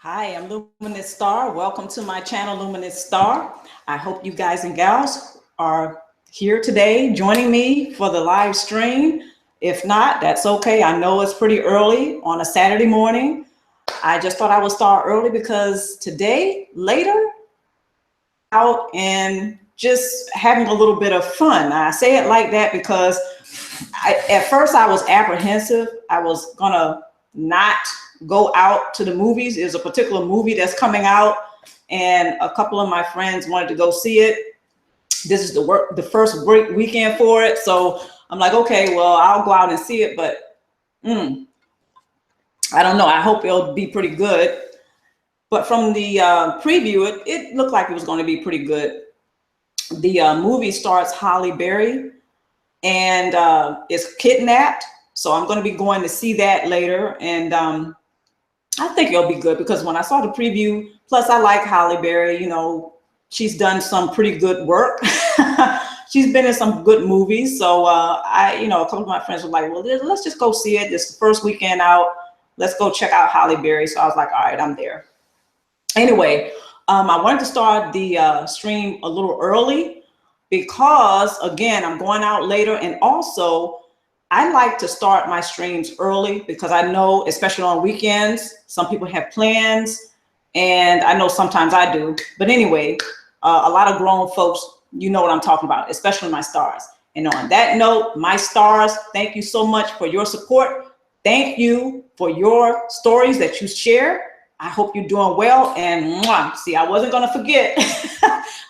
Hi, I'm Luminous Star. Welcome to my channel, Luminous Star. I hope you guys and gals are here today joining me for the live stream. If not, that's okay. I know it's pretty early on a Saturday morning. I just thought I would start early because today, later, out and just having a little bit of fun. I say it like that because at first I was apprehensive. I was gonna not go out to the movies. There's a particular movie that's coming out, and a couple of my friends wanted to go see it. This is the first break weekend for it, so I'm like, okay, well, I'll go out and see it, but I don't know. I hope it'll be pretty good. But from the preview, it looked like it was going to be pretty good. The movie stars Halle Berry and is kidnapped. So I'm going to be going to see that later. And I think it'll be good because when I saw the preview, plus I like Halle Berry, you know, she's done some pretty good work. She's been in some good movies. So a couple of my friends were like, well, let's just go see it. This is the first weekend out. Let's go check out Halle Berry. So I was like, all right, I'm there. Anyway, I wanted to start the stream a little early because, again, I'm going out later. And also, I like to start my streams early because I know, especially on weekends, some people have plans. And I know sometimes I do. But anyway, a lot of grown folks, you know what I'm talking about, especially my stars. And on that note, my stars, thank you so much for your support. Thank you for your stories that you share. I hope you're doing well. And see, I wasn't going to forget.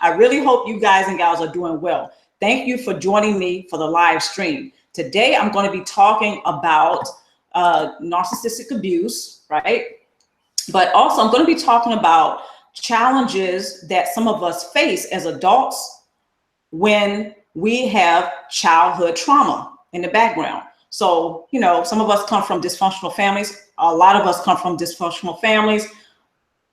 I really hope you guys and gals are doing well. Thank you for joining me for the live stream. Today, I'm going to be talking about narcissistic abuse, right? But also, I'm going to be talking about challenges that some of us face as adults when we have childhood trauma in the background. So, you know, some of us come from dysfunctional families. A lot of us come from dysfunctional families.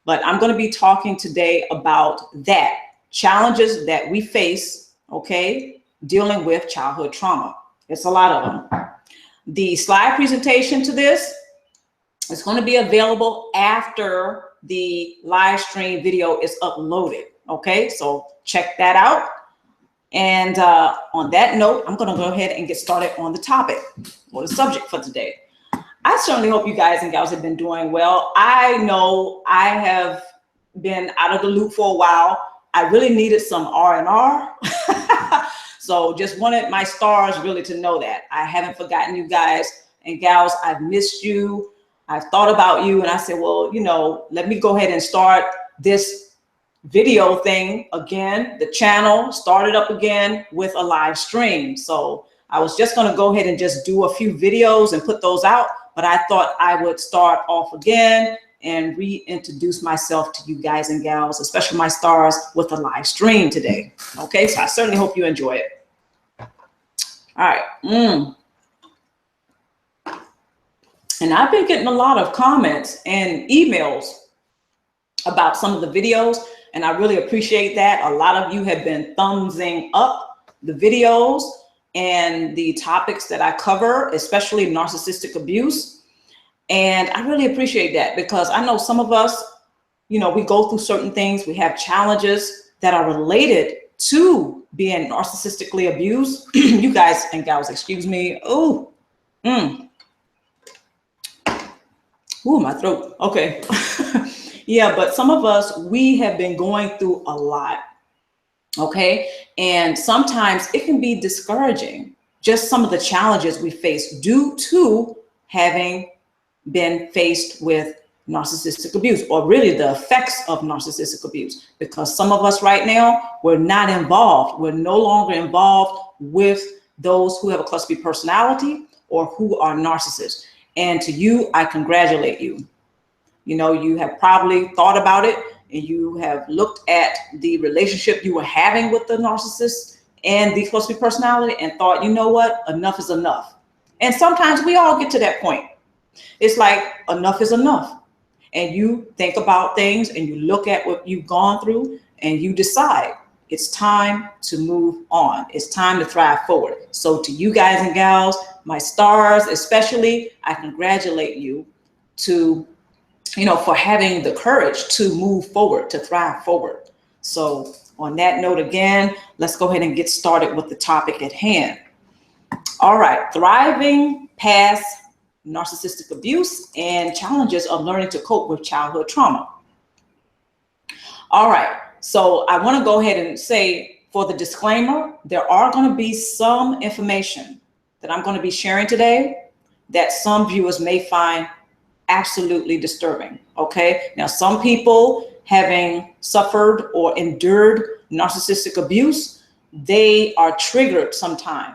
But I'm going to be talking today about that, challenges that we face, okay, dealing with childhood trauma. It's a lot of them. The slide presentation to this is going to be available after the live stream video is uploaded, okay? So check that out. And on that note, I'm going to go ahead and get started on the topic or the subject for today. I certainly hope you guys and gals have been doing well. I know I have been out of the loop for a while. I really needed some R&R. So just wanted my stars really to know that. I haven't forgotten you guys and gals. I've missed you. I've thought about you. And I said, well, you know, let me go ahead and start this video thing again. The channel started up again with a live stream. So I was just going to go ahead and just do a few videos and put those out. But I thought I would start off again and reintroduce myself to you guys and gals, especially my stars, with a live stream today. Okay, so I certainly hope you enjoy it. All right. And I've been getting a lot of comments and emails about some of the videos, and I really appreciate that. A lot of you have been thumbsing up the videos and the topics that I cover, especially narcissistic abuse. And I really appreciate that because I know some of us, you know, we go through certain things. We have challenges that are related to being narcissistically abused. You guys and gals, excuse me. Oh, ooh, my throat. Okay. Yeah, but some of us, we have been going through a lot. Okay. And sometimes it can be discouraging, just some of the challenges we face due to having been faced with narcissistic abuse, or really the effects of narcissistic abuse, because some of us right now, we're not involved. We're no longer involved with those who have a cluster B personality or who are narcissists. And to you, I congratulate you. You know, you have probably thought about it and you have looked at the relationship you were having with the narcissist and the cluster B personality and thought, you know what, enough is enough. And sometimes we all get to that point. It's like enough is enough. And you think about things and you look at what you've gone through and you decide it's time to move on. It's time to thrive forward. So to you guys and gals, my stars especially, I congratulate you to for having the courage to move forward, to thrive forward. So on that note, again, let's go ahead and get started with the topic at hand. All right, thriving past narcissistic abuse and challenges of learning to cope with childhood trauma. All right, so I want to go ahead and say, for the disclaimer, there are going to be some information that I'm going to be sharing today that some viewers may find absolutely disturbing. Okay, now some people, having suffered or endured narcissistic abuse, they are triggered sometimes.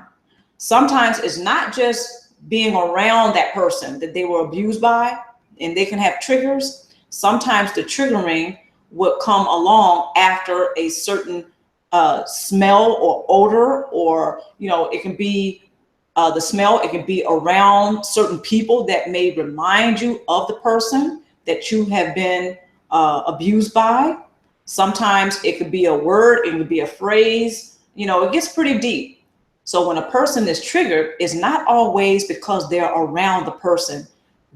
Sometimes it's not just being around that person that they were abused by, and they can have triggers. Sometimes the triggering would come along after a certain smell or odor, or it can be the smell. It can be around certain people that may remind you of the person that you have been abused by. Sometimes it could be a word, it could be a phrase. It gets pretty deep. So when a person is triggered, it's not always because they're around the person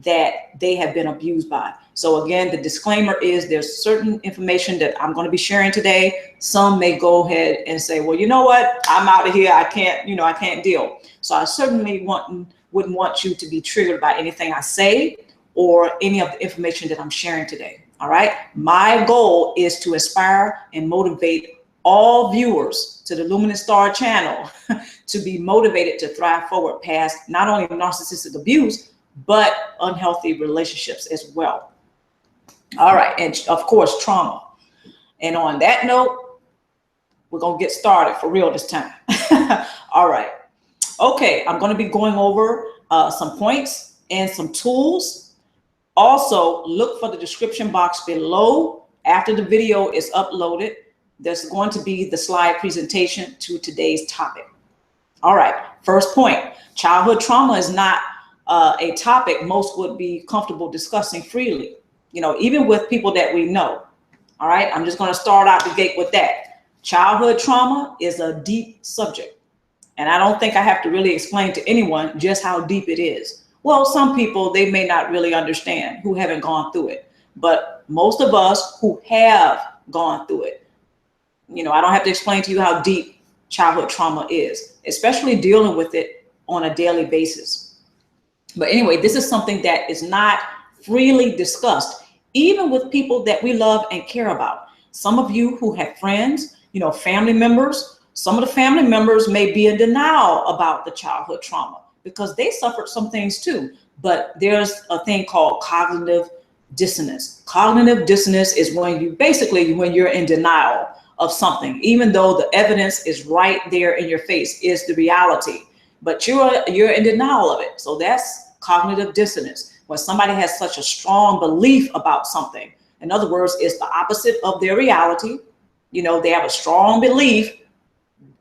that they have been abused by. So again, the disclaimer is there's certain information that I'm going to be sharing today. Some may go ahead and say, well, you know what? I'm out of here. I can't deal. So I certainly wouldn't want you to be triggered by anything I say or any of the information that I'm sharing today. All right. My goal is to inspire and motivate all viewers to the Luminous Star channel to be motivated to thrive forward past not only narcissistic abuse, but unhealthy relationships as well. All right. And of course, trauma. And on that note, we're going to get started for real this time. All right. Okay. I'm going to be going over some points and some tools. Also, look for the description box below. After the video is uploaded, there's going to be the slide presentation to today's topic. All right. First point, childhood trauma is not a topic most would be comfortable discussing freely, even with people that we know. All right. I'm just going to start out the gate with that. Childhood trauma is a deep subject. And I don't think I have to really explain to anyone just how deep it is. Well, some people, they may not really understand who haven't gone through it. But most of us who have gone through it, I don't have to explain to you how deep childhood trauma is, especially dealing with it on a daily basis. But anyway, this is something that is not freely discussed, even with people that we love and care about. Some of you who have friends, family members, some of the family members may be in denial about the childhood trauma because they suffered some things too. But there's a thing called cognitive dissonance. Cognitive dissonance is when you're in denial of something, even though the evidence is right there in your face, is the reality, but you're in denial of it. So that's cognitive dissonance, when somebody has such a strong belief about something. In other words, it's the opposite of their reality. They have a strong belief,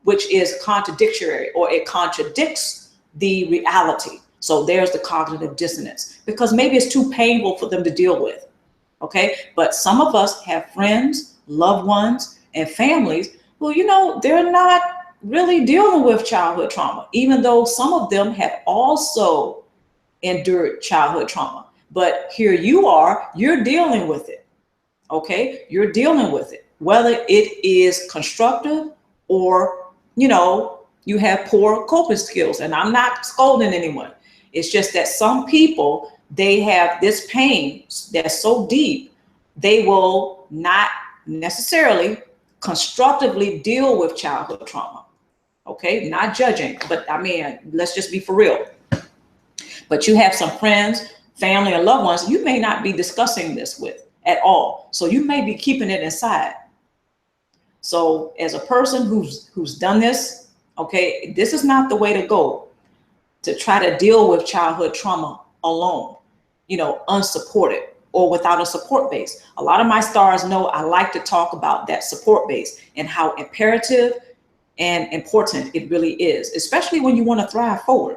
which is contradictory, or it contradicts the reality. So there's the cognitive dissonance, because maybe it's too painful for them to deal with. Okay. But some of us have friends, loved ones, and families who, they're not really dealing with childhood trauma, even though some of them have also endured childhood trauma. But here you are, you're dealing with it. Okay. You're dealing with it, whether it is constructive or, you have poor coping skills. And I'm not scolding anyone. It's just that some people, they have this pain that's so deep, they will not necessarily constructively deal with childhood trauma. Okay, not judging, but let's just be for real. But you have some friends, family, and loved ones you may not be discussing this with at all. So you may be keeping it inside. So as a person who's done this, okay, this is not the way to go, to try to deal with childhood trauma alone, unsupported or without a support base. A lot of my stars know I like to talk about that support base and how imperative and important it really is, especially when you want to thrive forward.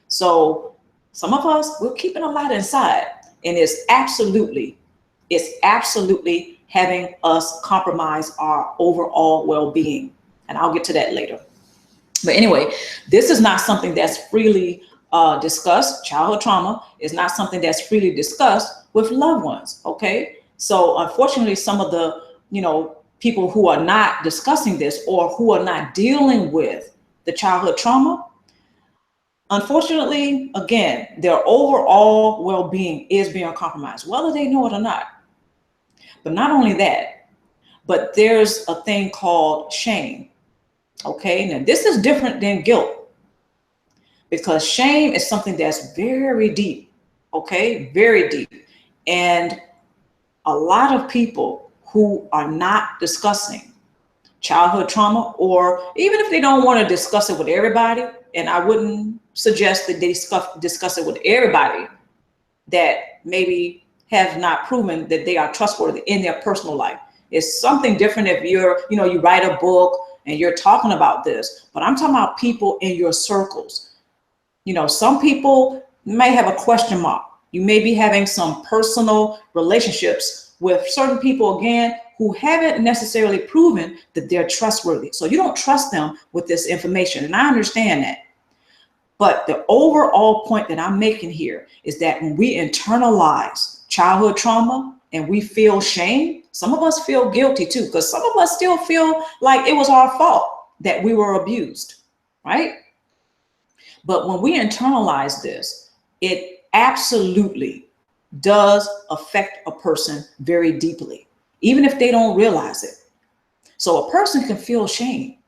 So some of us, we're keeping a lot inside, and it's absolutely having us compromise our overall well-being. And I'll get to that later. But anyway, this is not something that's freely discussed. Childhood trauma is not something that's freely discussed with loved ones. Okay. So unfortunately, some of the, people who are not discussing this or who are not dealing with the childhood trauma, unfortunately, again, their overall well-being is being compromised, whether they know it or not. But not only that, but there's a thing called shame. Okay. Now, this is different than guilt, because shame is something that's very deep. Okay. Very deep. And a lot of people who are not discussing childhood trauma, or even if they don't want to discuss it with everybody, and I wouldn't suggest that they discuss it with everybody that maybe have not proven that they are trustworthy in their personal life. It's something different if you write a book and you're talking about this, but I'm talking about people in your circles. Some people may have a question mark. You may be having some personal relationships with certain people, again, who haven't necessarily proven that they're trustworthy. So you don't trust them with this information. And I understand that. But the overall point that I'm making here is that when we internalize childhood trauma and we feel shame, some of us feel guilty too, because some of us still feel like it was our fault that we were abused, right? But when we internalize this, it absolutely does affect a person very deeply, even if they don't realize it. So a person can feel shame.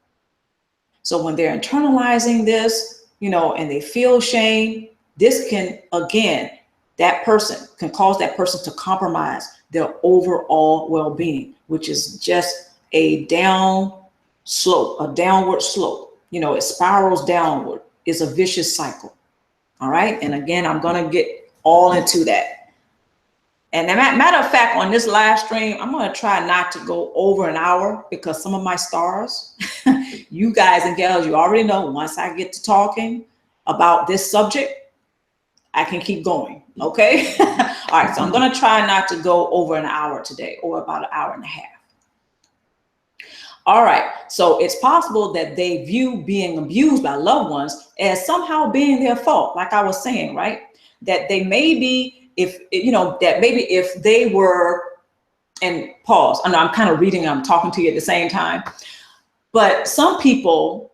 So when they're internalizing this, and they feel shame, this can, again, that person can cause that person to compromise their overall well-being, which is just a downward slope. It spirals downward. It's a vicious cycle. All right. And again, I'm going to get all into that. And matter of fact, on this live stream, I'm going to try not to go over an hour, because some of my stars, you guys and gals, you already know, once I get to talking about this subject, I can keep going. Okay. All right. So I'm going to try not to go over an hour today, or about an hour and a half. All right. So it's possible that they view being abused by loved ones as somehow being their fault. Like I was saying, right? That they may be, if they were, and pause, I know I'm kind of reading, I'm talking to you at the same time, but some people,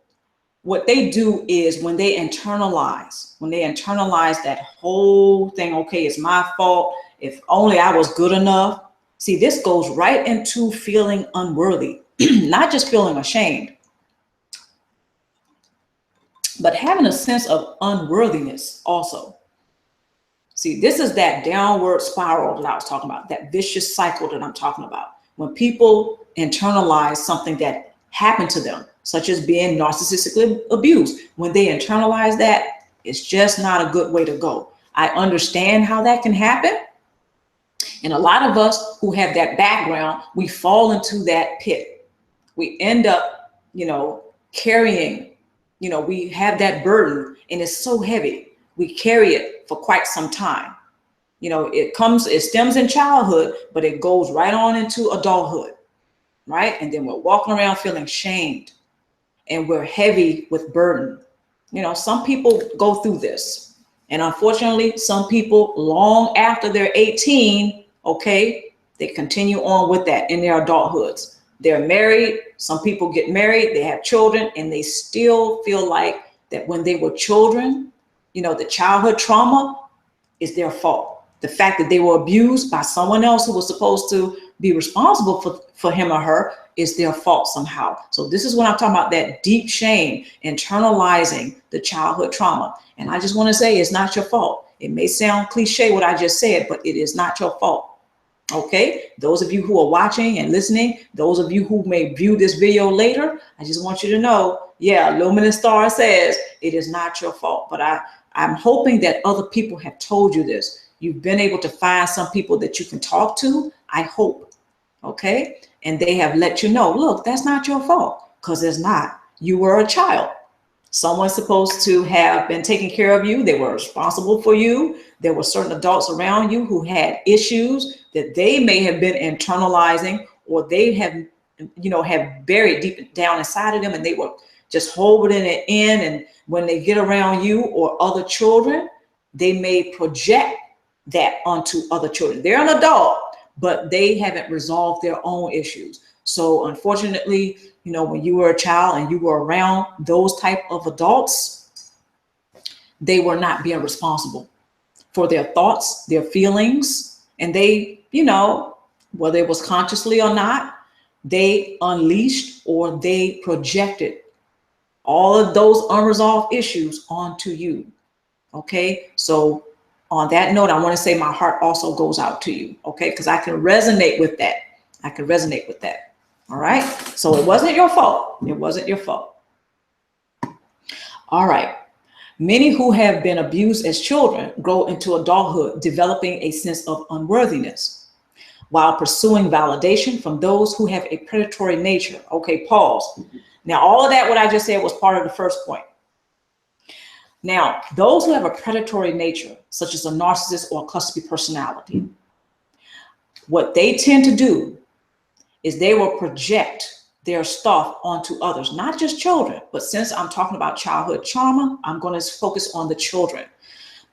what they do is when they internalize that whole thing, okay, it's my fault, if only I was good enough. See, this goes right into feeling unworthy, not just feeling ashamed, but having a sense of unworthiness also. See, this is that downward spiral that I was talking about, that vicious cycle that I'm talking about. When people internalize something that happened to them, such as being narcissistically abused, when they internalize that, it's just not a good way to go. I understand how that can happen. And a lot of us who have that background, we fall into that pit. We end up, carrying, we have that burden, and it's so heavy. We carry it for quite some time. It stems in childhood, but it goes right on into adulthood, right? And then we're walking around feeling shamed, and we're heavy with burden. Some people go through this, and unfortunately, some people long after they're 18, okay, they continue on with that in their adulthoods. They're married. Some people get married, they have children, and they still feel like that when they were children, the childhood trauma is their fault. The fact that they were abused by someone else who was supposed to be responsible for him or her is their fault somehow. So this is what I'm talking about, that deep shame, internalizing the childhood trauma. And I just want to say, it's not your fault. It may sound cliche what I just said, but it is not your fault. Okay, those of you who are watching and listening, those of you who may view this video later, I just want you to know, yeah, Luminous Star says it is not your fault. But I'm hoping that other people have told you this. You've been able to find some people that you can talk to, I hope. Okay, and they have let you know, look, that's not your fault, because it's not. You were a child. Someone's supposed to have been taking care of you. They were responsible for you. There were certain adults around you who had issues that they may have been internalizing, or they have buried deep down inside of them, and they were just holding it in. And when they get around you or other children, they may project that onto other children. They're an adult, but they haven't resolved their own issues. So unfortunately, you know, when you were a child and you were around those type of adults, they were not being responsible for their thoughts, their feelings, and they, you know, whether it was consciously or not, they unleashed or they projected all of those unresolved issues onto you. Okay, so on that note, I want to say my heart also goes out to you, okay, because I can resonate with that. I can resonate with that. All right, so it wasn't your fault. It wasn't your fault. All right. Many who have been abused as children grow into adulthood developing a sense of unworthiness while pursuing validation from those who have a predatory nature. Okay, pause. Now, all of that, what I just said, was part of the first point. Now, those who have a predatory nature, such as a narcissist or a cluster B personality, what they tend to do is they will project their stuff onto others, not just children, but since I'm talking about childhood trauma, I'm going to focus on the children.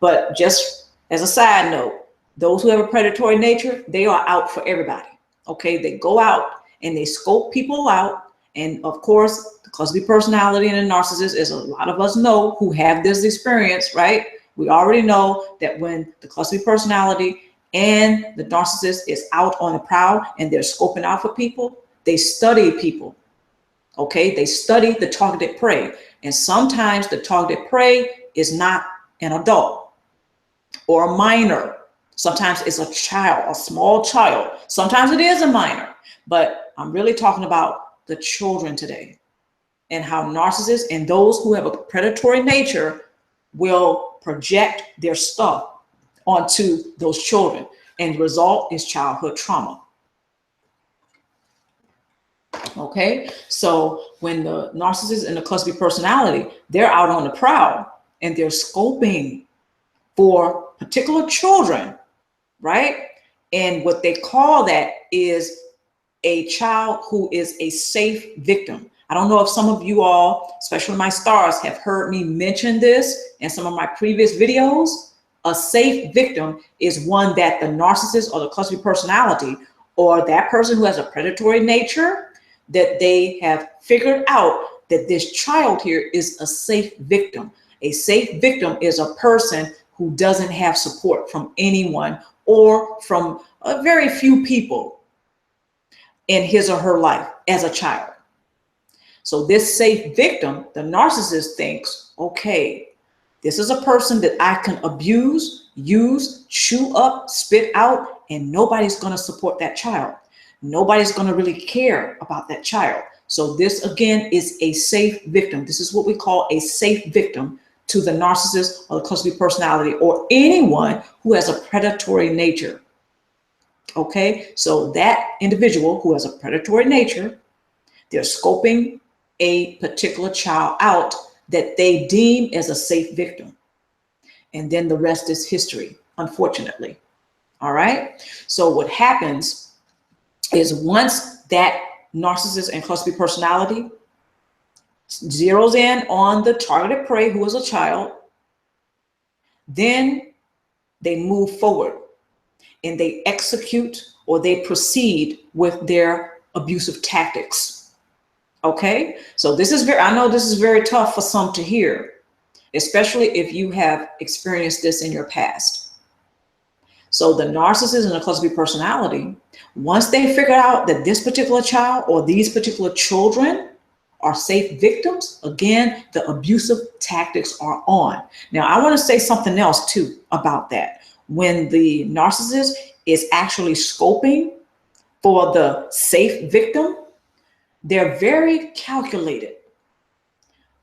But just as a side note, those who have a predatory nature, they are out for everybody. Okay, they go out and they scope people out. And of course, the cluster B personality and the narcissist, as a lot of us know who have this experience, right? We already know that when the cluster B personality and the narcissist is out on the prowl and they're scoping out for people, they study people, okay? They study the targeted prey. And sometimes the targeted prey is not an adult or a minor. Sometimes it's a child, a small child. Sometimes it is a minor, but I'm really talking about the children today and how narcissists and those who have a predatory nature will project their stuff onto those children. And the result is childhood trauma. Okay, so when the narcissist and the cluster B personality, they're out on the prowl and they're scoping for particular children, right? And what they call that is a child who is a safe victim. I don't know if some of you all, especially my stars, have heard me mention this in some of my previous videos. A safe victim is one that the narcissist or the cluster B personality or that person who has a predatory nature, that they have figured out that this child here is a safe victim. A safe victim is a person who doesn't have support from anyone or from a very few people in his or her life as a child. So this safe victim, the narcissist thinks, okay, this is a person that I can abuse, use, chew up, spit out, and nobody's going to support that child. Nobody's going to really care about that child. So this, again, is a safe victim. This is what we call a safe victim to the narcissist or the cluster B personality or anyone who has a predatory nature. Okay, so that individual who has a predatory nature, they're scoping a particular child out that they deem as a safe victim. And then the rest is history, unfortunately. All right, so what happens is once that narcissist and cluster B personality zeroes in on the targeted prey who is a child, then they move forward and they execute or they proceed with their abusive tactics. Okay, so this is I know this is very tough for some to hear, especially if you have experienced this in your past. So the narcissist and the cluster B personality, once they figure out that this particular child or these particular children are safe victims, again, the abusive tactics are on. Now, I want to say something else too about that. When the narcissist is actually scoping for the safe victim, they're very calculated.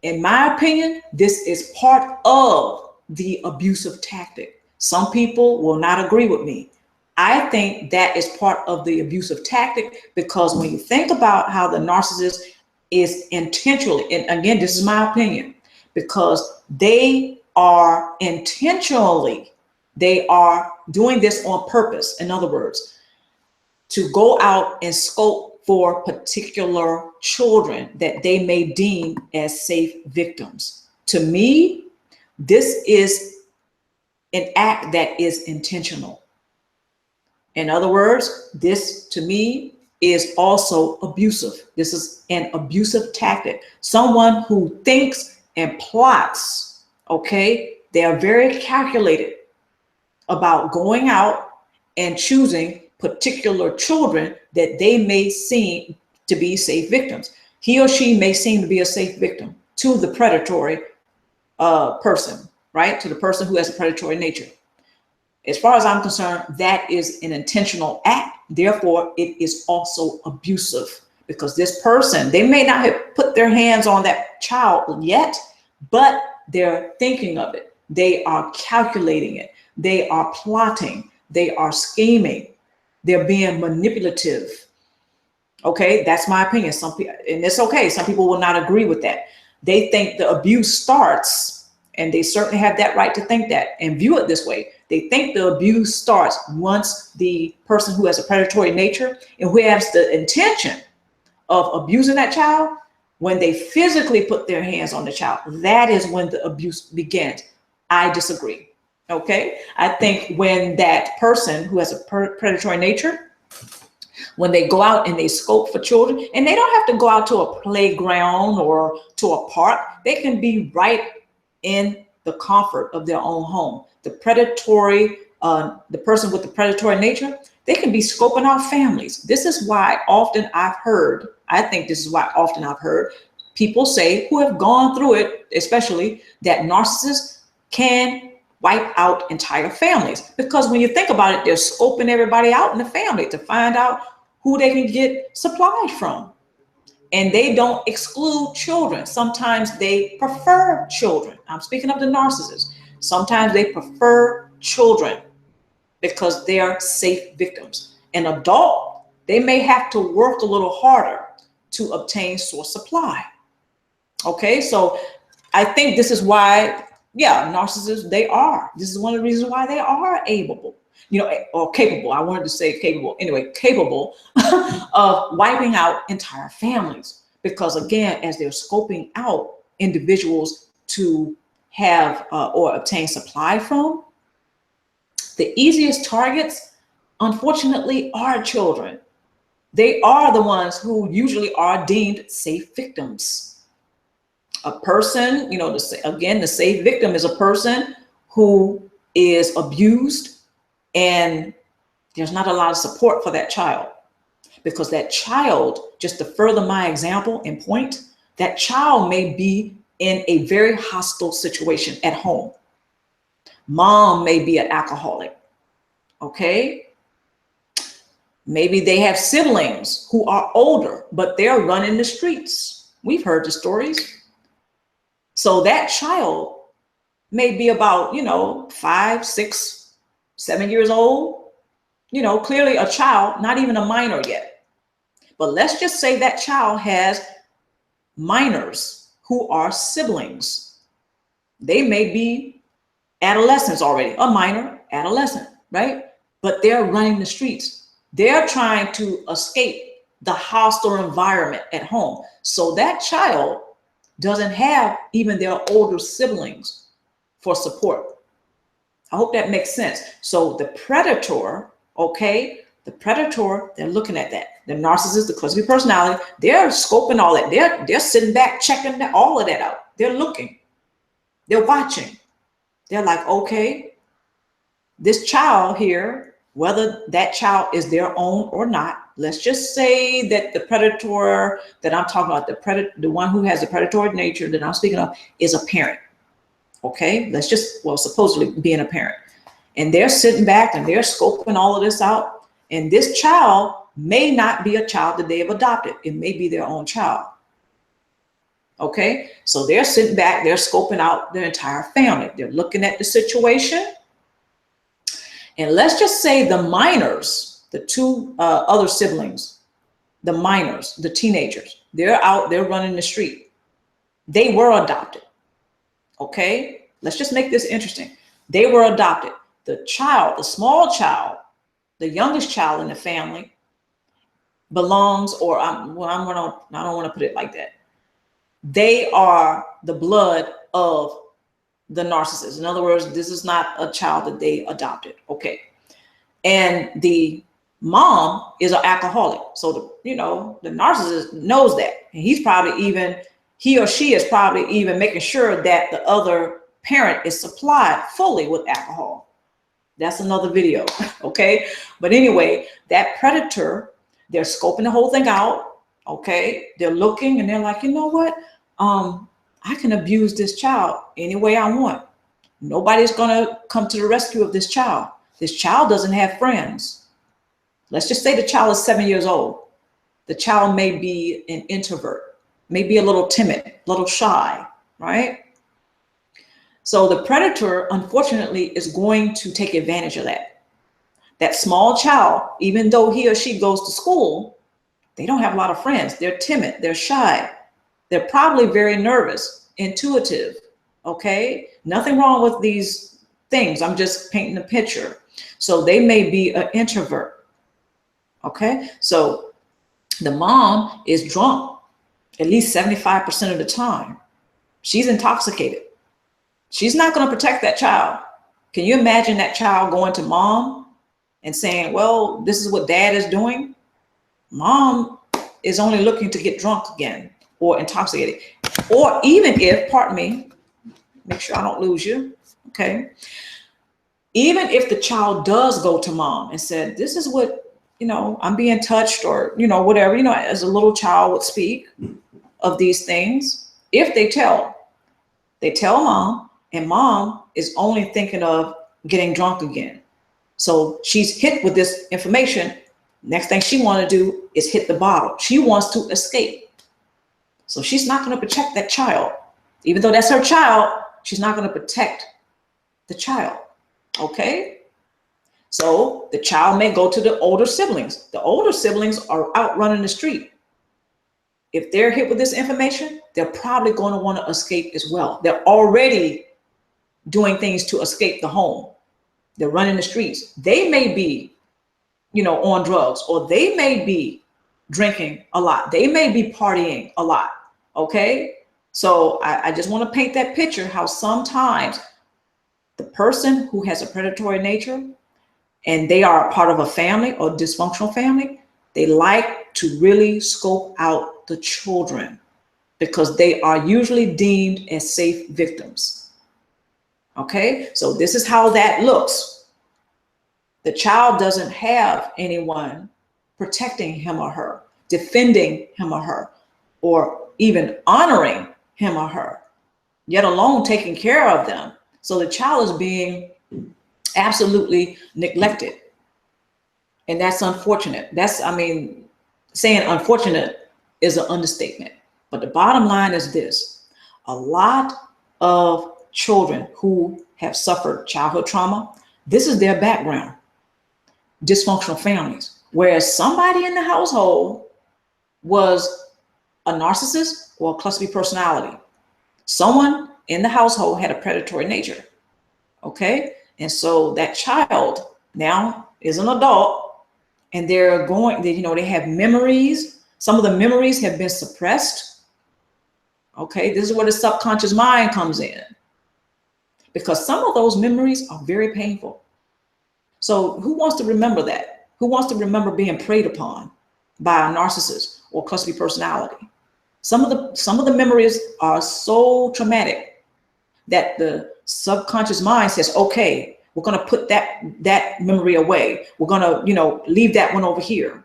In my opinion, this is part of the abusive tactic. Some people will not agree with me. I think that is part of the abusive tactic because when you think about how the narcissist is intentionally, and again, this is my opinion, because they are intentionally, they are doing this on purpose. In other words, to go out and scope for particular children that they may deem as safe victims. To me, this is an act that is intentional. In other words, this to me is also abusive. This is an abusive tactic. Someone who thinks and plots, okay? They are very calculated about going out and choosing particular children that they may seem to be safe victims. He or she may seem to be a safe victim to the predatory person, right? To the person who has a predatory nature. As far as I'm concerned, that is an intentional act. Therefore, it is also abusive, because this person, they may not have put their hands on that child yet, but they're thinking of it. They are calculating it. They are plotting. They are scheming. They're being manipulative. Okay, that's my opinion. Some people, and it's okay, some people will not agree with that. They think the abuse starts, and they certainly have that right to think that and view it this way. They think the abuse starts once the person who has a predatory nature and who has the intention of abusing that child, when they physically put their hands on the child, that is when the abuse begins. I disagree. Okay, I think when that person who has a predatory nature, when they go out and they scope for children, and they don't have to go out to a playground or to a park, they can be right in the comfort of their own home. The person with the predatory nature, they can be scoping out families. This is why often I've heard, I think this is why often I've heard people say, who have gone through it, especially, that narcissists can wipe out entire families. Because when you think about it, they're scoping everybody out in the family to find out who they can get supplies from. And they don't exclude children. Sometimes they prefer children. I'm speaking of the narcissists. Sometimes they prefer children because they are safe victims. An adult, they may have to work a little harder to obtain source supply. Okay, so I think this is why, yeah, narcissists, this is one of the reasons why they are able, or capable. I wanted to say capable. Anyway, capable of wiping out entire families. Because again, as they're scoping out individuals to have or obtain supply from, the easiest targets, unfortunately, are children. They are the ones who usually are deemed safe victims. A person, the safe victim is a person who is abused and there's not a lot of support for that child. Because that child, just to further my example and point, that child may be in a very hostile situation at home. Mom may be an alcoholic, okay? Maybe they have siblings who are older, but they're running the streets. We've heard the stories. So that child may be about, 5, 6, 7 years old, clearly a child, not even a minor yet. But let's just say that child has minors who are siblings. They may be adolescents already, a minor, adolescent, right? But they're running the streets. They're trying to escape the hostile environment at home. So that child doesn't have even their older siblings for support. I hope that makes sense. So the predator, they're looking at that. The narcissist, the cluster personality, they're scoping all that. They're sitting back, checking all of that out. They're looking. They're watching. They're like, okay, this child here, whether that child is their own or not, let's just say that the predator that I'm talking about, the one who has the predatory nature that I'm speaking of, is a parent. Okay, supposedly being a parent. And they're sitting back and they're scoping all of this out. And this child may not be a child that they have adopted. It may be their own child. Okay, so they're sitting back, they're scoping out their entire family. They're looking at the situation. And let's just say the minors, the two other siblings, the minors, the teenagers, they're out, they're running the street. They were adopted. Okay, let's just make this interesting. They were adopted. The child, the small child, the youngest child in the family, belongs, or I don't want to put it like that. They are the blood of the narcissist. In other words, this is not a child that they adopted. Okay. And the mom is an alcoholic. So the narcissist knows that. And he or she is probably even making sure that the other parent is supplied fully with alcohol. That's another video. Okay. But anyway, that predator, they're scoping the whole thing out. Okay. They're looking and they're like, you know what? I can abuse this child any way I want. Nobody's going to come to the rescue of this child. This child doesn't have friends. Let's just say the child is 7 years old. The child may be an introvert, may be a little timid, a little shy, right? So the predator, unfortunately, is going to take advantage of that. That small child, even though he or she goes to school, they don't have a lot of friends. They're timid, they're shy. They're probably very nervous, intuitive, okay? Nothing wrong with these things. I'm just painting a picture. So they may be an introvert, okay? So the mom is drunk at least 75% of the time. She's intoxicated. She's not going to protect that child. Can you imagine that child going to mom and saying, well, this is what dad is doing? Mom is only looking to get drunk again or intoxicated. Or even if, pardon me, make sure I don't lose you, okay? Even if the child does go to mom and said, this is what, I'm being touched, or, whatever, as a little child would speak of these things. If they tell mom, and mom is only thinking of getting drunk again. So she's hit with this information. Next thing she wants to do is hit the bottle. She wants to escape. So she's not going to protect that child. Even though that's her child, she's not going to protect the child. Okay? So the child may go to the older siblings. The older siblings are out running the street. If they're hit with this information, they're probably going to want to escape as well. They're already doing things to escape the home. They're running the streets. They may be, on drugs, or they may be drinking a lot. They may be partying a lot. Okay. So I just want to paint that picture, how sometimes the person who has a predatory nature and they are a part of a family or dysfunctional family, they like to really scope out the children because they are usually deemed as safe victims. Okay, so this is how that looks. The child doesn't have anyone protecting him or her, defending him or her, or even honoring him or her, yet alone taking care of them. So the child is being absolutely neglected. And that's unfortunate. Saying unfortunate is an understatement. But the bottom line is this: a lot of children who have suffered childhood trauma, this is their background. Dysfunctional families, whereas somebody in the household was a narcissist or a cluster B personality. Someone in the household had a predatory nature. Okay. And so that child now is an adult, and they have memories. Some of the memories have been suppressed. Okay. This is where the subconscious mind comes in, because some of those memories are very painful. So who wants to remember that? Who wants to remember being preyed upon by a narcissist or cluster B personality? Some of the memories are so traumatic that the subconscious mind says, okay, we're going to put that memory away. We're going to, leave that one over here.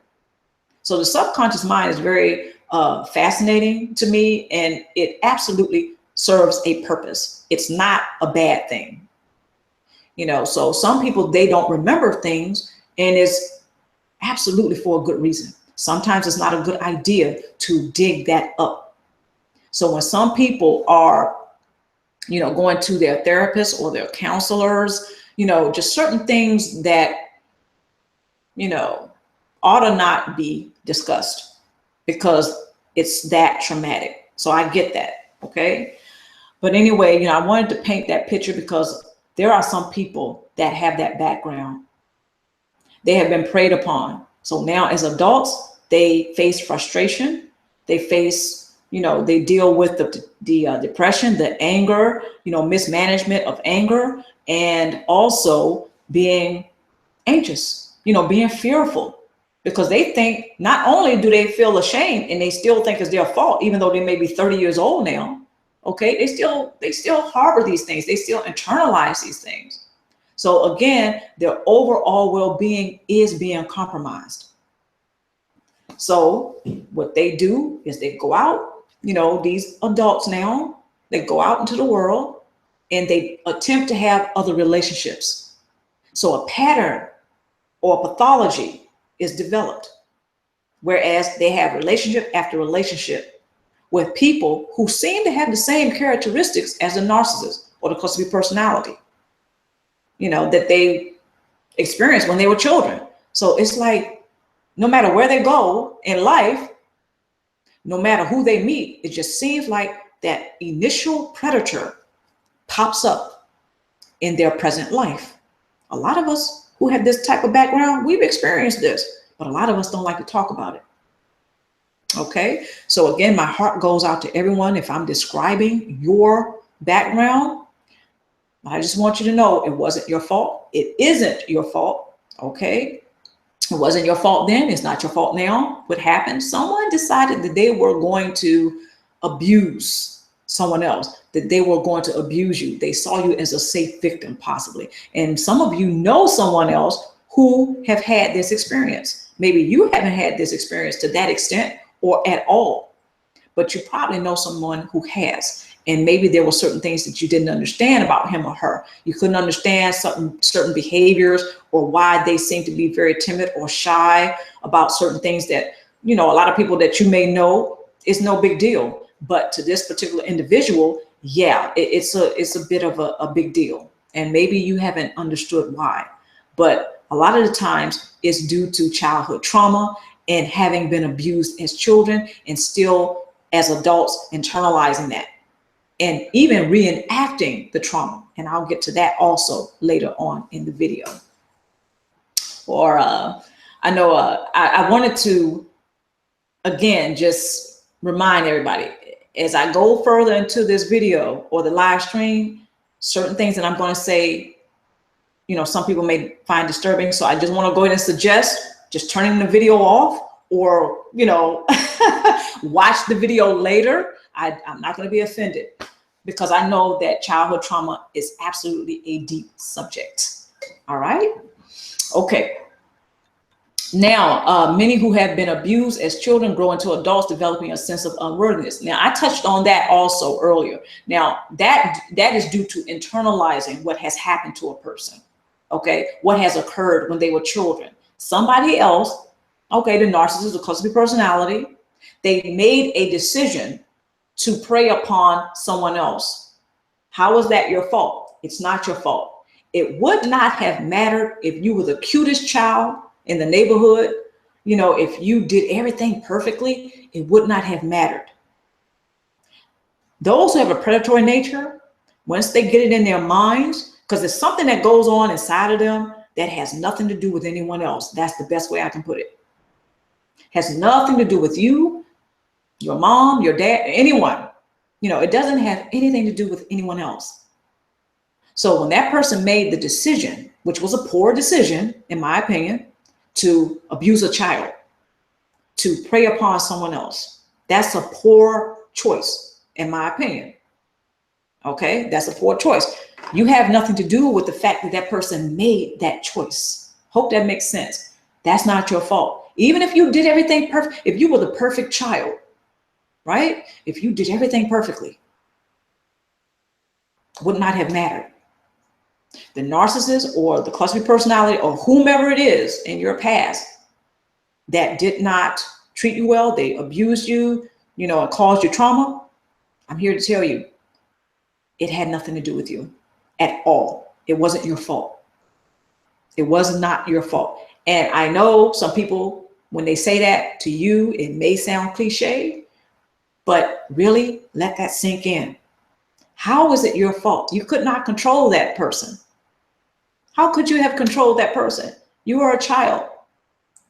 So the subconscious mind is very fascinating to me, and it absolutely serves a purpose. It's not a bad thing. So some people, they don't remember things, and it's absolutely for a good reason. Sometimes it's not a good idea to dig that up. So when some people are, going to their therapists or their counselors, just certain things that, ought to not be discussed because it's that traumatic. So I get that. Okay. But anyway, I wanted to paint that picture because there are some people that have that background. They have been preyed upon. So now as adults, They face frustration. They face, they deal with the depression, the anger, mismanagement of anger, and also being anxious, being fearful, because they think not only do they feel ashamed and they still think it's their fault, even though they may be 30 years old now. Okay, they still harbor these things. They still internalize these things. So again, their overall well-being is being compromised. So what they do is they go out, these adults now, they go out into the world and they attempt to have other relationships. So a pattern or pathology is developed, whereas they have relationship after relationship with people who seem to have the same characteristics as the narcissist or the cluster B personality, that they experienced when they were children. So it's like, no matter where they go in life, no matter who they meet, it just seems like that initial predator pops up in their present life. A lot of us who have this type of background, we've experienced this, but a lot of us don't like to talk about it. Okay, so again, my heart goes out to everyone if I'm describing your background. I just want you to know it wasn't your fault. It isn't your fault. Okay, it wasn't your fault then. It's not your fault now. What happened? Someone decided that they were going to abuse someone else, that they were going to abuse you. They saw you as a safe victim, possibly. And some of you know someone else who have had this experience. Maybe you haven't had this experience to that extent or at all, but you probably know someone who has. And maybe there were certain things that you didn't understand about him or her. You couldn't understand certain behaviors or why they seem to be very timid or shy about certain things that, a lot of people that you may know is no big deal. But to this particular individual, yeah, it's a bit of a big deal. And maybe you haven't understood why. But a lot of the times it's due to childhood trauma and having been abused as children and still as adults internalizing that and even reenacting the trauma. And I'll get to that also later on in the video. Or I know I wanted to, again, just remind everybody, as I go further into this video or the live stream, certain things that I'm going to say, some people may find disturbing. So I just want to go ahead and suggest just turning the video off or, watch the video later. I'm not going to be offended because I know that childhood trauma is absolutely a deep subject. All right. Okay. Now, many who have been abused as children grow into adults developing a sense of unworthiness. Now, I touched on that also earlier. Now, that is due to internalizing what has happened to a person. Okay, what has occurred when they were children. Somebody else, okay, the narcissist, the cluster B personality, they made a decision to prey upon someone else. How is that your fault? It's not your fault. It would not have mattered if you were the cutest child in the neighborhood. If you did everything perfectly, it would not have mattered. Those who have a predatory nature, once they get it in their minds, because there's something that goes on inside of them that has nothing to do with anyone else. That's the best way I can put it. Has nothing to do with you, your mom, your dad, anyone. It doesn't have anything to do with anyone else. So when that person made the decision, which was a poor decision, in my opinion, to abuse a child, to prey upon someone else, that's a poor choice, in my opinion. Okay, that's a poor choice. You have nothing to do with the fact that that person made that choice. Hope that makes sense. That's not your fault. Even if you did everything perfect, if you were the perfect child, right? If you did everything perfectly, would not have mattered. The narcissist or the cluster B personality or whomever it is in your past that did not treat you well, they abused you, and caused you trauma, I'm here to tell you, it had nothing to do with you at all. It wasn't your fault. It was not your fault. And I know some people, when they say that to you, it may sound cliche, but really let that sink in. How is it your fault? You could not control that person. How could you have controlled that person? You were a child.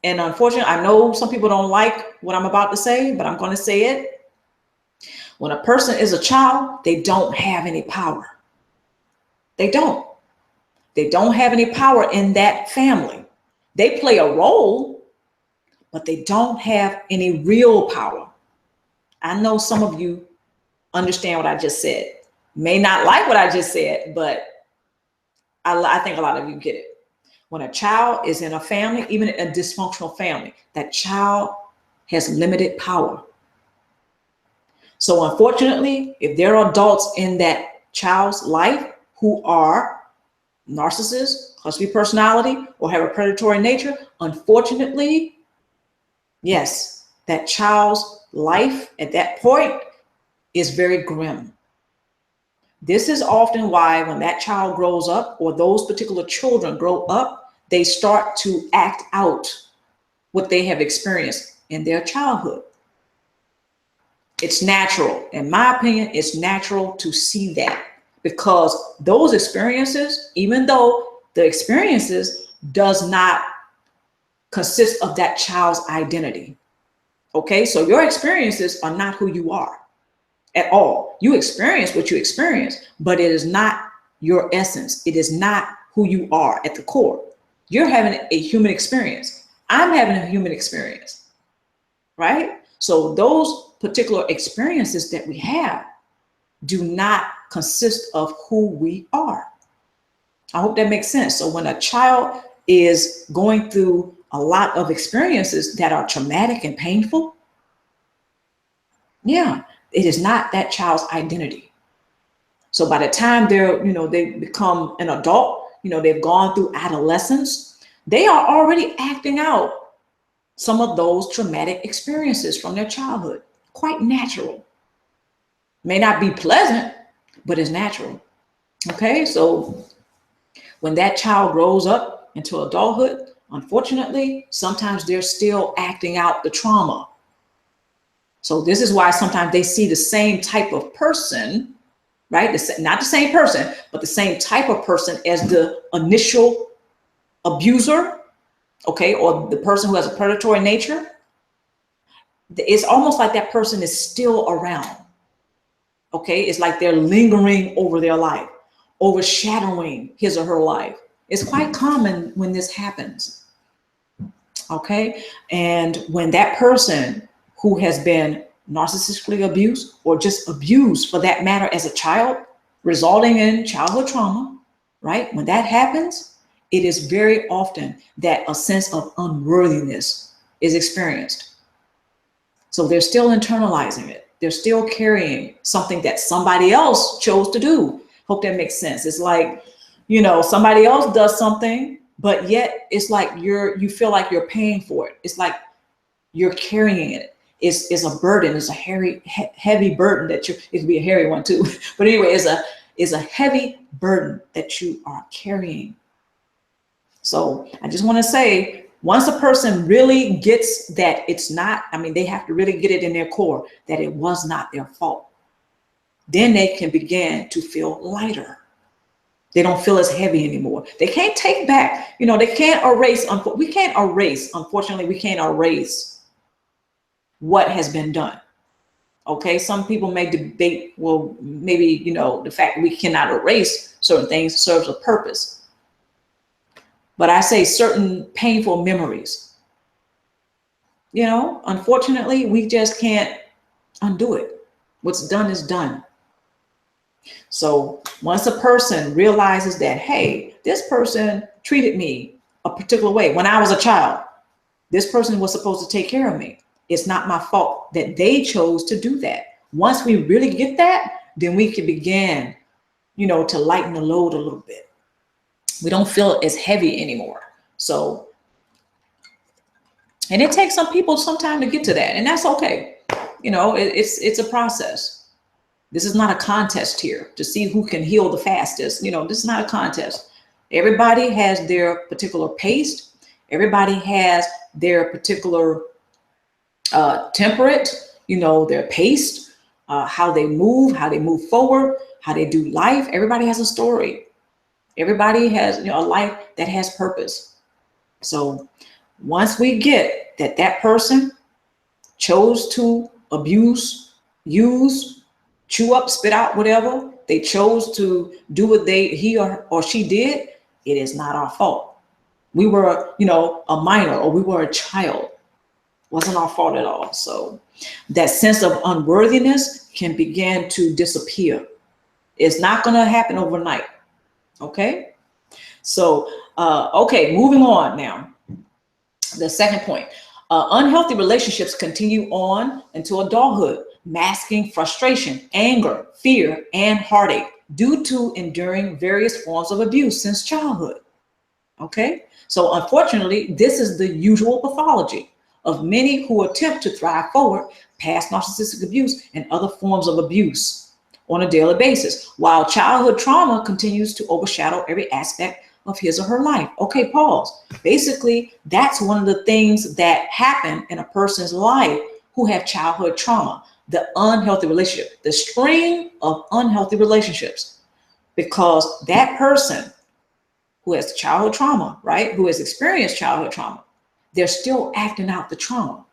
And unfortunately, I know some people don't like what I'm about to say, but I'm going to say it. When a person is a child, they don't have any power. They don't. They don't have any power in that family. They play a role, but they don't have any real power. I know some of you understand what I just said. May not like what I just said, but I think a lot of you get it. When a child is in a family, even a dysfunctional family, that child has limited power. So unfortunately, if there are adults in that child's life who are narcissists, cluster B personality, or have a predatory nature, unfortunately, yes, that child's life at that point is very grim. This is often why when that child grows up, or those particular children grow up, they start to act out what they have experienced in their childhood. It's natural. In my opinion, it's natural to see that, because those experiences, even though the experiences does not consist of that child's identity. Okay, so your experiences are not who you are at all. You experience what you experience, but it is not your essence. It is not who you are at the core. You're having a human experience. I'm having a human experience, right? So those particular experiences that we have do not consist of who we are. I hope that makes sense. So when a child is going through a lot of experiences that are traumatic and painful, yeah, it is not that child's identity. So by the time they become an adult, they've gone through adolescence, they are already acting out some of those traumatic experiences from their childhood. Quite natural. May not be pleasant, but it's natural. Okay, so when that child grows up into adulthood, unfortunately, sometimes they're still acting out the trauma. So this is why sometimes they see the same type of person, right? Not the same person, but the same type of person as the initial abuser, okay, or the person who has a predatory nature. It's almost like that person is still around. Okay, it's like they're lingering over their life, overshadowing his or her life. It's quite common when this happens. Okay, and when that person who has been narcissistically abused, or just abused for that matter as a child, resulting in childhood trauma, right? When that happens, it is very often that a sense of unworthiness is experienced. So they're still internalizing it. They're still carrying something that somebody else chose to do. Hope that makes sense. It's like, somebody else does something, but yet it's like you feel like you're paying for it. It's like you're carrying it. It's a burden. It's a heavy burden that it could be a hairy one too. But anyway, it's a heavy burden that you are carrying. So I just want to say, once a person really gets that it's not, they have to really get it in their core that it was not their fault. Then they can begin to feel lighter. They don't feel as heavy anymore. They can't take back, they can't erase. Unfortunately, we can't erase what has been done. Okay, some people may debate, well, maybe, the fact that we cannot erase certain things serves a purpose. But I say certain painful memories, unfortunately, we just can't undo it. What's done is done. So once a person realizes that, hey, this person treated me a particular way when I was a child, this person was supposed to take care of me. It's not my fault that they chose to do that. Once we really get that, then we can begin, to lighten the load a little bit. We don't feel as heavy anymore. So, and it takes some people some time to get to that, and that's okay. It's a process. This is not a contest here to see who can heal the fastest. This is not a contest. Everybody has their particular pace. Everybody has their particular temperate, their pace, how they move forward, how they do life. Everybody has a story. Everybody has a life that has purpose. So Once we get that that person chose to abuse, use, chew up, spit out, whatever, they chose to do what he or she did, it is not our fault. We were, a minor, or we were a child. Wasn't our fault at all. So that sense of unworthiness can begin to disappear. It's not going to happen overnight. Okay. So, okay, moving on now. The second point, unhealthy relationships continue on into adulthood, masking frustration, anger, fear, and heartache due to enduring various forms of abuse since childhood. Okay. So unfortunately, this is the usual pathology of many who attempt to thrive forward past narcissistic abuse and other forms of abuse on a daily basis, while childhood trauma continues to overshadow every aspect of his or her life. Okay, pause. Basically, that's one of the things that happen in a person's life who have childhood trauma, the unhealthy relationship, the string of unhealthy relationships, because that person who has childhood trauma, right, who has experienced childhood trauma, they're still acting out the trauma,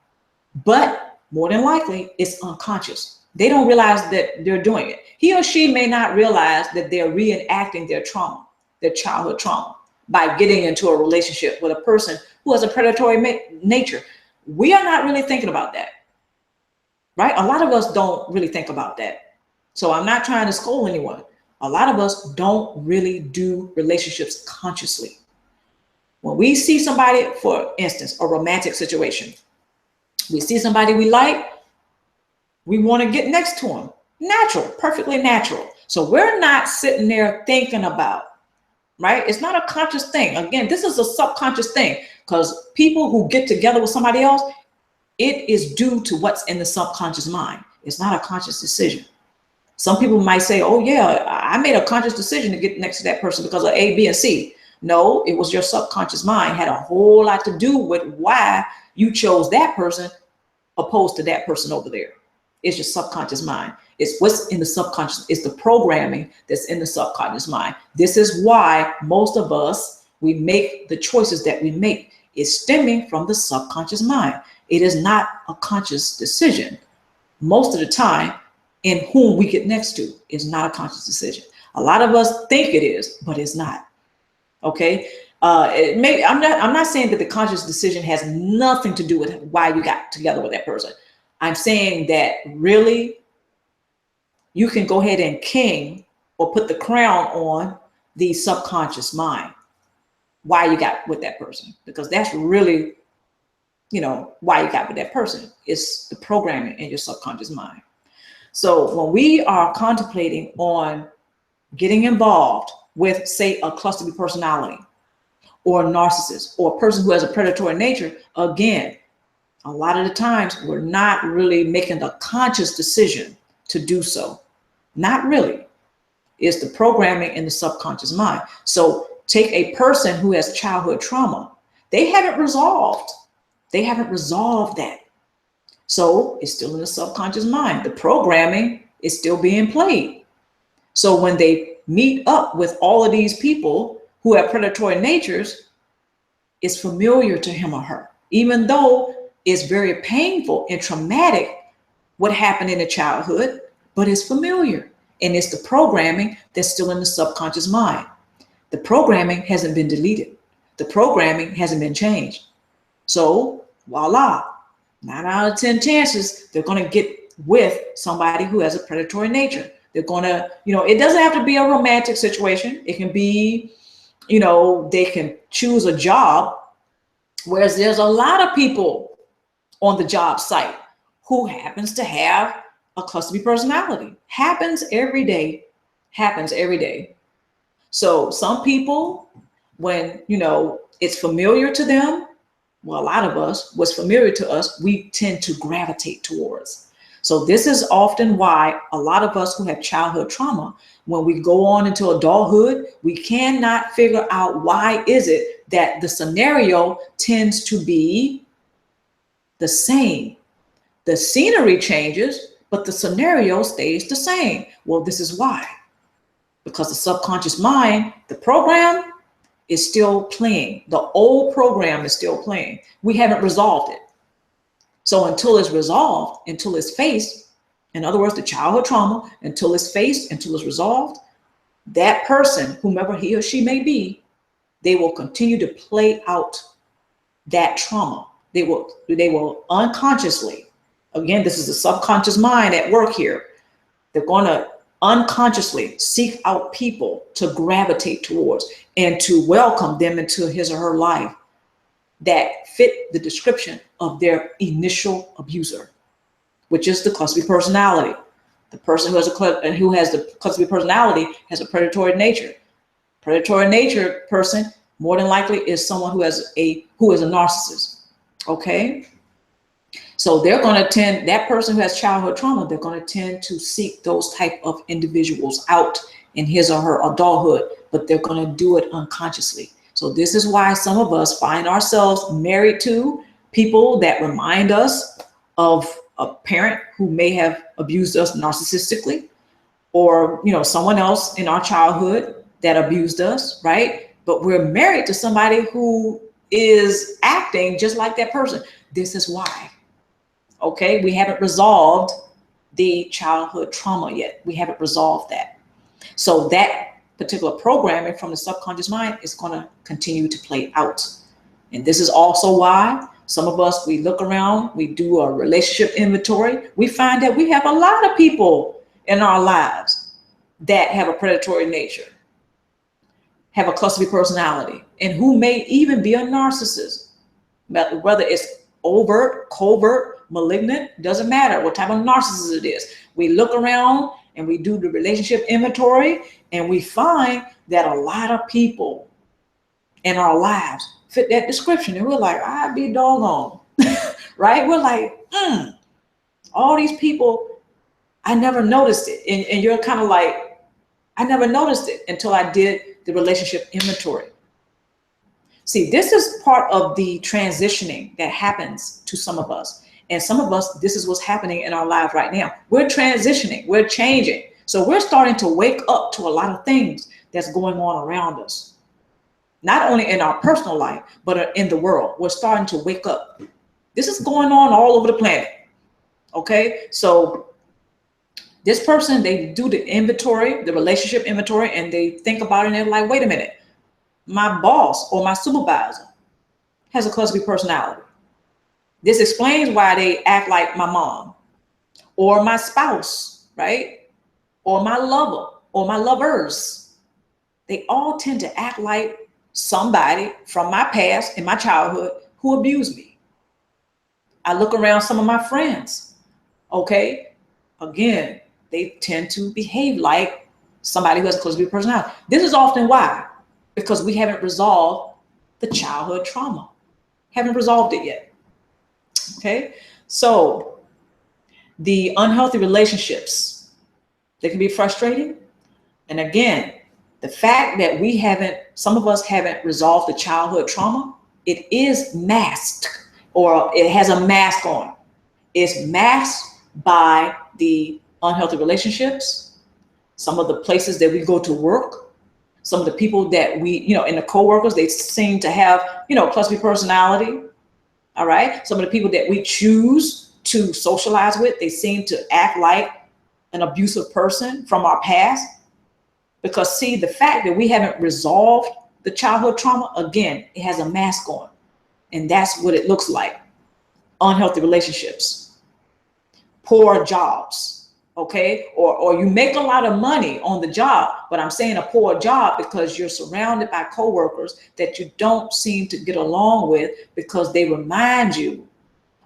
but more than likely it's unconscious. They don't realize that they're doing it. He or she may not realize that they're reenacting their trauma, their childhood trauma, by getting into a relationship with a person who has a predatory nature. We are not really thinking about that, right? A lot of us don't really think about that. So I'm not trying to scold anyone. A lot of us don't really do relationships consciously. When we see somebody, for instance, a romantic situation, we see somebody we like, we want to get next to them. Natural, perfectly natural. So we're not sitting there thinking about, right? It's not a conscious thing. Again, this is a subconscious thing, because people who get together with somebody else, it is due to what's in the subconscious mind. It's not a conscious decision. Some people might say, oh yeah, I made a conscious decision to get next to that person because of A, B, and C. No, it was your subconscious mind had a whole lot to do with why you chose that person opposed to that person over there. It's your subconscious mind. It's what's in the subconscious. It's the programming that's in the subconscious mind. This is why most of us, we make the choices that we make. It's stemming from the subconscious mind. It is not a conscious decision. Most of the time, in whom we get next to is not a conscious decision. A lot of us think it is, but it's not. Okay. I'm not saying that the conscious decision has nothing to do with why you got together with that person. I'm saying that really you can go ahead and king or put the crown on the subconscious mind, why you got with that person, because that's really, why you got with that person. It's the programming in your subconscious mind. So when we are contemplating on getting involved with, say, a cluster B personality or a narcissist or a person who has a predatory nature, again, a lot of the times we're not really making the conscious decision to do so. Not really. It's the programming in the subconscious mind. So take a person who has childhood trauma. They haven't resolved that. So it's still in the subconscious mind. The programming is still being played. So when they meet up with all of these people who have predatory natures, it's familiar to him or her, even though it's very painful and traumatic what happened in the childhood, but it's familiar. And it's the programming that's still in the subconscious mind. The programming hasn't been deleted. The programming hasn't been changed. So voila, 9 out of 10 chances they're going to get with somebody who has a predatory nature. They're going to, it doesn't have to be a romantic situation. It can be, they can choose a job, whereas there's a lot of people on the job site who happens to have a cluster B personality. Happens every day. So some people, when, it's familiar to them, well, a lot of us, what's familiar to us, we tend to gravitate towards. So this is often why a lot of us who have childhood trauma, when we go on into adulthood, we cannot figure out why is it that the scenario tends to be the same. The scenery changes, but the scenario stays the same. Well, this is why. Because the subconscious mind, the program, is still playing. The old program is still playing. We haven't resolved it. So until it's resolved, until it's faced, in other words, the childhood trauma, until it's faced, until it's resolved, that person, whomever he or she may be, they will continue to play out that trauma. They will unconsciously, again, this is the subconscious mind at work here. They're going to unconsciously seek out people to gravitate towards and to welcome them into his or her life that fit the description of their initial abuser, which is the cluster B personality. The person who has the cluster B personality has a predatory nature. Predatory nature person more than likely is someone who is a narcissist. Okay, so they're going to tend, that person who has childhood trauma, they're going to tend to seek those type of individuals out in his or her adulthood, but they're going to do it unconsciously. So this is why some of us find ourselves married to people that remind us of a parent who may have abused us narcissistically, or someone else in our childhood that abused us, right? But we're married to somebody who is acting just like that person. This is why. Okay, we haven't resolved the childhood trauma yet. We haven't resolved that. So that particular programming from the subconscious mind is going to continue to play out. And this is also why some of us, we look around, we do a relationship inventory. We find that we have a lot of people in our lives that have a predatory nature, have a cluster B personality, and who may even be a narcissist. Whether it's overt, covert, malignant, doesn't matter what type of narcissist it is. We look around and we do the relationship inventory, and we find that a lot of people in our lives fit that description. And we're like, I'd be doggone, right? We're like, all these people, I never noticed it. And you're kind of like, I never noticed it until I did the relationship inventory. See, this is part of the transitioning that happens to some of us. And some of us, this is what's happening in our lives right now. We're transitioning, we're changing. So we're starting to wake up to a lot of things that's going on around us. Not only in our personal life, but in the world. We're starting to wake up. This is going on all over the planet. Okay, so this person, they do the inventory, the relationship inventory, and they think about it and they're like, wait a minute, my boss or my supervisor has a cluster B personality. This explains why they act like my mom or my spouse, right? Or my lover or my lovers. They all tend to act like somebody from my past in my childhood who abused me. I look around some of my friends, okay? Again, they tend to behave like somebody who has a cluster B personality. This is often why, because we haven't resolved the childhood trauma. Haven't resolved it yet. Okay, so the unhealthy relationships, they can be frustrating. And again, the fact that some of us haven't resolved the childhood trauma, it is masked, or it has a mask on. It's masked by the unhealthy relationships, some of the places that we go to work, some of the people that we, in the coworkers, they seem to have, cluster B personality. All right. Some of the people that we choose to socialize with, they seem to act like an abusive person from our past. Because see, the fact that we haven't resolved the childhood trauma, again, it has a mask on. And that's what it looks like. Unhealthy relationships, poor jobs. Okay, or you make a lot of money on the job, but I'm saying a poor job because you're surrounded by coworkers that you don't seem to get along with because they remind you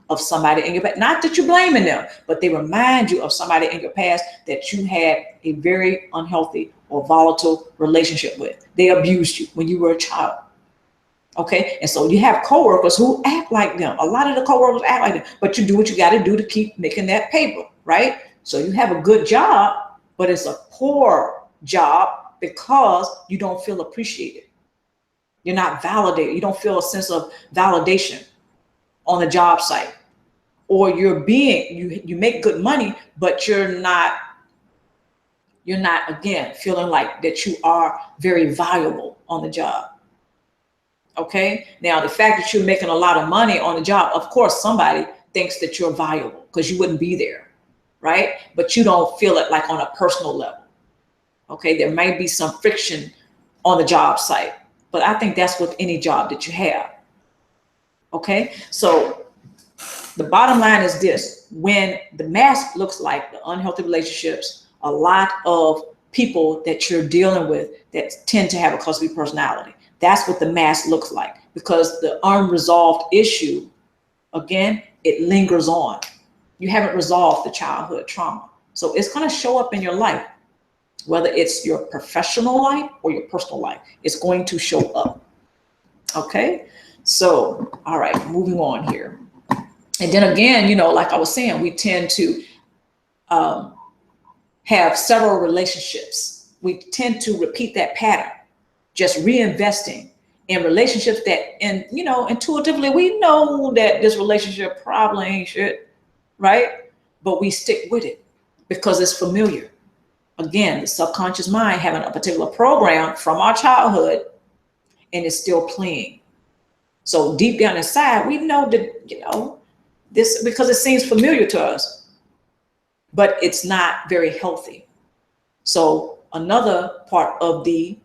of somebody in your past. Not that you're blaming them, but they remind you of somebody in your past that you had a very unhealthy or volatile relationship with. They abused you when you were a child. Okay, and so you have coworkers who act like them. A lot of the coworkers act like them, but you do what you got to do to keep making that paper, right? So you have a good job, but it's a poor job because you don't feel appreciated. You're not validated. You don't feel a sense of validation on the job site. Or you make good money, but you're not again feeling like that you are very valuable on the job. Okay. Now, the fact that you're making a lot of money on the job, of course, somebody thinks that you're valuable because you wouldn't be there. Right. But you don't feel it like on a personal level. Okay. There might be some friction on the job site, but I think that's with any job that you have. Okay. So the bottom line is this: when the mask looks like the unhealthy relationships, a lot of people that you're dealing with that tend to have a cluster B personality, that's what the mask looks like, because the unresolved issue, again, it lingers on. You haven't resolved the childhood trauma. So it's going to show up in your life, whether it's your professional life or your personal life, it's going to show up. Okay. So, all right, moving on here. And then again, like I was saying, we tend to have several relationships. We tend to repeat that pattern, just reinvesting in relationships that, intuitively, we know that this relationship probably ain't shit, right? But we stick with it because it's familiar. Again, the subconscious mind having a particular program from our childhood, and it's still playing. So deep down inside, we know that, this, because it seems familiar to us, but it's not very healthy. So another part of the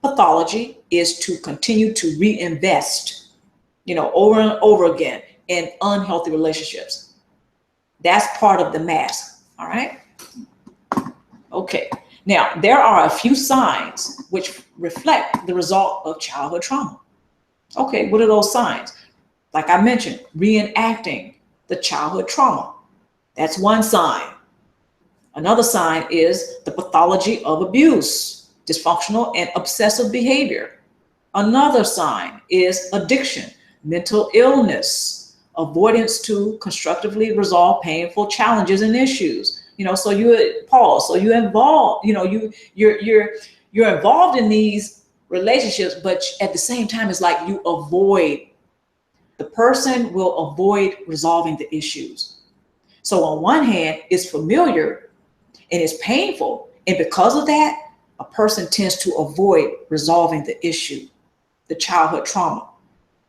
pathology is to continue to reinvest, over and over again in unhealthy relationships. That's part of the mask. All right. Okay. Now, there are a few signs which reflect the result of childhood trauma. Okay. What are those signs? Like I mentioned, reenacting the childhood trauma. That's one sign. Another sign is the pathology of abuse, dysfunctional and obsessive behavior. Another sign is addiction, mental illness, avoidance to constructively resolve painful challenges and issues. So you pause. So you involve, you're involved in these relationships, but at the same time, it's like you avoid. The person will avoid resolving the issues. So on one hand, it's familiar and it's painful. And because of that, a person tends to avoid resolving the issue, the childhood trauma.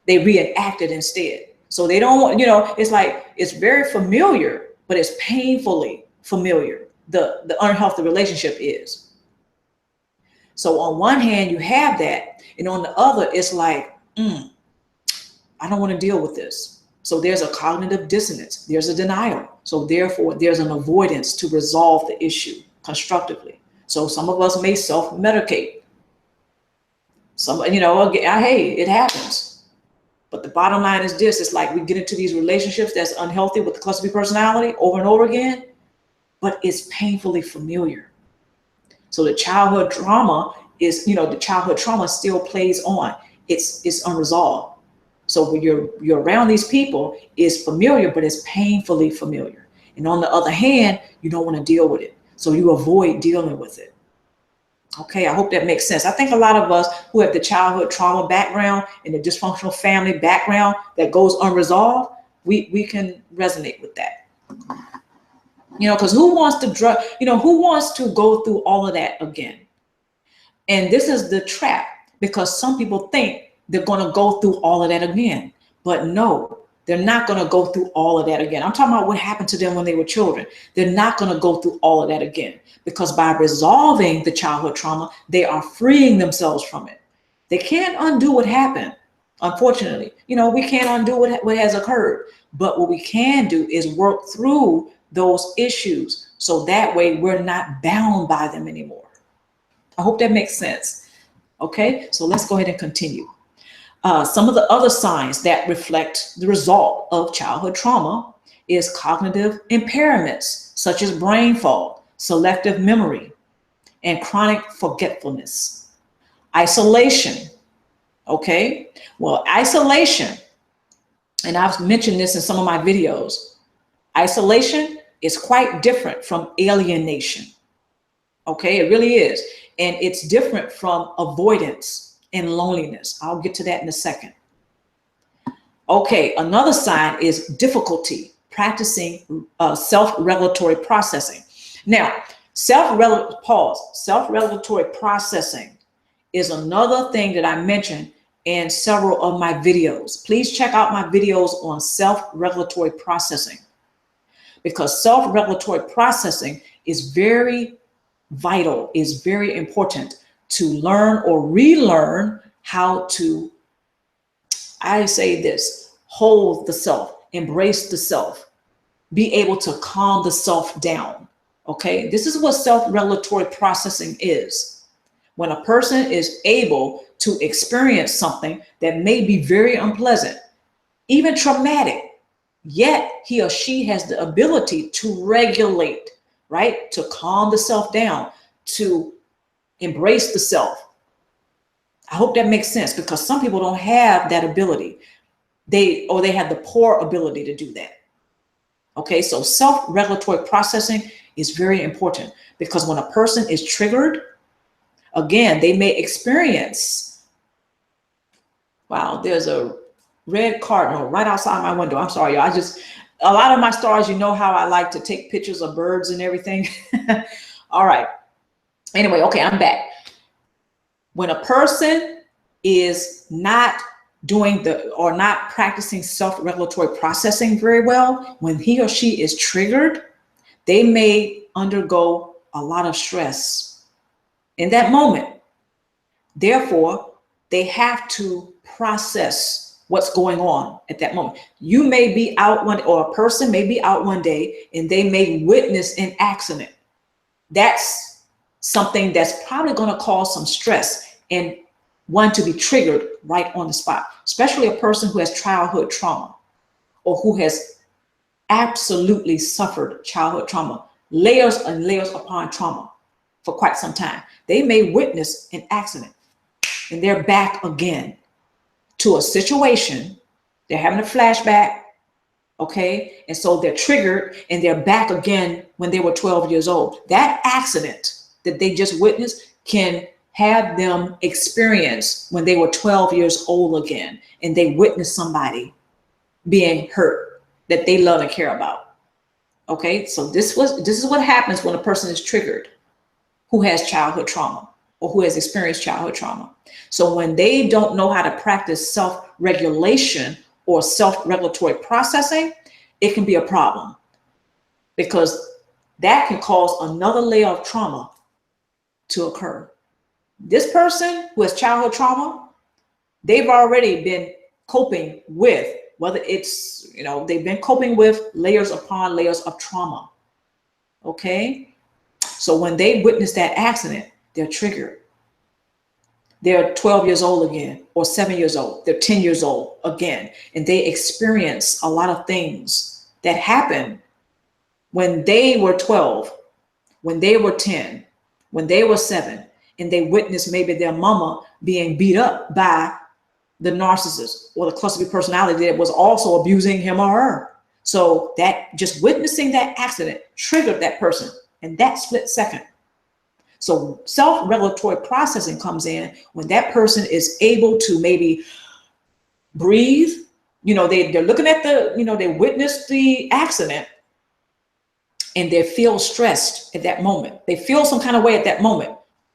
They reenact it instead. So they don't want, it's like, it's very familiar, but it's painfully familiar. The unhealthy relationship is. So on one hand, you have that. And on the other, it's like, I don't want to deal with this. So there's a cognitive dissonance. There's a denial. So therefore, there's an avoidance to resolve the issue constructively. So some of us may self-medicate. Some, hey, it happens. But the bottom line is this: it's like we get into these relationships that's unhealthy with the cluster B personality over and over again, but it's painfully familiar. So the childhood trauma is, the childhood trauma still plays on. It's unresolved. So when you're around these people, it's familiar, but it's painfully familiar. And on the other hand, you don't want to deal with it. So you avoid dealing with it. Okay, I hope that makes sense. I think a lot of us who have the childhood trauma background and the dysfunctional family background that goes unresolved, we can resonate with that. Because who wants to go through all of that again? And this is the trap, because some people think they're going to go through all of that again. But no, they're not going to go through all of that again. I'm talking about what happened to them when they were children. They're not going to go through all of that again, because by resolving the childhood trauma, they are freeing themselves from it. They can't undo what happened. Unfortunately, we can't undo what has occurred. But what we can do is work through those issues, so that way we're not bound by them anymore. I hope that makes sense. Okay, so let's go ahead and continue. Some of the other signs that reflect the result of childhood trauma is cognitive impairments, such as brain fog, selective memory, and chronic forgetfulness. Isolation. Okay, well, isolation, and I've mentioned this in some of my videos, isolation is quite different from alienation. Okay, it really is. And it's different from avoidance and loneliness. I'll get to that in a second. Okay, another sign is difficulty practicing self-regulatory processing. Now, self-regulatory processing is another thing that I mentioned in several of my videos. Please check out my videos on self-regulatory processing, because self-regulatory processing is very vital, is very important to learn or relearn how to, I say this, hold the self, embrace the self, be able to calm the self down. Okay, this is what self-regulatory processing is. When a person is able to experience something that may be very unpleasant, even traumatic, yet he or she has the ability to regulate, right? To calm the self down, to embrace the self. I hope that makes sense, because some people don't have that ability. They have the poor ability to do that. Okay, so self-regulatory processing is very important, because when a person is triggered, again, they may experience, wow, there's a red cardinal right outside my window. I'm sorry, y'all. A lot of my stars, you know how I like to take pictures of birds and everything. All right. Anyway, okay, I'm back. When a person is not not practicing self-regulatory processing very well, when he or she is triggered, they may undergo a lot of stress in that moment. Therefore, they have to process what's going on at that moment. You may be out or a person may be out one day and they may witness an accident. That's something that's probably going to cause some stress and one to be triggered right on the spot, especially a person who has childhood trauma or who has absolutely suffered childhood trauma, layers and layers upon trauma for quite some time. They may witness an accident and they're back again to a situation. They're having a flashback, okay? And so they're triggered and they're back again when they were 12 years old. That accident that they just witnessed can have them experience when they were 12 years old again, and they witnessed somebody being hurt that they love and care about. Okay, so this is what happens when a person is triggered who has childhood trauma or who has experienced childhood trauma. So when they don't know how to practice self-regulation or self-regulatory processing, it can be a problem, because that can cause another layer of trauma to occur. This person who has childhood trauma, they've already been coping with, whether it's, they've been coping with layers upon layers of trauma. Okay. So when they witness that accident, they're triggered. They're 12 years old again, or 7 years old. They're 10 years old again. And they experience a lot of things that happened when they were 12, when they were 10, when they were 7, and they witnessed maybe their mama being beat up by the narcissist or the cluster B personality that was also abusing him or her. So that just witnessing that accident triggered that person in that split second. So self-regulatory processing comes in when that person is able to maybe breathe. They're looking at they witnessed the accident and they feel stressed at that moment. They feel some kind of way at that moment.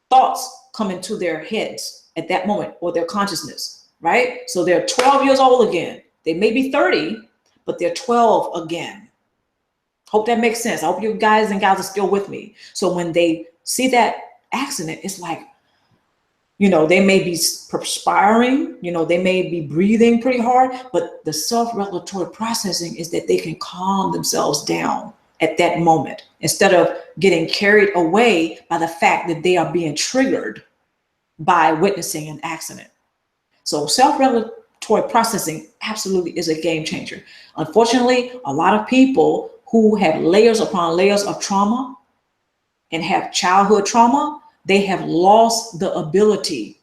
Thoughts come into their heads at that moment, or their consciousness, right? So they're 12 years old again. They may be 30, but they're 12 again. Hope that makes sense. I hope you guys and gals are still with me. So when they see that accident, it's like, they may be perspiring, they may be breathing pretty hard, but the self-regulatory processing is that they can calm themselves down at that moment, instead of getting carried away by the fact that they are being triggered by witnessing an accident. So self-regulatory processing absolutely is a game changer. Unfortunately, a lot of people who have layers upon layers of trauma and have childhood trauma, they have lost the ability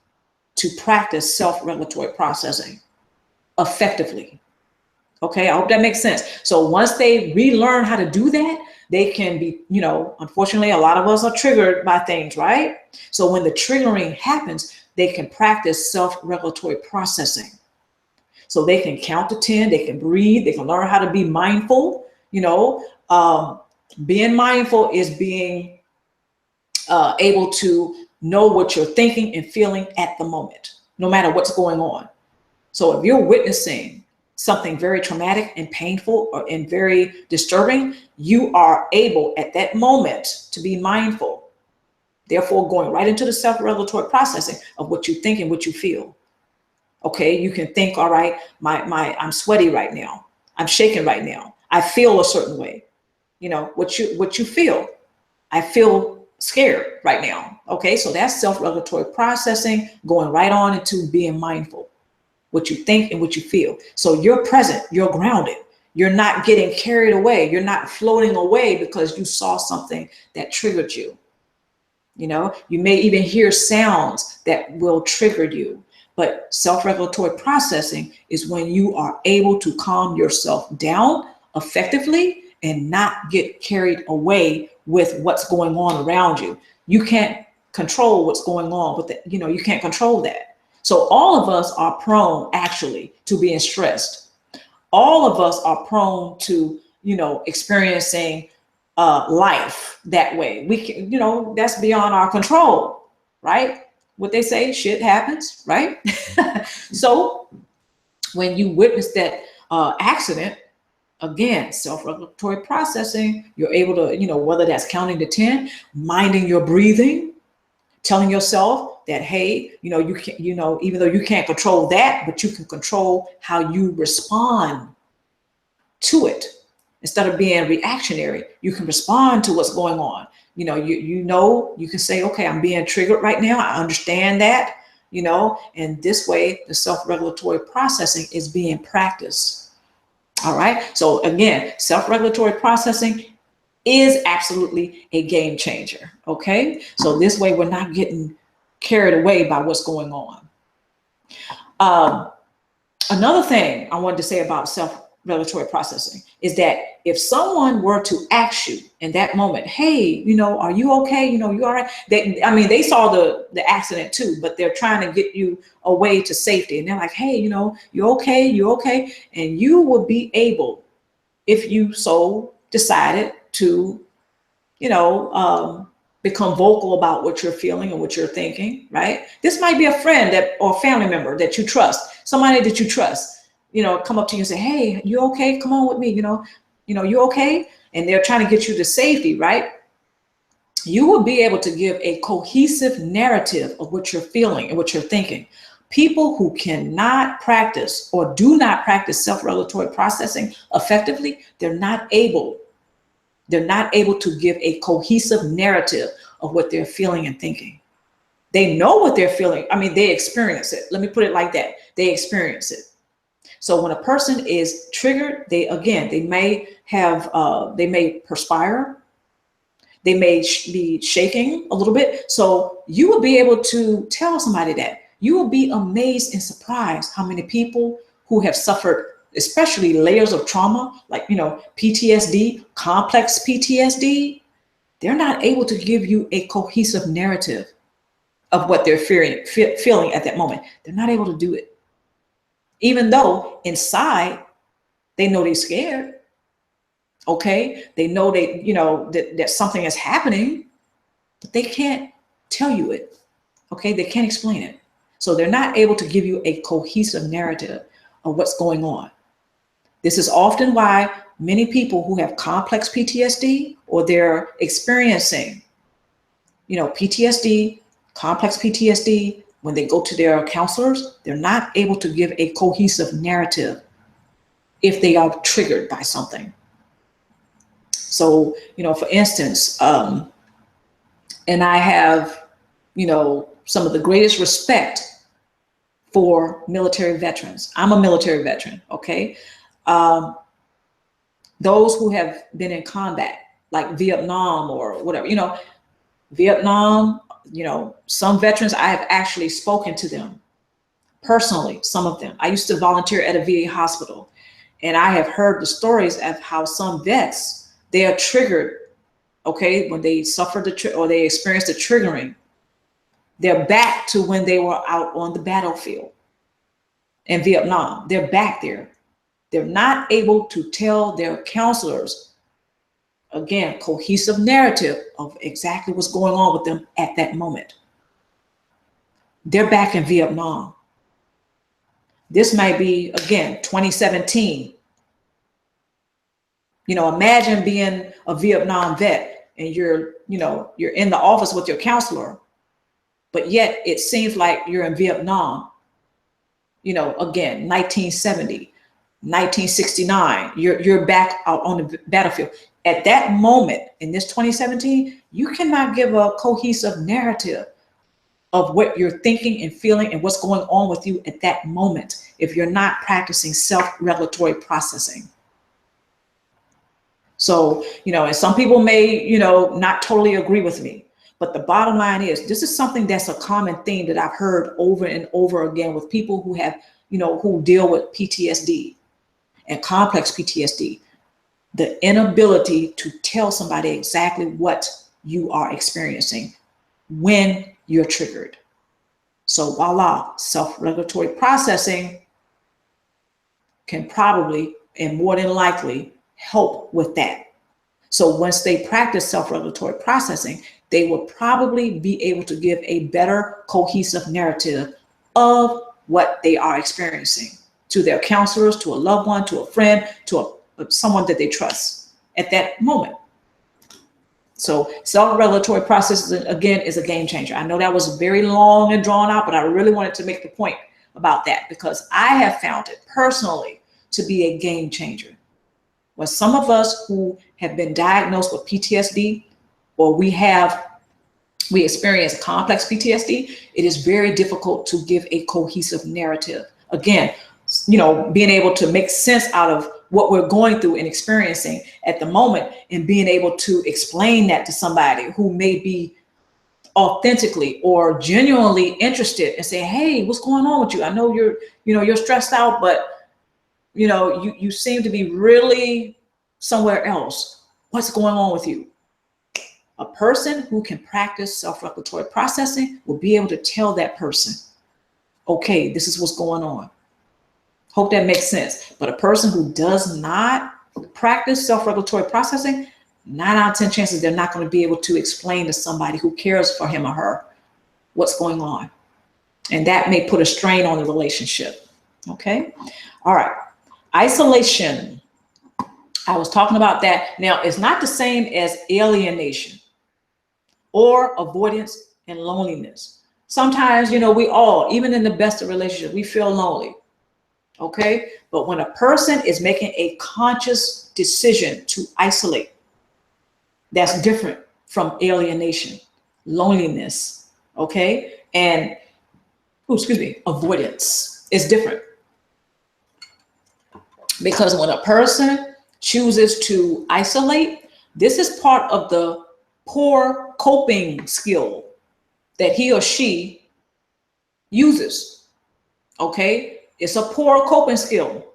to practice self-regulatory processing effectively. Okay, I hope that makes sense. So once they relearn how to do that, they can be, unfortunately, a lot of us are triggered by things, right? So when the triggering happens, they can practice self-regulatory processing. So they can count to 10, they can breathe, they can learn how to be mindful. Being mindful is being able to know what you're thinking and feeling at the moment, no matter what's going on. So if you're witnessing something very traumatic and painful and very disturbing, you are able at that moment to be mindful. Therefore, going right into the self-regulatory processing of what you think and what you feel. Okay, you can think, all right, I'm sweaty right now. I'm shaking right now. I feel a certain way. You know, what you feel. I feel scared right now. Okay, so that's self-regulatory processing, going right on into being mindful, what you think and what you feel. So you're present, you're grounded. You're not getting carried away. You're not floating away because you saw something that triggered you. You know, you may even hear sounds that will trigger you. But self-regulatory processing is when you are able to calm yourself down effectively and not get carried away with what's going on around you. You can't control what's going on with it. You know, you can't control that. So all of us are prone actually to being stressed. All of us are prone to, you know, experiencing life that way. We can, you know, that's beyond our control, right? What they say, shit happens, right? So when you witness that accident, again, self-regulatory processing, you're able to, you know, whether that's counting to 10, minding your breathing, telling yourself that, hey, you know, you can, you know, even though you can't control that, but you can control how you respond to it. Instead of being reactionary, you can respond to what's going on. You know, you can say, okay, I'm being triggered right now. I understand that, you know, and this way the self-regulatory processing is being practiced. All right. So again, self-regulatory processing is absolutely a game changer. Okay. So this way we're not getting carried away by what's going on. Another thing I wanted to say about self-regulatory processing is that if someone were to ask you in that moment, hey, you know, are you okay? You know, you all right? They saw the accident too, but they're trying to get you away to safety. And they're like, hey, you know, you okay? You okay? And you will be able, if you so decided to, you know, become vocal about what you're feeling and what you're thinking, right? This might be a friend or family member that you trust, somebody that you trust, you know, come up to you and say, hey, you okay? Come on with me, you know, you okay? And they're trying to get you to safety, right? You will be able to give a cohesive narrative of what you're feeling and what you're thinking. People who cannot practice or do not practice self-regulatory processing effectively, they're not able to give a cohesive narrative of what they're feeling and thinking. They know what they're feeling. I mean, they experience it. Let me put it like that. They experience it. So when a person is triggered, they may perspire. They may be shaking a little bit. So you will be able to tell somebody that. You will be amazed and surprised how many people who have suffered, especially layers of trauma, like, you know, PTSD, complex PTSD, they're not able to give you a cohesive narrative of what they're feeling at that moment. They're not able to do it. Even though inside they know they're scared. Okay, they know that something is happening, but they can't tell you it. Okay, they can't explain it. So they're not able to give you a cohesive narrative of what's going on. This is often why many people who have complex PTSD or they're experiencing, you know, PTSD, complex PTSD, when they go to their counselors, they're not able to give a cohesive narrative if they are triggered by something. So, you know, for instance, and I have, you know, some of the greatest respect for military veterans. I'm a military veteran, okay? Those who have been in combat, like Vietnam or whatever, you know, Vietnam, you know, some veterans, I have actually spoken to them personally, some of them. I used to volunteer at a VA hospital, and I have heard the stories of how some vets, they are triggered, okay, when they suffer or they experience the triggering, they're back to when they were out on the battlefield in Vietnam. They're back there. They're not able to tell their counselors, again, cohesive narrative of exactly what's going on with them at that moment. They're back in Vietnam. This might be, again, 2017. You know, imagine being a Vietnam vet and you're in the office with your counselor, but yet it seems like you're in Vietnam. You know, again, 1970, 1969, you're back out on the battlefield. At that moment, in this 2017, you cannot give a cohesive narrative of what you're thinking and feeling and what's going on with you at that moment if you're not practicing self-regulatory processing. So, you know, and some people may, you know, not totally agree with me, but the bottom line is this is something that's a common theme that I've heard over and over again with people who have, you know, who deal with PTSD and complex PTSD. The inability to tell somebody exactly what you are experiencing when you're triggered. So voila, self-regulatory processing can probably and more than likely help with that. So once they practice self-regulatory processing, they will probably be able to give a better cohesive narrative of what they are experiencing to their counselors, to a loved one, to a friend, to someone that they trust at that moment. So self-regulatory process, again, is a game changer. I know that was very long and drawn out, but I really wanted to make the point about that because I have found it personally to be a game changer. When some of us who have been diagnosed with PTSD or we experience complex PTSD, it is very difficult to give a cohesive narrative. Again, you know, being able to make sense out of what we're going through and experiencing at the moment and being able to explain that to somebody who may be authentically or genuinely interested and say, hey, what's going on with you? I know you're stressed out, but you know, you seem to be really somewhere else. What's going on with you? A person who can practice self-regulatory processing will be able to tell that person, okay, this is what's going on. Hope that makes sense. But a person who does not practice self-regulatory processing, 9 out of 10 chances they're not going to be able to explain to somebody who cares for him or her what's going on. And that may put a strain on the relationship. Okay. All right. Isolation. I was talking about that. Now, it's not the same as alienation or avoidance and loneliness. Sometimes, you know, we all, even in the best of relationships, we feel lonely. Okay. But when a person is making a conscious decision to isolate, that's different from alienation, loneliness. Okay. And, avoidance is different. Because when a person chooses to isolate, this is part of the poor coping skill that he or she uses. Okay? It's a poor coping skill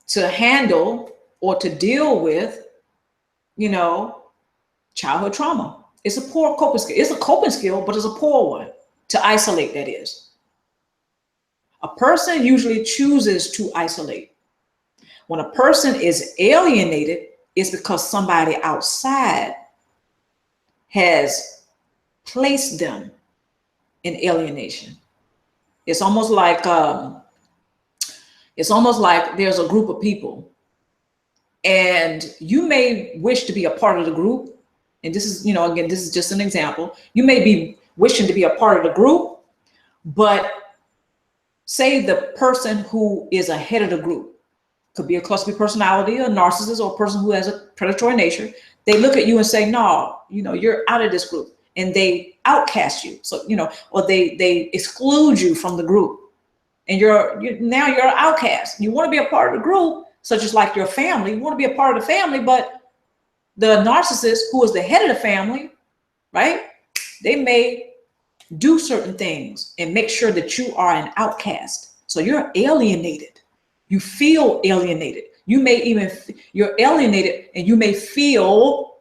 to handle or to deal with, you know, childhood trauma. It's a poor coping skill. It's a coping skill, but it's a poor one to isolate, that is. A person usually chooses to isolate. When a person is alienated, it's because somebody outside has placed them in alienation. It's almost like there's a group of people and you may wish to be a part of the group. And this is, you know, again, this is just an example. You may be wishing to be a part of the group, but say the person who is ahead of the group, could be a cluster B personality, a narcissist, or a person who has a predatory nature. They look at you and say, no, you know, you're out of this group, and they outcast you. So, you know, or they exclude you from the group, and now you're an outcast. You want to be a part of the group, such as like your family. You want to be a part of the family, but the narcissist, who is the head of the family, right? They may do certain things and make sure that you are an outcast. So you're alienated. You feel alienated. You're alienated and you may feel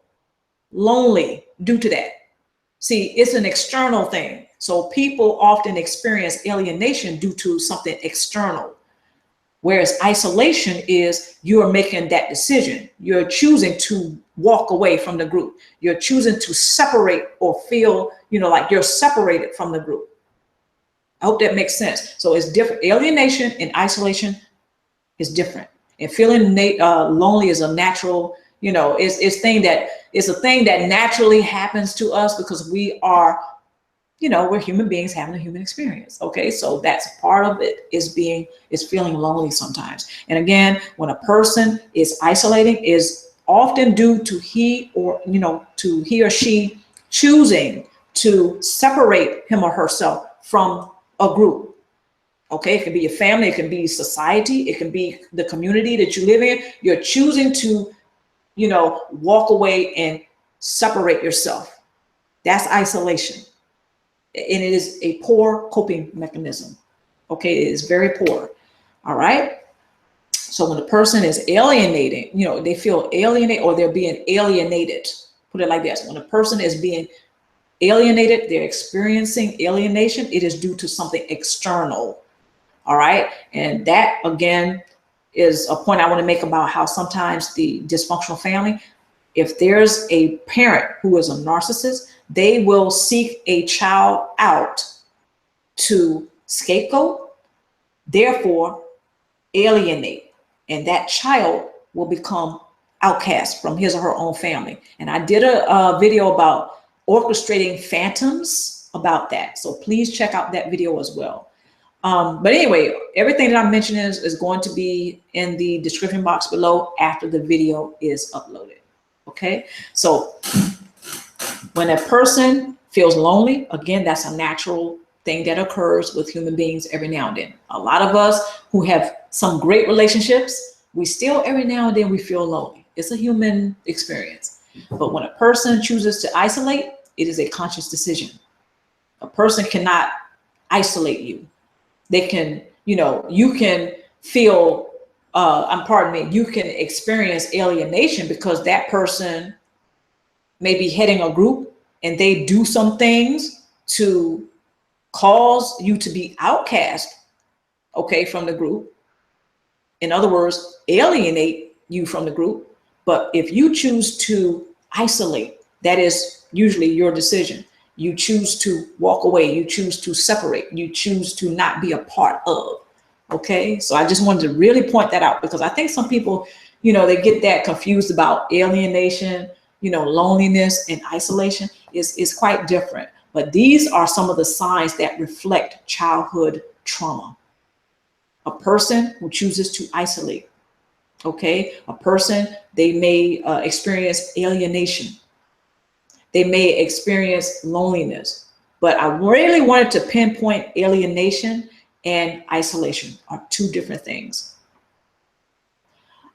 lonely due to that. See, it's an external thing. So people often experience alienation due to something external. Whereas isolation is you're making that decision. You're choosing to walk away from the group. You're choosing to separate or feel, you know, like you're separated from the group. I hope that makes sense. So it's different. Alienation and isolation is different. And feeling lonely is a natural, it's a thing that naturally happens to us because we are, we're human beings having a human experience. Okay, so that's part of it, is feeling lonely sometimes. And again, when a person is isolating, is often due to he or she choosing to separate him or herself from a group. Okay, it can be your family, it can be society, it can be the community that you live in. You're choosing to, walk away and separate yourself. That's isolation. And it is a poor coping mechanism. Okay, it is very poor. All right. So when a person is alienating, they feel alienated or they're being alienated. Put it like this: when a person is being alienated, they're experiencing alienation, it is due to something external. All right. And that, again, is a point I want to make about how sometimes the dysfunctional family, if there's a parent who is a narcissist, they will seek a child out to scapegoat, therefore alienate, and that child will become outcast from his or her own family. And I did a video about orchestrating phantoms about that. So please check out that video as well. But anyway, everything that I'm mentioning is going to be in the description box below after the video is uploaded. Okay, so when a person feels lonely, again, that's a natural thing that occurs with human beings every now and then. A lot of us who have some great relationships, we still every now and then we feel lonely. It's a human experience. But when a person chooses to isolate, it is a conscious decision. A person cannot isolate you. They can, you can feel, you can experience alienation because that person may be heading a group and they do some things to cause you to be outcast, okay, from the group. In other words, alienate you from the group. But if you choose to isolate, that is usually your decision. You choose to walk away, you choose to separate, you choose to not be a part of. Okay, so I just wanted to really point that out because I think some people, they get that confused about alienation, loneliness and isolation is quite different. But these are some of the signs that reflect childhood trauma. A person who chooses to isolate, okay, a person, they may experience alienation. They may experience loneliness, but I really wanted to pinpoint alienation and isolation are two different things.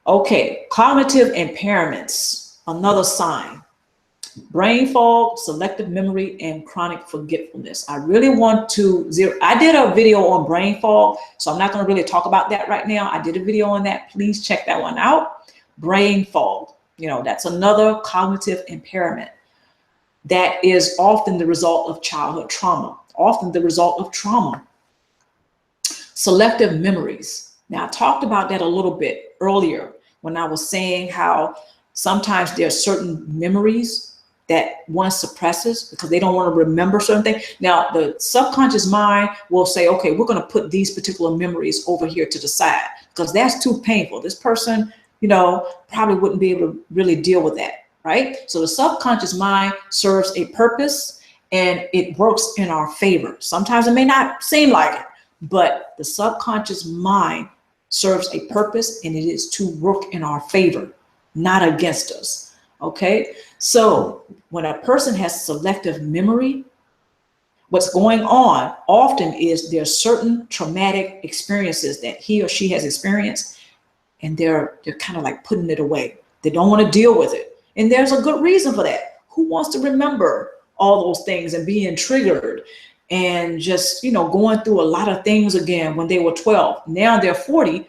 Okay, cognitive impairments, another sign. Brain fog, selective memory, and chronic forgetfulness. I really want to I did a video on brain fog, so I'm not going to really talk about that right now. I did a video on that. Please check that one out. Brain fog, that's another cognitive impairment. That is often the result of childhood trauma, often the result of trauma. Selective memories. Now, I talked about that a little bit earlier when I was saying how sometimes there are certain memories that one suppresses because they don't want to remember certain things. Now, the subconscious mind will say, okay, we're going to put these particular memories over here to the side because that's too painful. This person, probably wouldn't be able to really deal with that. Right? So the subconscious mind serves a purpose and it works in our favor. Sometimes it may not seem like it, but the subconscious mind serves a purpose and it is to work in our favor, not against us. Okay? So when a person has selective memory, what's going on often is there's certain traumatic experiences that he or she has experienced and they're kind of like putting it away. They don't want to deal with it. And there's a good reason for that. Who wants to remember all those things and being triggered and just, going through a lot of things again when they were 12? Now they're 40.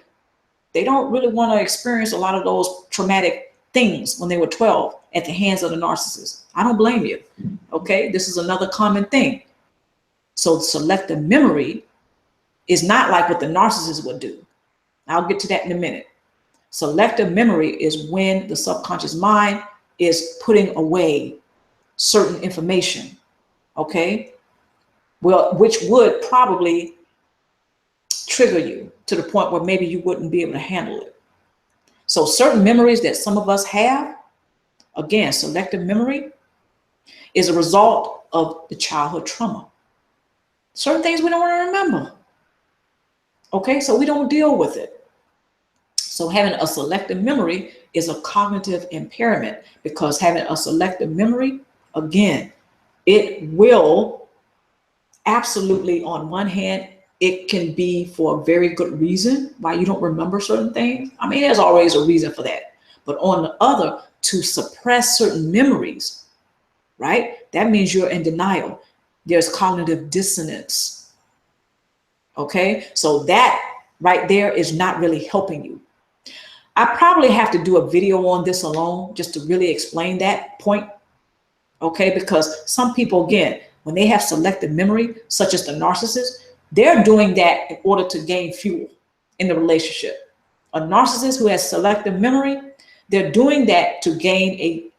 They don't really want to experience a lot of those traumatic things when they were 12 at the hands of the narcissist. I don't blame you. Okay, this is another common thing. So selective memory is not like what the narcissist would do. I'll get to that in a minute. Selective memory is when the subconscious mind is putting away certain information, okay? well, which would probably trigger you to the point where maybe you wouldn't be able to handle it. So certain memories that some of us have, again, selective memory, is a result of the childhood trauma. Certain things we don't want to remember. Okay, so we don't deal with it. So having a selective memory is a cognitive impairment, because having a selective memory, again, it will absolutely, on one hand, it can be for a very good reason why you don't remember certain things. I mean, there's always a reason for that. But on the other, to suppress certain memories, right? That means you're in denial. There's cognitive dissonance. Okay, so that right there is not really helping you. I probably have to do a video on this alone just to really explain that point. Okay, because some people, again, when they have selective memory, such as the narcissist, they're doing that in order to gain fuel in the relationship. A narcissist who has selective memory, they're doing that to gain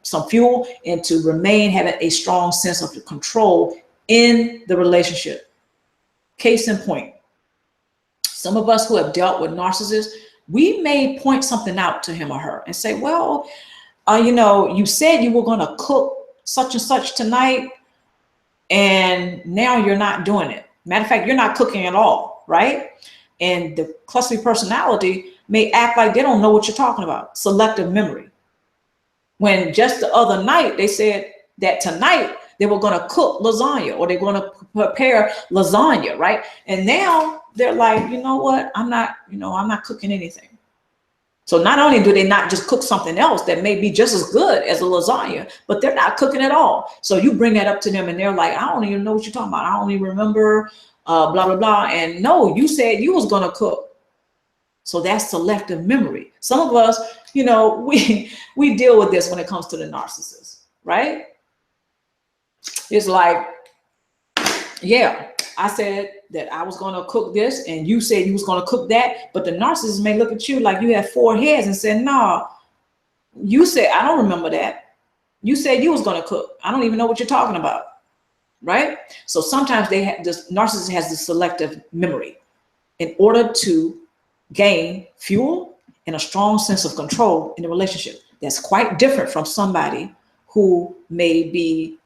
some fuel and to remain having a strong sense of control in the relationship. Case in point, some of us who have dealt with narcissists, we may point something out to him or her and say, well, you said you were going to cook such and such tonight, and now you're not doing it. Matter of fact, you're not cooking at all, right? And the cluster personality may act like they don't know what you're talking about. Selective memory. When just the other night they said that tonight they were going to cook lasagna, or they're going to prepare lasagna, right? And now they're like, you know what? I'm not cooking anything. So not only do they not just cook something else that may be just as good as a lasagna, but they're not cooking at all. So you bring that up to them and they're like, I don't even know what you're talking about. I don't even remember, blah, blah, blah. And no, you said you was going to cook. So that's selective memory. Some of us, we deal with this when it comes to the narcissist, right? It's like, yeah, I said that I was going to cook this and you said you was going to cook that, but the narcissist may look at you like you have 4 heads and say, no, you said, I don't remember that. You said you was going to cook. I don't even know what you're talking about, right? So sometimes this narcissist has this selective memory in order to gain fuel and a strong sense of control in the relationship. That's quite different from somebody who may be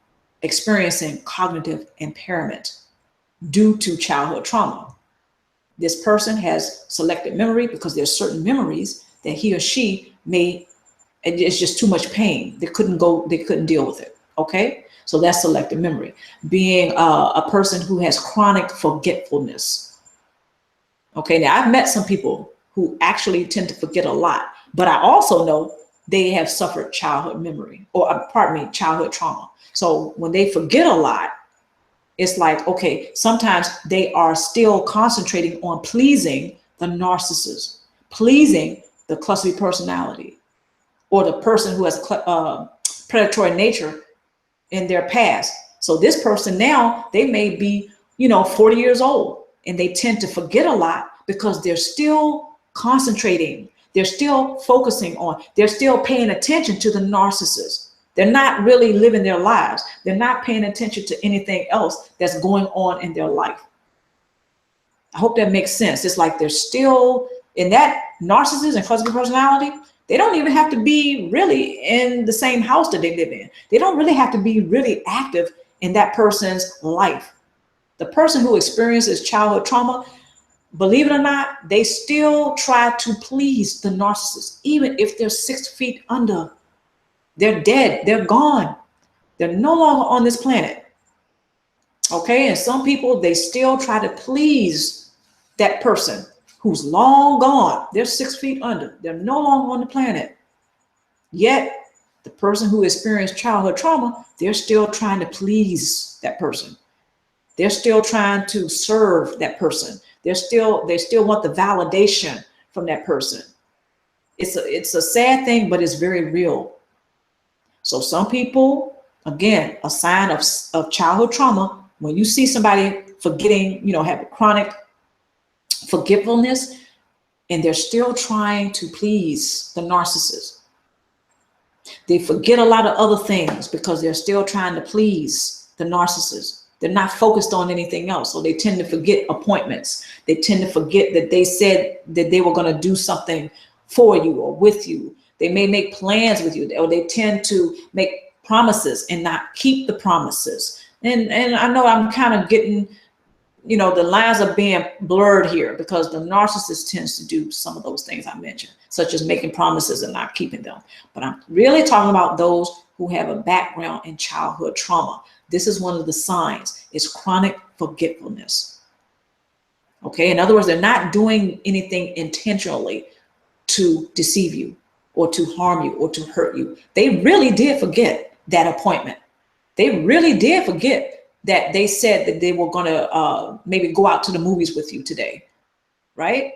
experiencing cognitive impairment due to childhood trauma. This person has selective memory because there's certain memories that he or she may, it's just too much pain. They couldn't deal with it. Okay. So that's selective memory. Being a person who has chronic forgetfulness. Okay. Now I've met some people who actually tend to forget a lot, but I also know they have suffered childhood trauma. So when they forget a lot, it's like, okay, sometimes they are still concentrating on pleasing the narcissist, pleasing the cluster personality, or the person who has predatory nature in their past. So this person now, they may be, 40 years old, and they tend to forget a lot because they're still concentrating. They're still focusing on, they're still paying attention to the narcissist. They're not really living their lives. They're not paying attention to anything else that's going on in their life. I hope that makes sense. It's like they're still in that narcissist and cluster personality. They don't even have to be really in the same house that they live in. They don't really have to be really active in that person's life. The person who experiences childhood trauma, believe it or not, they still try to please the narcissist, even if they're 6 feet under. They're dead. They're gone. They're no longer on this planet. Okay. And some people, they still try to please that person who's long gone. They're 6 feet under. They're no longer on the planet. Yet the person who experienced childhood trauma, they're still trying to please that person. They're still trying to serve that person. They still want the validation from that person. It's a sad thing, but it's very real. So some people, again, a sign of childhood trauma, when you see somebody forgetting, have chronic forgetfulness, and they're still trying to please the narcissist. They forget a lot of other things because they're still trying to please the narcissist. They're not focused on anything else. So they tend to forget appointments. They tend to forget that they said that they were going to do something for you or with you. They may make plans with you, or they tend to make promises and not keep the promises. And I know I'm kind of getting, you know, the lines are being blurred here, because the narcissist tends to do some of those things I mentioned, such as making promises and not keeping them. But I'm really talking about those who have a background in childhood trauma. This is one of the signs. It's chronic forgetfulness. Okay, in other words, they're not doing anything intentionally to deceive you or to harm you or to hurt you. They really did forget that appointment. They really did forget that they said that they were going to maybe go out to the movies with you today, right?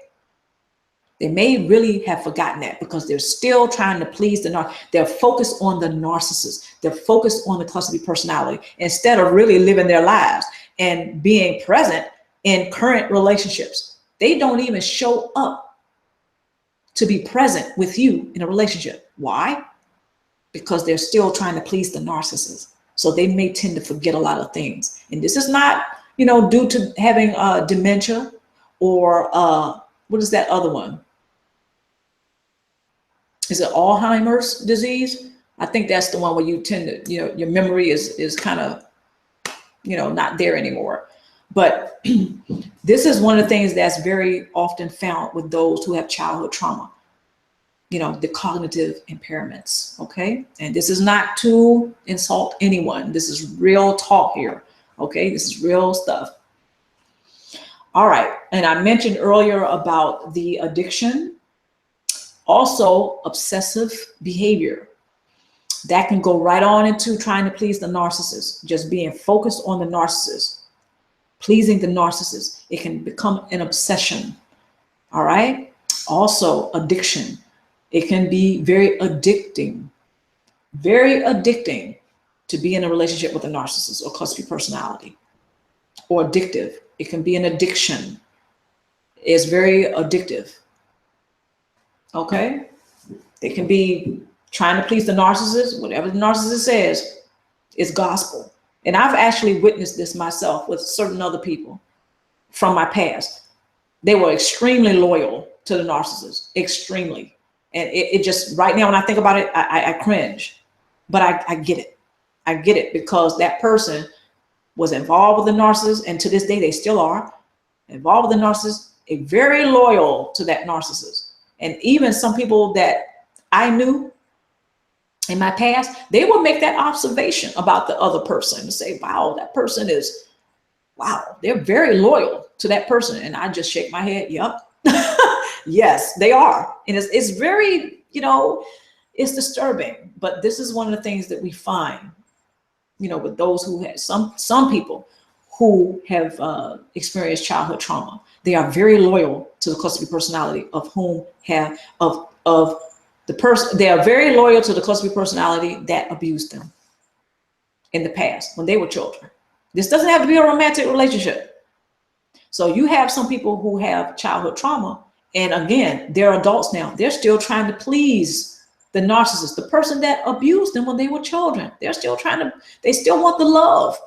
They may really have forgotten that, because they're still trying to please they're focused on the narcissist. They're focused on the cluster B personality, instead of really living their lives and being present in current relationships. They don't even show up to be present with you in a relationship. Why? Because they're still trying to please the narcissist. So they may tend to forget a lot of things. And this is not, you know, due to having dementia or what is that other one? Is it Alzheimer's disease? I think that's the one where you tend to, you know, your memory is kind of, you know, not there anymore. But this is one of the things that's very often found with those who have childhood trauma, you know, the cognitive impairments. Okay. And this is not to insult anyone. This is real talk here. Okay. This is real stuff. All right. And I mentioned earlier about the addiction. Also, obsessive behavior that can go right on into trying to please the narcissist, just being focused on the narcissist, pleasing the narcissist. It can become an obsession. All right. Also, addiction. It can be very addicting to be in a relationship with a narcissist or cluster B personality, or addictive. It can be an addiction. It's very addictive. Okay. It can be trying to please the narcissist. Whatever the narcissist says is gospel. And I've actually witnessed this myself with certain other people from my past. They were extremely loyal to the narcissist, extremely. And it just, right now, when I think about it, I cringe. But I get it. I get it, because that person was involved with the narcissist, and to this day, they still are involved with the narcissist, very loyal to that narcissist. And even some people that I knew in my past, they would make that observation about the other person and say, wow, that person is, wow, they're very loyal to that person. And I just shake my head. Yep. Yes, they are. And it's very, you know, it's disturbing. But this is one of the things that we find, you know, with those who have some people who have experienced childhood trauma. They are very loyal to the cluster B personality of whom have of the person. They are very loyal to the cluster B personality that abused them in the past when they were children. This doesn't have to be a romantic relationship. So you have some people who have childhood trauma, and again, they're adults now. They're still trying to please the narcissist, the person that abused them when they were children. They're still trying to, they still want the love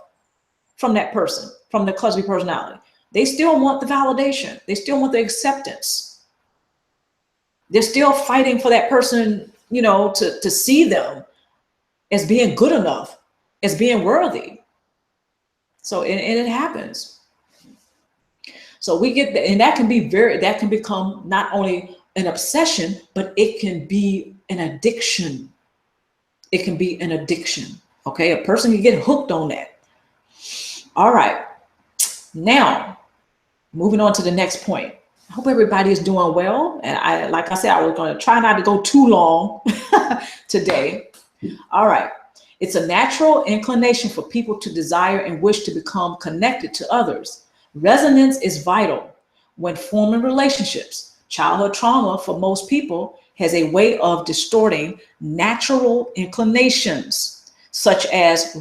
from that person, from the cluster B personality. They still want the validation. They still want the acceptance. They're still fighting for that person, you know, to see them as being good enough, as being worthy. So, and it happens. So we get, and that can become not only an obsession, but it can be an addiction. It can be an addiction. Okay. A person can get hooked on that. All right. Now, moving on to the next point. I hope everybody is doing well. And like I said, I was going to try not to go too long today. All right. It's a natural inclination for people to desire and wish to become connected to others. Resonance is vital when forming relationships. Childhood trauma, for most people, has a way of distorting natural inclinations, such as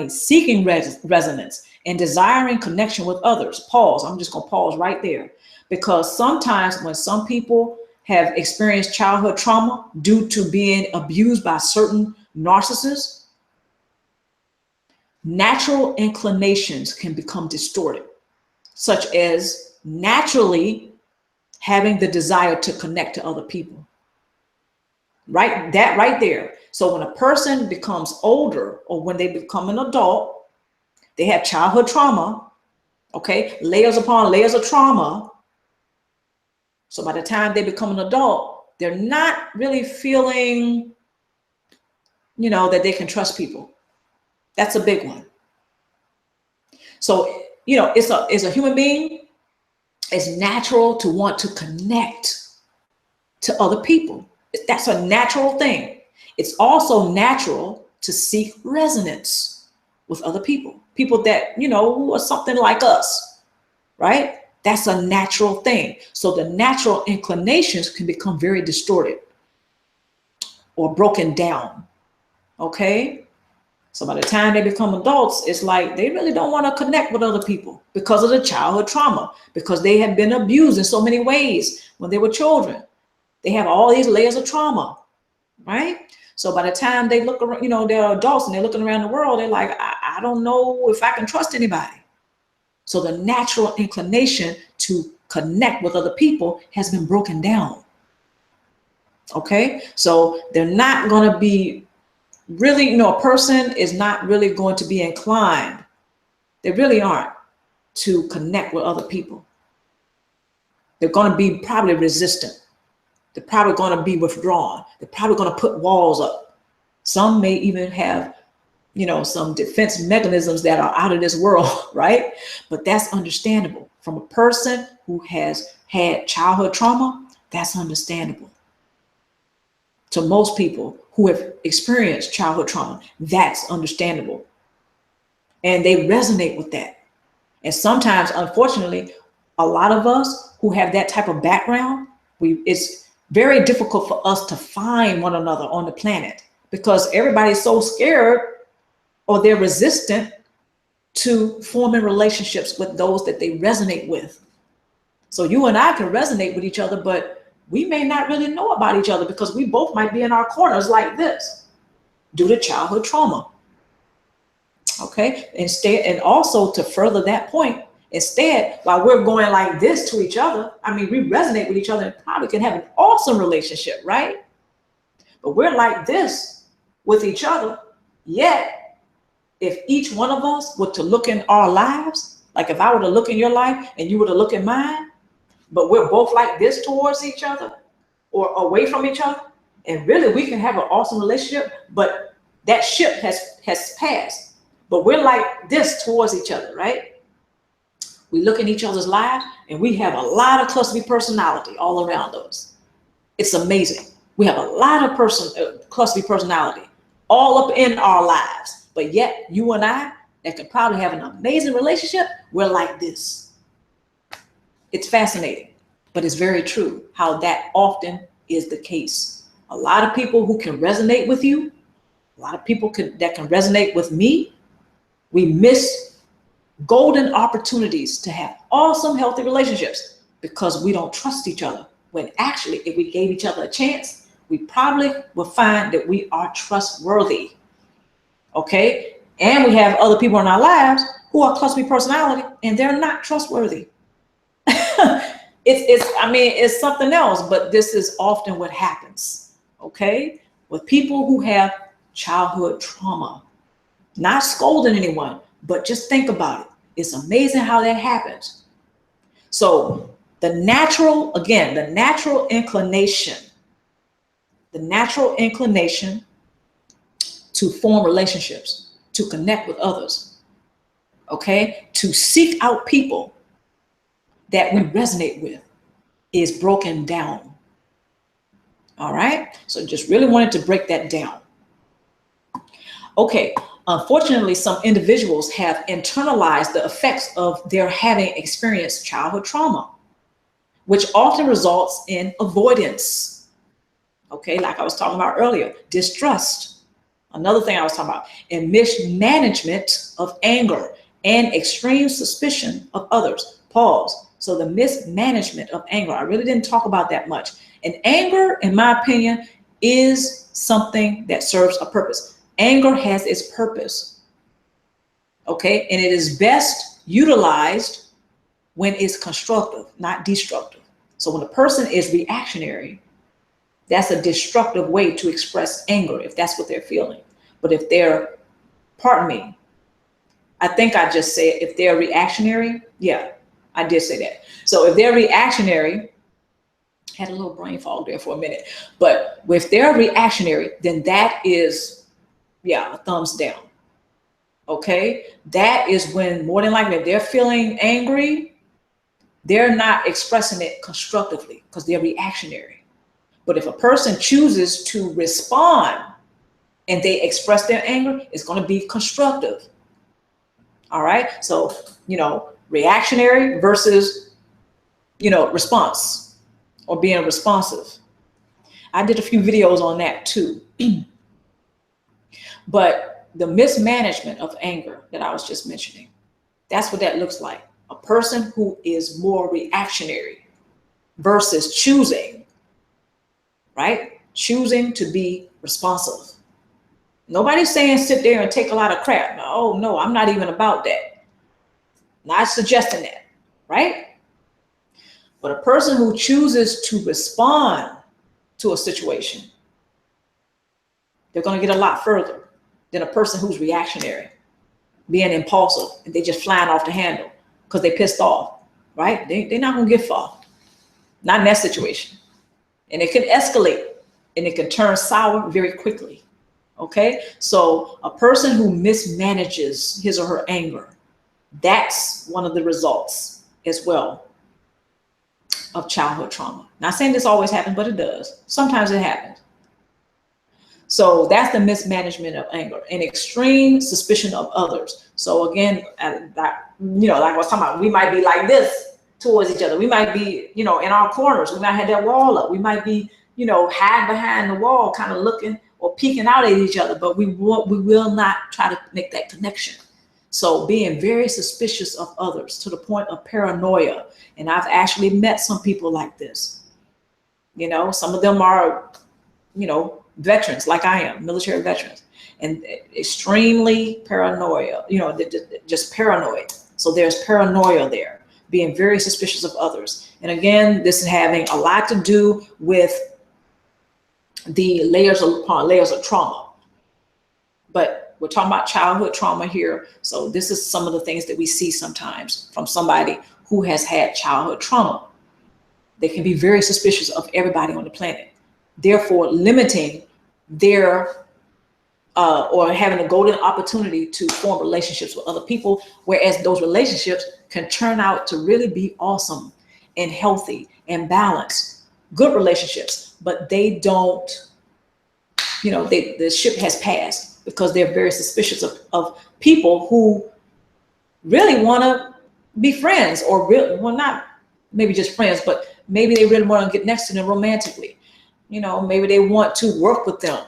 seeking resonance and desiring connection with others. Pause. I'm just going to pause right there, because sometimes when some people have experienced childhood trauma due to being abused by certain narcissists, natural inclinations can become distorted, such as naturally having the desire to connect to other people. Right? That right there. So when a person becomes older or when they become an adult, they have childhood trauma, okay? Layers upon layers of trauma. So by the time they become an adult, they're not really feeling, that they can trust people. That's a big one. So, it's a human being, it's natural to want to connect to other people. That's a natural thing. It's also natural to seek resonance with other people that, who are something like us, right? That's a natural thing. So the natural inclinations can become very distorted or broken down, okay? So by the time they become adults, it's like they really don't want to connect with other people because of the childhood trauma, because they have been abused in so many ways when they were children. They have all these layers of trauma, right? So by the time they look around, they're adults and they're looking around the world, they're like, I don't know if I can trust anybody. So the natural inclination to connect with other people has been broken down. Okay, so they're not going to be really, a person is not really going to be inclined. They really aren't to connect with other people. They're going to be probably resistant. They're probably going to be withdrawn. They're probably going to put walls up. Some may even have, some defense mechanisms that are out of this world, right? But that's understandable. From a person who has had childhood trauma, that's understandable. To most people who have experienced childhood trauma, that's understandable. And they resonate with that. And sometimes, unfortunately, a lot of us who have that type of background, it's very difficult for us to find one another on the planet because everybody's so scared or they're resistant to forming relationships with those that they resonate with. So you and I can resonate with each other, but we may not really know about each other because we both might be in our corners like this due to childhood trauma. Okay, instead, and also to further that point, instead, while we're going like this to each other, we resonate with each other and probably can have an awesome relationship, right? But we're like this with each other, yet if each one of us were to look in our lives, like if I were to look in your life and you were to look in mine, but we're both like this towards each other or away from each other, and really we can have an awesome relationship, but that ship has passed. But we're like this towards each other, right? We look in each other's lives and we have a lot of cluster personality all around us. It's amazing. We have a lot of cluster personality all up in our lives. But yet you and I that could probably have an amazing relationship, we're like this. It's fascinating, but it's very true how that often is the case. A lot of people who can resonate with you, a lot of people that can resonate with me, we miss golden opportunities to have awesome, healthy relationships because we don't trust each other. When actually, if we gave each other a chance, we probably will find that we are trustworthy. Okay? And we have other people in our lives who are cluster personality and they're not trustworthy. It's something else, but this is often what happens. Okay? With people who have childhood trauma. Not scolding anyone, but just think about it. It's amazing how that happens. So the natural inclination to form relationships, to connect with others, okay, to seek out people that we resonate with is broken down. All right. So just really wanted to break that down. Okay. Unfortunately, some individuals have internalized the effects of their having experienced childhood trauma, which often results in avoidance. Okay, like I was talking about earlier, distrust. Another thing I was talking about, and mismanagement of anger and extreme suspicion of others. Pause. So the mismanagement of anger, I really didn't talk about that much. And anger, in my opinion, is something that serves a purpose. Anger has its purpose. Okay. And it is best utilized when it's constructive, not destructive. So when a person is reactionary, that's a destructive way to express anger if that's what they're feeling. But if they're, pardon me, I think I just said if they're reactionary, yeah, I did say that. So if they're reactionary, had a little brain fog there for a minute, but if they're reactionary, then that is, yeah, a thumbs down. Okay, that is when more than likely if they're feeling angry, they're not expressing it constructively because they're reactionary. But if a person chooses to respond and they express their anger, it's going to be constructive. All right. So, reactionary versus, response or being responsive. I did a few videos on that too. But the mismanagement of anger that I was just mentioning, that's what that looks like. A person who is more reactionary versus choosing, right? Choosing to be responsive. Nobody's saying sit there and take a lot of crap. No, I'm not even about that. Not suggesting that, right? But a person who chooses to respond to a situation, they're going to get a lot further than a person who's reactionary, being impulsive, and they just flying off the handle because they pissed off, right? They're not going to get far. Not in that situation. And it can escalate and it can turn sour very quickly. Okay, so a person who mismanages his or her anger, that's one of the results as well of childhood trauma. Not saying this always happens, but it does. Sometimes it happens. So that's the mismanagement of anger, an extreme suspicion of others. So again, like I was talking about, we might be like this towards each other. We might be, in our corners. We might have that wall up. We might be, hide behind the wall, kind of looking or peeking out at each other, but we will not try to make that connection. So being very suspicious of others to the point of paranoia. And I've actually met some people like this. Some of them are, veterans like I am, military veterans, and extremely paranoia, just paranoid. So there's paranoia there, being very suspicious of others. And again, this is having a lot to do with the layers upon layers of trauma. But we're talking about childhood trauma here. So this is some of the things that we see sometimes from somebody who has had childhood trauma. They can be very suspicious of everybody on the planet, therefore limiting their or having a golden opportunity to form relationships with other people, whereas those relationships can turn out to really be awesome and healthy and balanced, good relationships, but they don't, the ship has passed because they're very suspicious of people who really want to be friends, or really, well, not maybe just friends, but maybe they really want to get next to them romantically. Maybe they want to work with them,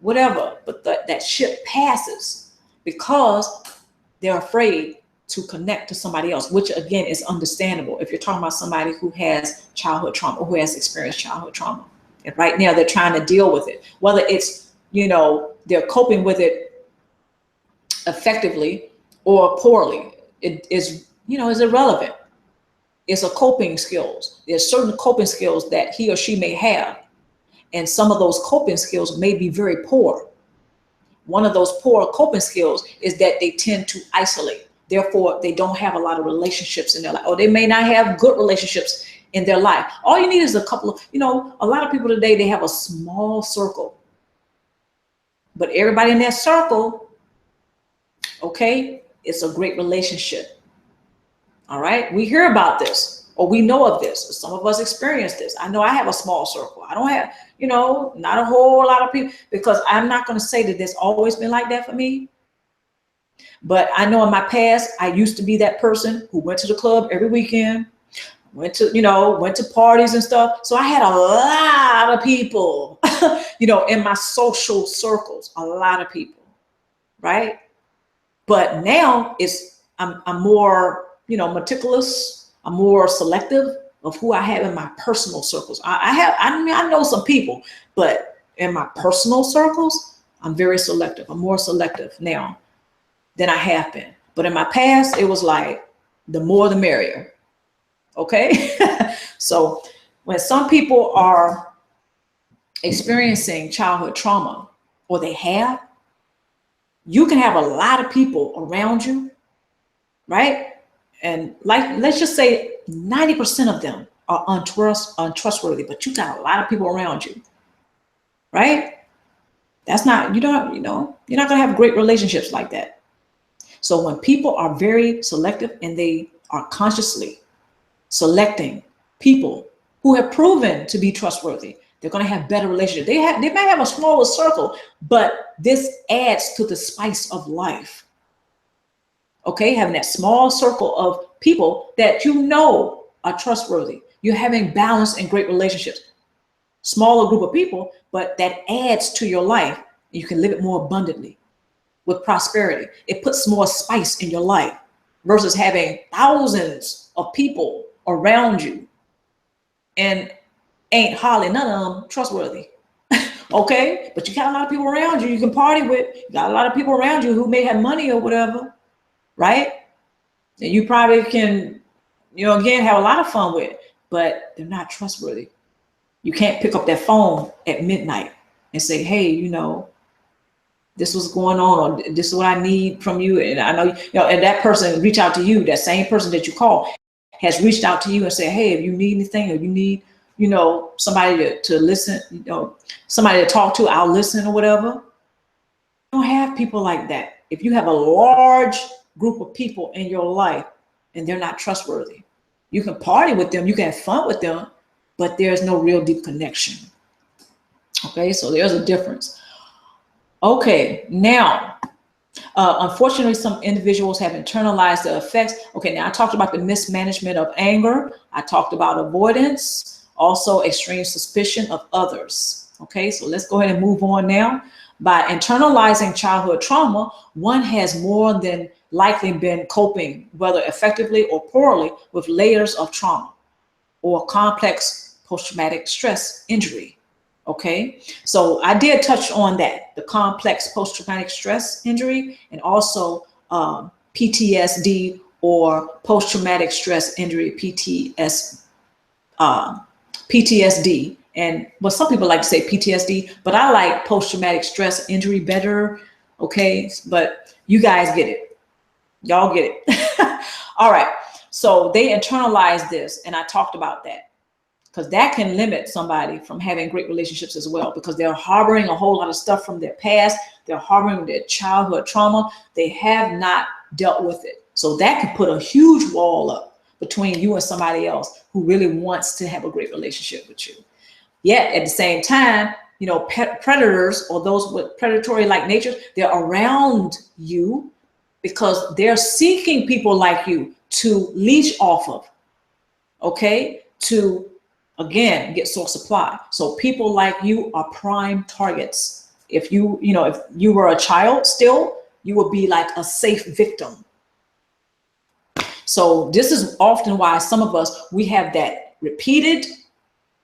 whatever, but that ship passes because they're afraid to connect to somebody else, which again is understandable if you're talking about somebody who has childhood trauma, who has experienced childhood trauma. And right now they're trying to deal with it, whether it's, they're coping with it effectively or poorly. It is, is irrelevant. It's a coping skills. There's certain coping skills that he or she may have. And some of those coping skills may be very poor. One of those poor coping skills is that they tend to isolate. Therefore, they don't have a lot of relationships in their life, or they may not have good relationships in their life. All you need is a couple of, a lot of people today, they have a small circle. But everybody in that circle, okay, it's a great relationship. All right, we hear about this, or we know of this. Some of us experience this. I know I have a small circle. I don't have, not a whole lot of people, because I'm not going to say that there's always been like that for me. But I know in my past, I used to be that person who went to the club every weekend, went to parties and stuff. So I had a lot of people, in my social circles, a lot of people, right? But now I'm more, meticulous. I'm more selective of who I have in my personal circles. I know some people, but in my personal circles, I'm very selective. I'm more selective now. than I have been. But in my past, it was like the more the merrier. Okay. So when some people are experiencing childhood trauma, or they have, you can have a lot of people around you, right? And like, let's just say 90% of them are untrustworthy, but you got a lot of people around you, right? That's not, you're not gonna have great relationships like that. So when people are very selective and they are consciously selecting people who have proven to be trustworthy, they're going to have better relationships. They may have a smaller circle, but this adds to the spice of life. Okay, having that small circle of people that you know are trustworthy. You're having balanced and great relationships. Smaller group of people, but that adds to your life. You can live it more abundantly with prosperity. It puts more spice in your life versus having thousands of people around you and ain't hardly none of them trustworthy. Okay, but you got a lot of people around you you can party with. You got a lot of people around you who may have money or whatever, right? And you probably can, again, have a lot of fun with, but they're not trustworthy. You can't pick up that phone at midnight and say, hey, this was going on, or this is what I need from you. And I know, and that person reach out to you, that same person that you call has reached out to you and said, hey, if you need anything, or you need, somebody to listen, somebody to talk to, I'll listen or whatever. You don't have people like that. If you have a large group of people in your life and they're not trustworthy, you can party with them, you can have fun with them, but there's no real deep connection. Okay, so there's a difference. Okay, now, unfortunately, some individuals have internalized the effects. Okay, now I talked about the mismanagement of anger. I talked about avoidance, also extreme suspicion of others. Okay, so let's go ahead and move on now. By internalizing childhood trauma, one has more than likely been coping, whether effectively or poorly, with layers of trauma or complex post-traumatic stress injury. Okay, so I did touch on that, the complex post-traumatic stress injury, and also PTSD, or post-traumatic stress injury, PTSD. And well, some people like to say PTSD, but I like post-traumatic stress injury better. Okay, but you guys get it. Y'all get it. All right, so they internalize this, and I talked about that, because that can limit somebody from having great relationships as well, because they're harboring a whole lot of stuff from their past. They're harboring their childhood trauma. They have not dealt with it. So that could put a huge wall up between you and somebody else who really wants to have a great relationship with you. Yet at the same time, predators, or those with predatory-like nature, they're around you because they're seeking people like you to leech off of, okay, to again get source supply. So people like you are prime targets. If you were a child still, you would be like a safe victim. So this is often why some of us, we have that repeated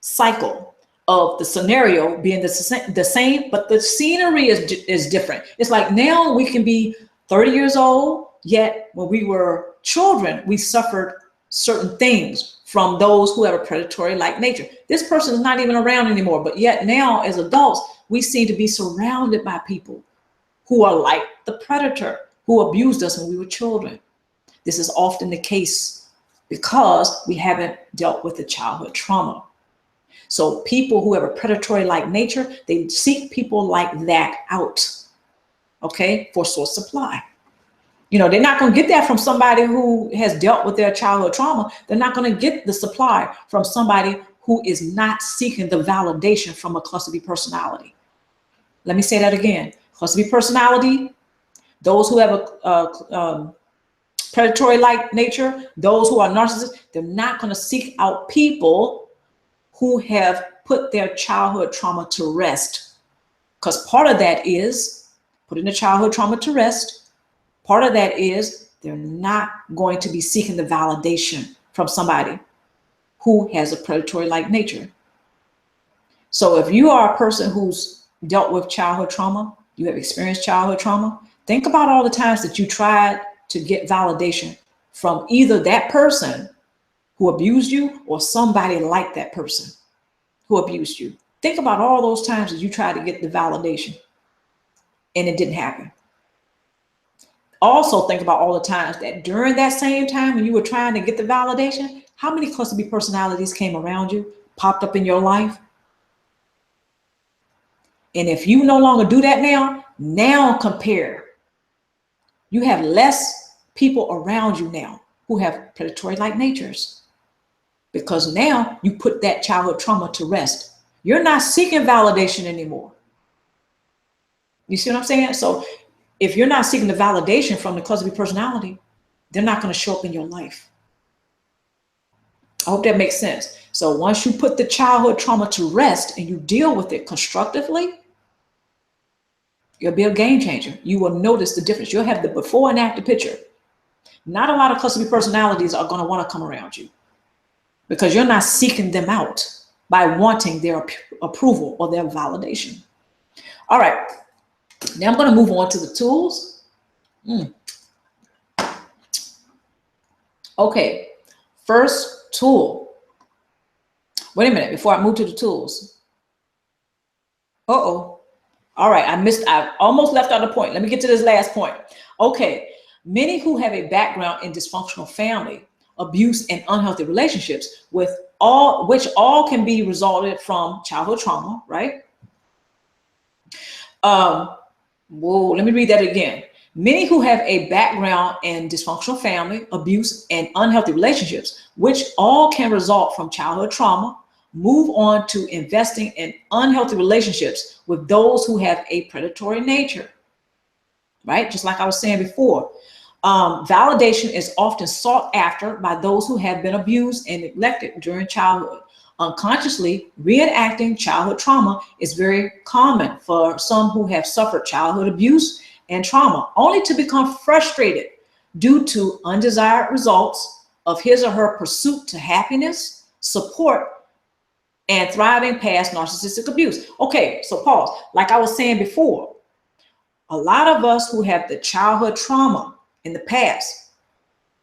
cycle of the scenario being the same, but the scenery is different. It's like now we can be 30 years old, yet when we were children, we suffered certain things from those who have a predatory-like nature. This person is not even around anymore, but yet now as adults, we seem to be surrounded by people who are like the predator who abused us when we were children. This is often the case because we haven't dealt with the childhood trauma. So people who have a predatory-like nature, they seek people like that out, okay, for source supply. They're not going to get that from somebody who has dealt with their childhood trauma. They're not going to get the supply from somebody who is not seeking the validation from a cluster B personality. Let me say that again. Cluster B personality, those who have a predatory-like nature, those who are narcissists, they're not going to seek out people who have put their childhood trauma to rest. Because part of that is putting the childhood trauma to rest. Part of that is they're not going to be seeking the validation from somebody who has a predatory-like nature. So if you are a person who's dealt with childhood trauma, You have experienced childhood trauma. Think about all the times that you tried to get validation from either that person who abused you or somebody like that person who abused you. Think about all those times that you tried to get the validation and it didn't happen. Also think about all the times that during that same time when you were trying to get the validation, how many cluster B personalities came around you, popped up in your life? And if you no longer do that now compare. You have less people around you now who have predatory-like natures, because now you put that childhood trauma to rest. You're not seeking validation anymore. You see what I'm saying? So if you're not seeking the validation from the cluster B personality, they're not going to show up in your life. I hope that makes sense. So once you put the childhood trauma to rest and you deal with it constructively, you'll be a game changer. You will notice the difference. You'll have the before and after picture. Not a lot of cluster B personalities are going to want to come around you because you're not seeking them out by wanting their approval or their validation. All right. Now I'm going to move on to the tools. Okay. First tool. Wait a minute before I move to the tools. Uh-oh. All right. I almost left out a point. Let me get to this last point. Okay. Many who have a background in dysfunctional family, abuse, and unhealthy relationships which all can be resulted from childhood trauma, right? Let me read that again. Many who have a background in dysfunctional family, abuse, and unhealthy relationships, which all can result from childhood trauma, move on to investing in unhealthy relationships with those who have a predatory nature, right? Just like I was saying before, validation is often sought after by those who have been abused and neglected during childhood. Unconsciously reenacting childhood trauma is very common for some who have suffered childhood abuse and trauma, only to become frustrated due to undesired results of his or her pursuit to happiness, support, and thriving past narcissistic abuse. Okay, so pause. Like I was saying before, a lot of us who have the childhood trauma in the past,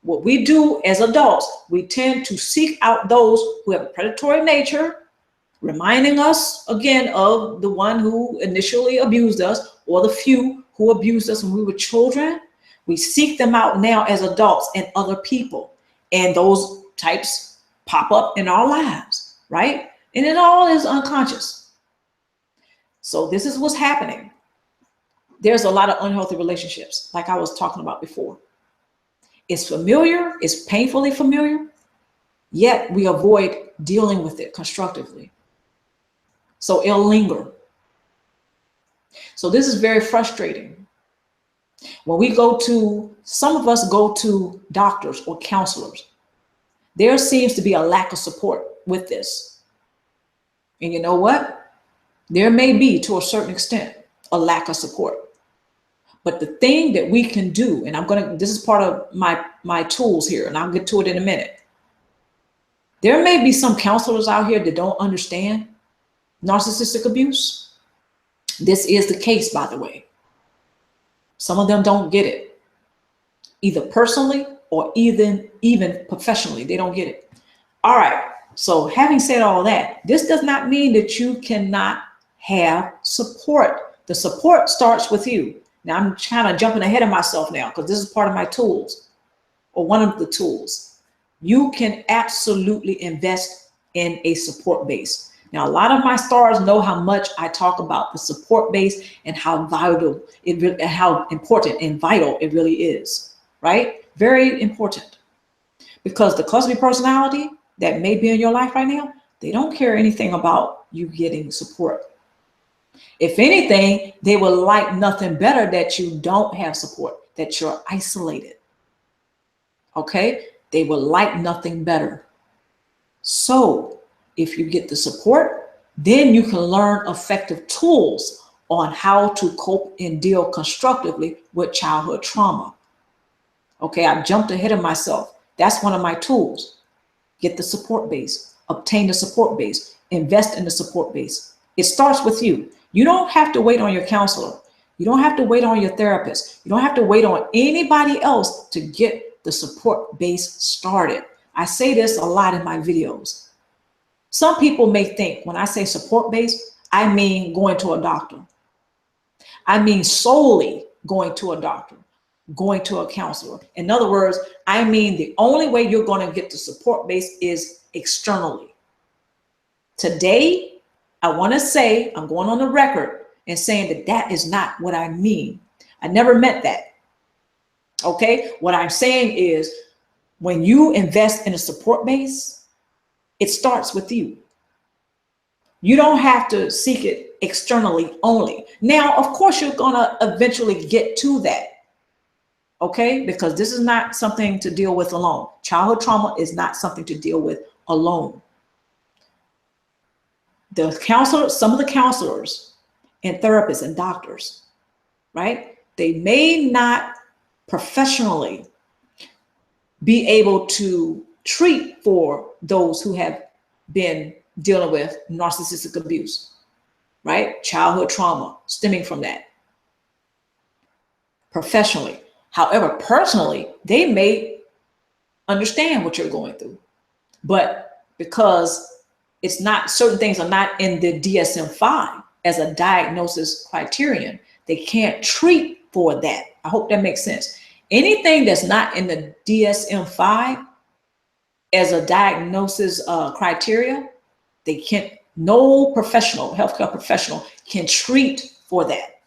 what we do as adults, we tend to seek out those who have a predatory nature, reminding us again of the one who initially abused us or the few who abused us when we were children. We seek them out now as adults and other people, and those types pop up in our lives, right? And it all is unconscious. So this is what's happening. There's a lot of unhealthy relationships, like I was talking about before. It's familiar, it's painfully familiar, yet we avoid dealing with it constructively. So it'll linger. So this is very frustrating. When some of us go to doctors or counselors, there seems to be a lack of support with this. And you know what? There may be, to a certain extent, a lack of support. But the thing that we can do, and this is part of my tools here, and I'll get to it in a minute. There may be some counselors out here that don't understand narcissistic abuse. This is the case, by the way. Some of them don't get it, either personally or even professionally. They don't get it. All right. So having said all that, this does not mean that you cannot have support. The support starts with you. Now I'm kind of jumping ahead of myself now because this is part of my tools, or one of the tools. You can absolutely invest in a support base. Now, a lot of my stars know how much I talk about the support base and how how important and vital it really is, right? Very important. Because the cluster B personality that may be in your life right now, they don't care anything about you getting support. If anything, they would like nothing better that you don't have support, that you're isolated. Okay? They would like nothing better. So if you get the support, then you can learn effective tools on how to cope and deal constructively with childhood trauma. Okay, I've jumped ahead of myself. That's one of my tools. Get the support base, obtain the support base, invest in the support base. It starts with you. You don't have to wait on your counselor. You don't have to wait on your therapist. You don't have to wait on anybody else to get the support base started. I say this a lot in my videos. Some people may think when I say support base, I mean going to a doctor. I mean solely going to a doctor, going to a counselor. In other words, I mean the only way you're going to get the support base is externally. Today, I want to say, I'm going on the record and saying that that is not what I mean. I never meant that. Okay? What I'm saying is when you invest in a support base, it starts with you. You don't have to seek it externally only. Now, of course, you're going to eventually get to that. Okay? Because this is not something to deal with alone. Childhood trauma is not something to deal with alone. The counselor, some of the counselors and therapists and doctors, right? They may not professionally be able to treat for those who have been dealing with narcissistic abuse, right? Childhood trauma stemming from that professionally. However, personally, they may understand what you're going through, but because it's not, certain things are not in the DSM-5 as a diagnosis criterion, they can't treat for that. I hope that makes sense. Anything that's not in the DSM-5 as a diagnosis criteria, they can't, no professional, healthcare professional can treat for that.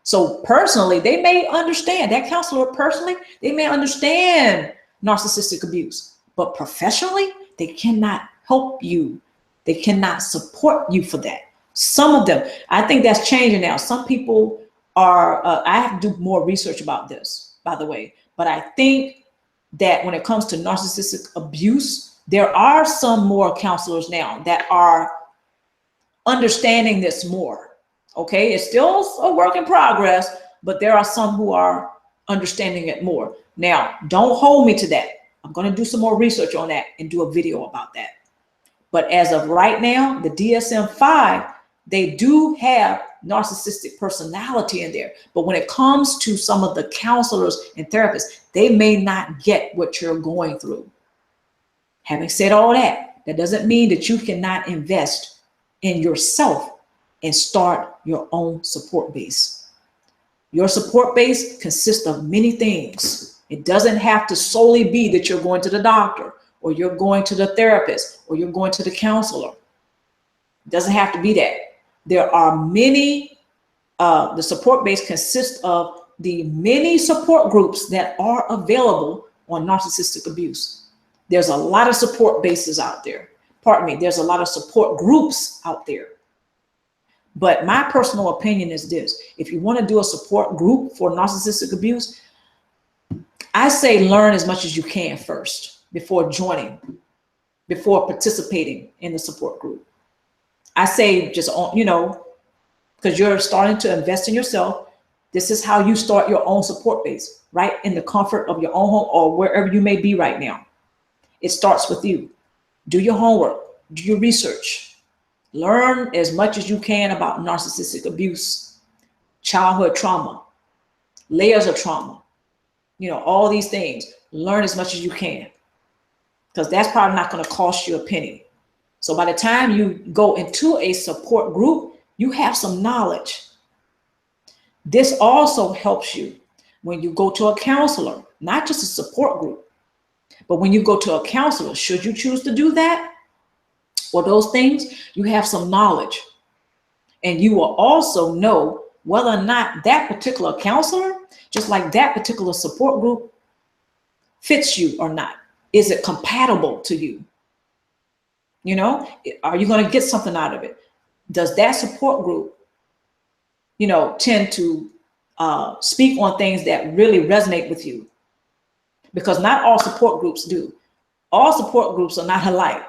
So personally, they may understand, that counselor personally, they may understand narcissistic abuse, but professionally, they cannot help you. They cannot support you for that. Some of them, I think that's changing now. Some people are, I have to do more research about this, by the way, but I think that when it comes to narcissistic abuse, there are some more counselors now that are understanding this more. Okay, it's still a work in progress, but there are some who are understanding it more. Now, don't hold me to that. I'm going to do some more research on that and do a video about that. But as of right now, the DSM-5, they do have narcissistic personality in there. But when it comes to some of the counselors and therapists, they may not get what you're going through. Having said all that, that doesn't mean that you cannot invest in yourself and start your own support base. Your support base consists of many things. It doesn't have to solely be that you're going to the doctor or you're going to the therapist or you're going to the counselor. It doesn't have to be that. There are many, the support base consists of the many support groups that are available on narcissistic abuse. There's a lot of support bases out there. Pardon me, there's a lot of support groups out there. But my personal opinion is this: if you want to do a support group for narcissistic abuse, I say learn as much as you can first before joining, before participating in the support group. I say just, you know, because you're starting to invest in yourself, this is how you start your own support base, right in the comfort of your own home or wherever you may be right now. It starts with you. Do your homework, do your research. Learn as much as you can about narcissistic abuse, childhood trauma, layers of trauma, you know, all these things. Learn as much as you can, because that's probably not going to cost you a penny. So by the time you go into a support group, you have some knowledge. This also helps you when you go to a counselor, not just a support group, but when you go to a counselor, should you choose to do that, or those things, you have some knowledge. And you will also know whether or not that particular counselor, just like that particular support group, fits you or not. Is it compatible to you? You know, are you going to get something out of it? Does that support group, you know, tend to speak on things that really resonate with you? Because not all support groups do. All support groups are not alike.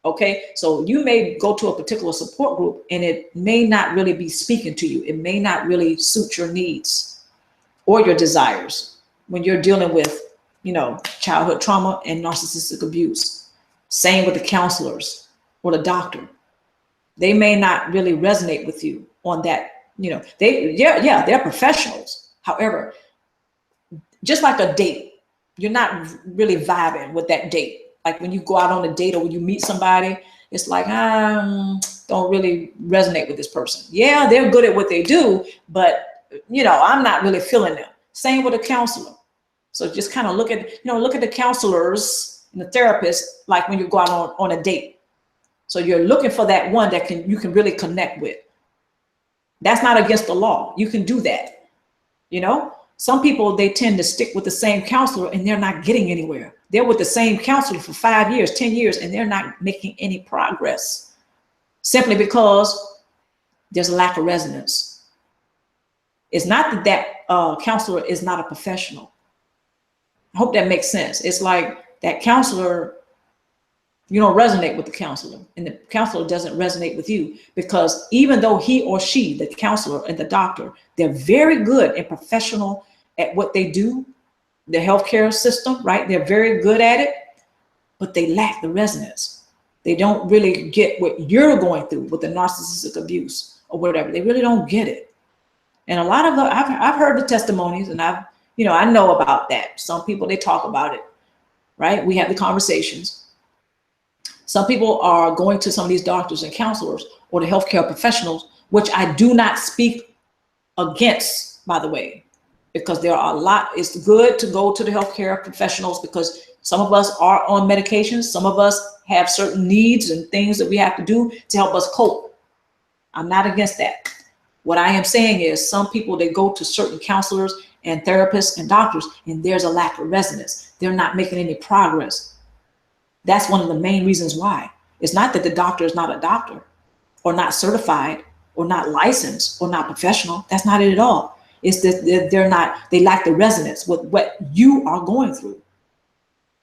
Okay, so you may go to a particular support group and it may not really be speaking to you. It may not really suit your needs or your desires when you're dealing with, you know, childhood trauma and narcissistic abuse. Same with the counselors or the doctor. They may not really resonate with you on that they're professionals. However, just like a date, you're not really vibing with that date. Like when you go out on a date or when you meet somebody, it's like, don't really resonate with this person. Yeah, they're good at what they do, but I'm not really feeling them. Same with a counselor. So just kind of look at the counselors and the therapists, like when you go out on a date. So you're looking for that one that you can really connect with. That's not against the law. You can do that. Some people, they tend to stick with the same counselor and they're not getting anywhere. They're with the same counselor for 5 years, 10 years, and they're not making any progress simply because there's a lack of resonance. It's not that counselor is not a professional. I hope that makes sense. It's like that counselor, you don't resonate with the counselor, and the counselor doesn't resonate with you, because even though he or she, the counselor and the doctor, they're very good and professional at what they do, the healthcare system, right? They're very good at it, but they lack the resonance. They don't really get what you're going through with the narcissistic abuse or whatever. They really don't get it. And a lot of I've heard the testimonies, and I know about that. Some people, they talk about it, right? We have the conversations. Some people are going to some of these doctors and counselors or the healthcare professionals, which I do not speak against, by the way, because there are a lot. It's good to go to the healthcare professionals because some of us are on medications. Some of us have certain needs and things that we have to do to help us cope. I'm not against that. What I am saying is some people, they go to certain counselors and therapists and doctors, and there's a lack of resonance. They're not making any progress. That's one of the main reasons why. It's not that the doctor is not a doctor or not certified or not licensed or not professional. That's not it at all. It's that they lack the resonance with what you are going through.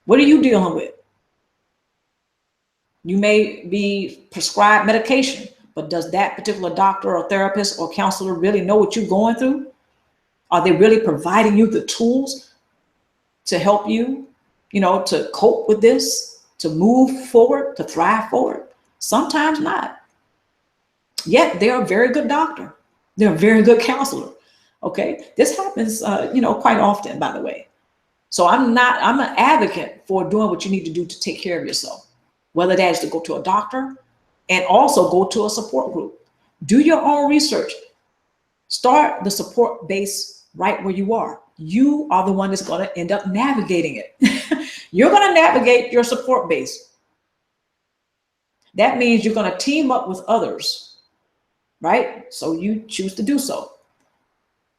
What are you dealing with? You may be prescribed medication, but does that particular doctor or therapist or counselor really know what you're going through? Are they really providing you the tools to help you, to cope with this, to move forward, to thrive forward? Sometimes not. Yet they're a very good doctor. They're a very good counselor. Okay. This happens, quite often, by the way. So I'm an advocate for doing what you need to do to take care of yourself, whether that is to go to a doctor and also go to a support group. Do your own research. Start the support base right where you are. You are the one that's going to end up navigating it. You're going to navigate your support base. That means you're going to team up with others, right? So you choose to do so.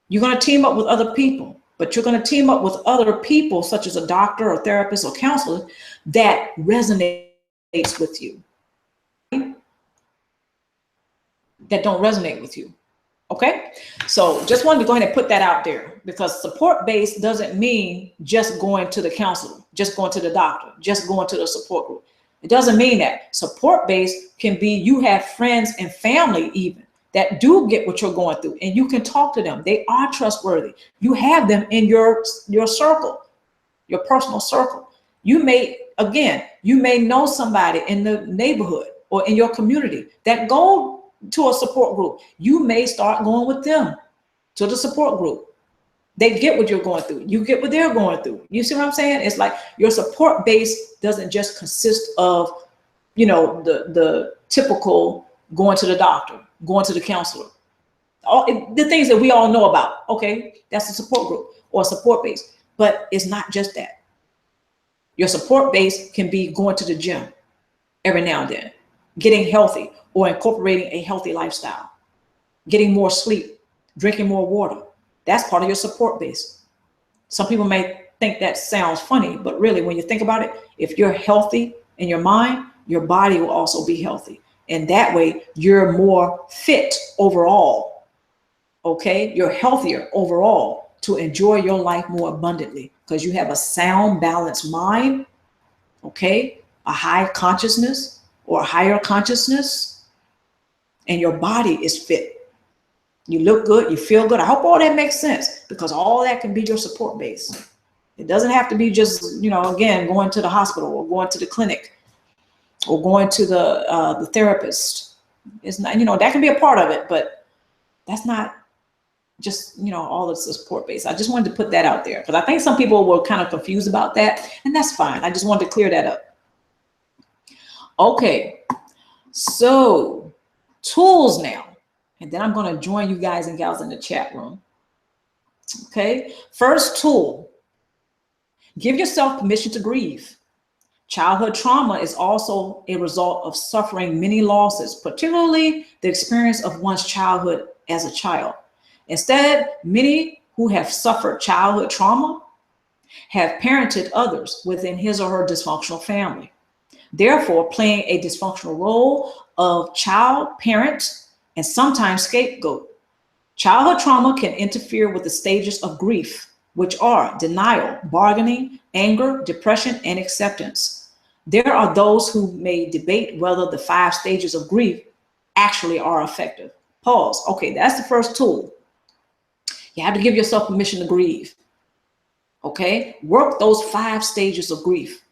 You're going to team up with other people, but you're going to team up with other people, such as a doctor or therapist or counselor, that resonates with you, that don't resonate with you. Okay. So just wanted to go ahead and put that out there, because support base doesn't mean just going to the counselor, just going to the doctor, just going to the support group. It doesn't mean that. Support base can be, you have friends and family even that do get what you're going through, and you can talk to them. They are trustworthy. You have them in your circle, your personal circle. You may know somebody in the neighborhood or in your community that go to a support group. You may start going with them to the support group. They get what you're going through. You get what they're going through. You see what I'm saying? It's like your support base doesn't just consist of, the typical going to the doctor, going to the counselor, all the things that we all know about. Okay, that's a support group or a support base, but it's not just that. Your support base can be going to the gym every now and then, getting healthy or incorporating a healthy lifestyle, getting more sleep, drinking more water. That's part of your support base. Some people may think that sounds funny, but really when you think about it, if you're healthy in your mind, your body will also be healthy. And that way you're more fit overall. Okay. You're healthier overall to enjoy your life more abundantly because you have a sound, balanced mind. Okay. A high consciousness or a higher consciousness, and your body is fit. You look good. You feel good. I hope all that makes sense, because all that can be your support base. It doesn't have to be just, again, going to the hospital or going to the clinic or going to the therapist. It's not, that can be a part of it, but That's not just, all of the support base. I just wanted to put that out there because I think some people were kind of confused about that, and that's fine. I just wanted to clear that up. Okay, so tools now, and then I'm going to join you guys and gals in the chat room. Okay, first tool, give yourself permission to grieve. Childhood trauma is also a result of suffering many losses, particularly the experience of one's childhood as a child. Instead, many who have suffered childhood trauma have parented others within his or her dysfunctional family, therefore playing a dysfunctional role of child, parent, and sometimes scapegoat. Childhood trauma can interfere with the stages of grief, which are denial, bargaining, anger, depression, and acceptance. There are those who may debate whether the 5 stages of grief actually are effective. Pause. Okay, that's the first tool. You have to give yourself permission to grieve. Okay, work those 5 stages of grief.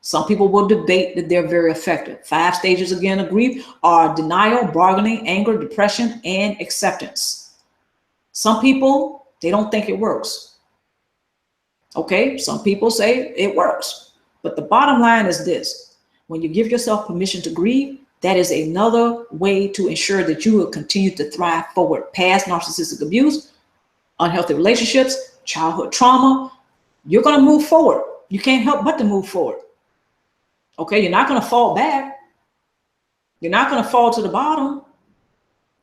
Some people will debate that they're very effective. 5 stages again of grief are denial, bargaining, anger, depression, and acceptance. Some people, they don't think it works. Okay, some people say it works. But the bottom line is this: when you give yourself permission to grieve, that is another way to ensure that you will continue to thrive forward past narcissistic abuse, unhealthy relationships, childhood trauma. You're going to move forward. You can't help but to move forward. Okay, you're not going to fall back. You're not going to fall to the bottom.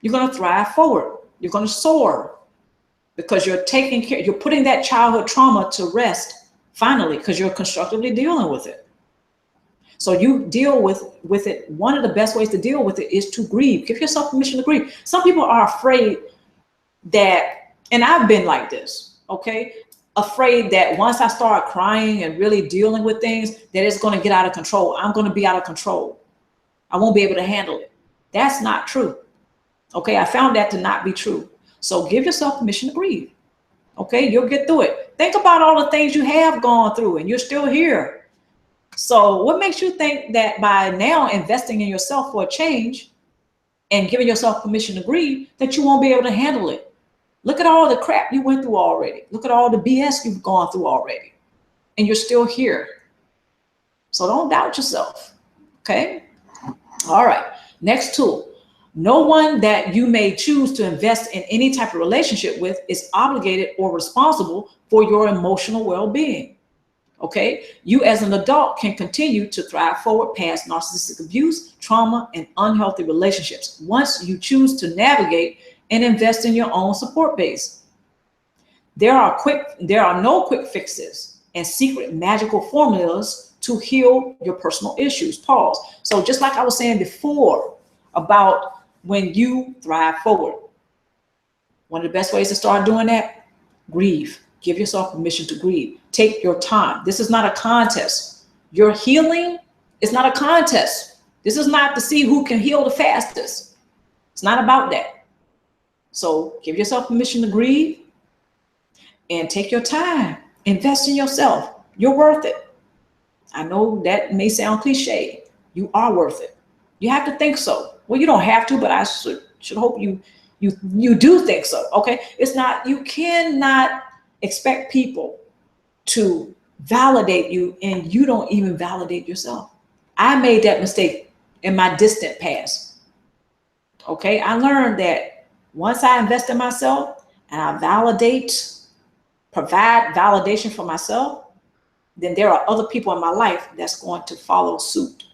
You're going to thrive forward. You're going to soar because you're taking care, you're putting that childhood trauma to rest finally, because you're constructively dealing with it. So you deal with it. One of the best ways to deal with it is to grieve. Give yourself permission to grieve. Some people are afraid that, and I've been like this, okay? Afraid that once I start crying and really dealing with things, that it's going to get out of control. I'm going to be out of control. I won't be able to handle it. That's not true. Okay, I found that to not be true. So give yourself permission to grieve. Okay, you'll get through it. Think about all the things you have gone through and you're still here. So what makes you think that by now investing in yourself for a change and giving yourself permission to grieve, that you won't be able to handle it? Look at all the crap you went through already. Look at all the BS you've gone through already. And you're still here. So don't doubt yourself. Okay? All right. Next tool. No one that you may choose to invest in any type of relationship with is obligated or responsible for your emotional well-being. Okay? You as an adult can continue to thrive forward past narcissistic abuse, trauma, and unhealthy relationships once you choose to navigate and invest in your own support base. There are no quick fixes and secret magical formulas to heal your personal issues. Pause. So just like I was saying before about when you thrive forward, one of the best ways to start doing that, grieve. Give yourself permission to grieve. Take your time. This is not a contest. Your healing is not a contest. This is not to see who can heal the fastest. It's not about that. So give yourself permission to grieve and take your time. Invest in yourself. You're worth it. I know that may sound cliche. You are worth it. You have to think so. Well, you don't have to, but I should hope you do think so. Okay. It's not, you cannot expect people to validate you and you don't even validate yourself. I made that mistake in my distant past. Okay. I learned that once I invest in myself and I provide validation for myself, then there are other people in my life that's going to follow suit.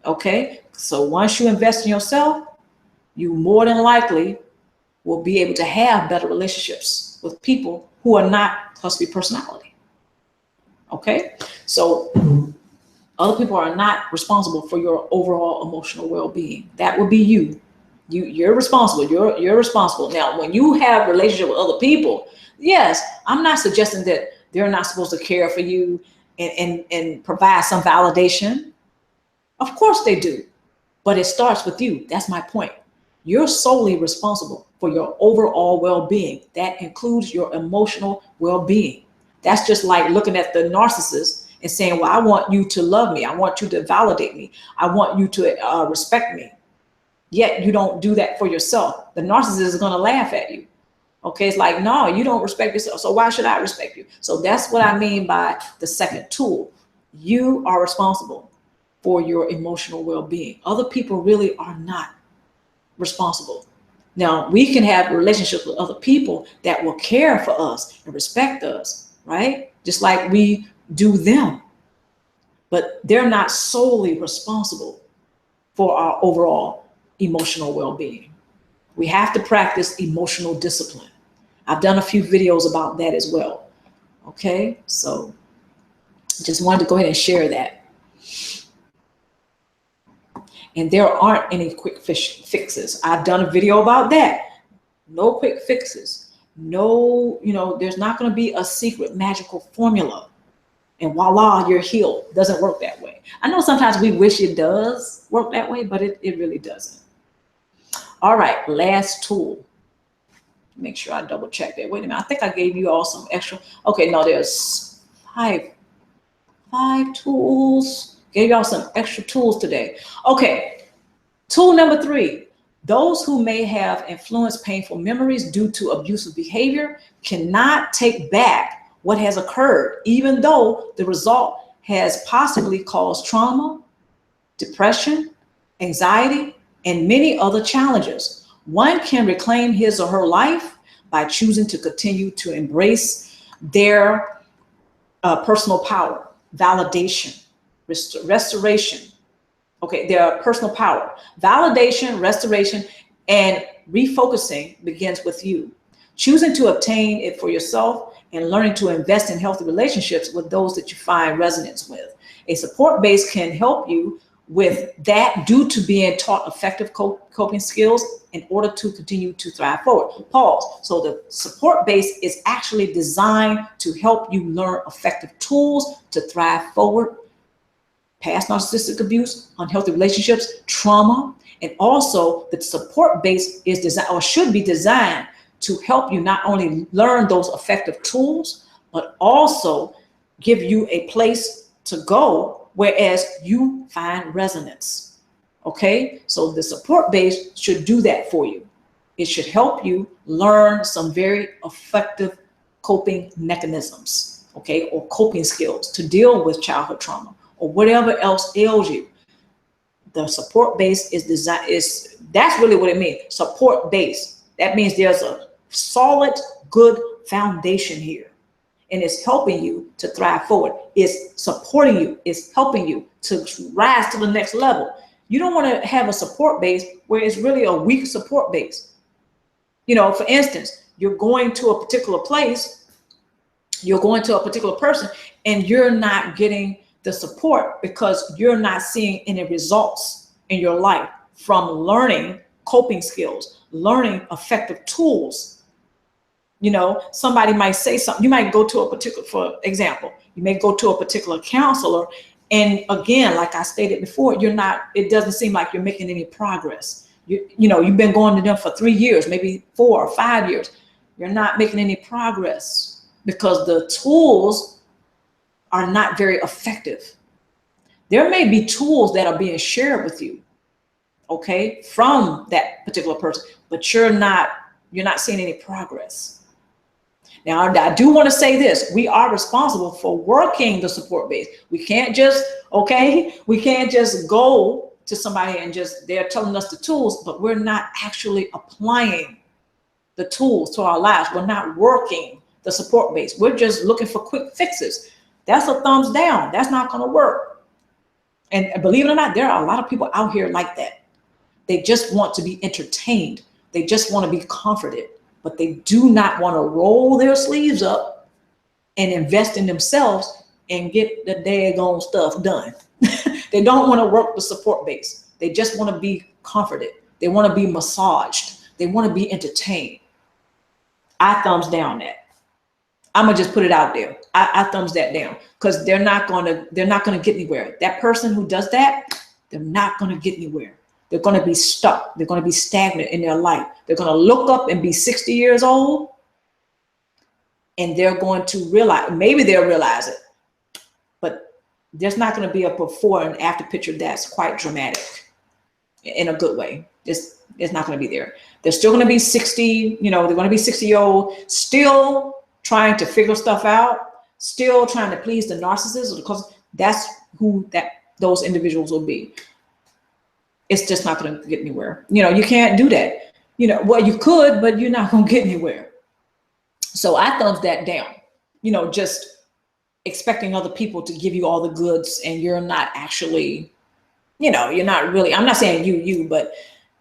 Okay. So once you invest in yourself, you more than likely will be able to have better relationships with people who are not cluster B personality. Okay. So other people are not responsible for your overall emotional well-being. That would be you. You're responsible. You're responsible. Now, when you have a relationship with other people, yes, I'm not suggesting that they're not supposed to care for you and provide some validation. Of course they do. But it starts with you. That's my point. You're solely responsible for your overall well-being. That includes your emotional well-being. That's just like looking at the narcissist and saying, well, I want you to love me. I want you to validate me. I want you to respect me. yet you don't do that for yourself. The narcissist is going to laugh at you. Okay, it's like, no, you don't respect yourself, so why should I respect you? So that's what I mean by the second tool. You are responsible for your emotional well-being. Other people really are not responsible. Now, we can have relationships with other people that will care for us and respect us, right? Just like we do them. But they're not solely responsible for our overall emotional well-being. We have to practice emotional discipline. I've done a few videos about that as well. Okay, so just wanted to go ahead and share that. And there aren't any quick fixes. I've done a video about that. No quick fixes. No, there's not going to be a secret magical formula and voila, you're healed. It doesn't work that way. I know sometimes we wish it does work that way, but it really doesn't. All right, last tool. Make sure I double check that. Wait a minute, I think I gave you all some extra. Okay, no, there's five tools. Gave y'all some extra tools today. Okay, tool number 3. Those who may have influenced painful memories due to abusive behavior cannot take back what has occurred, even though the result has possibly caused trauma, depression, anxiety, and many other challenges. One can reclaim his or her life by choosing to continue to embrace their personal power, validation, restoration. Okay, their personal power, validation, restoration, and refocusing begins with you. Choosing to obtain it for yourself and learning to invest in healthy relationships with those that you find resonance with. A support base can help you with that due to being taught effective coping skills in order to continue to thrive forward. Pause. So the support base is actually designed to help you learn effective tools to thrive forward, past narcissistic abuse, unhealthy relationships, trauma, and also the support base is designed or should be designed to help you not only learn those effective tools, but also give you a place to go whereas you find resonance. Okay, so the support base should do that for you. It should help you learn some very effective coping mechanisms, okay, or coping skills to deal with childhood trauma or whatever else ails you. The support base is designed, that's really what it means, support base. That means there's a solid, good foundation here. And it's helping you to thrive forward. It's supporting you. It's helping you to rise to the next level. You don't want to have a support base where it's really a weak support base. For instance, you're going to a particular place, you're going to a particular person, and you're not getting the support because you're not seeing any results in your life from learning coping skills, learning effective tools. Somebody might say something. You might go to a particular, for example, you may go to a particular counselor, and again, like I stated before, it doesn't seem like you're making any progress. You've been going to them for 3 years, maybe 4 or 5 years. You're not making any progress because the tools are not very effective. There may be tools that are being shared with you, okay, from that particular person, but you're not seeing any progress. Now, I do want to say this. We are responsible for working the support base. We can't just go to somebody and they're telling us the tools, but we're not actually applying the tools to our lives. We're not working the support base. We're just looking for quick fixes. That's a thumbs down. That's not going to work. And believe it or not, there are a lot of people out here like that. They just want to be entertained. They just want to be comforted, but they do not want to roll their sleeves up and invest in themselves and get the daggone stuff done. They don't want to work the support base. They just want to be comforted. They want to be massaged. They want to be entertained. I thumbs down that. I'm gonna just put it out there. I thumbs that down because they're not gonna get anywhere. That person who does that, they're not gonna get anywhere. They're gonna be stuck. They're gonna be stagnant in their life. They're gonna look up and be 60 years old, and they're going to realize, maybe they'll realize it, but there's not gonna be a before and after picture that's quite dramatic. in a good way. It's not going to be there. They're still going to be 60, they're going to be 60-year-old, still trying to figure stuff out, still trying to please the narcissist, because that's who those individuals will be. It's just not going to get anywhere. You can't do that. Well, you could, but you're not going to get anywhere. So I thumbs that down, just expecting other people to give you all the goods, and you're not actually, you're not really, I'm not saying you, but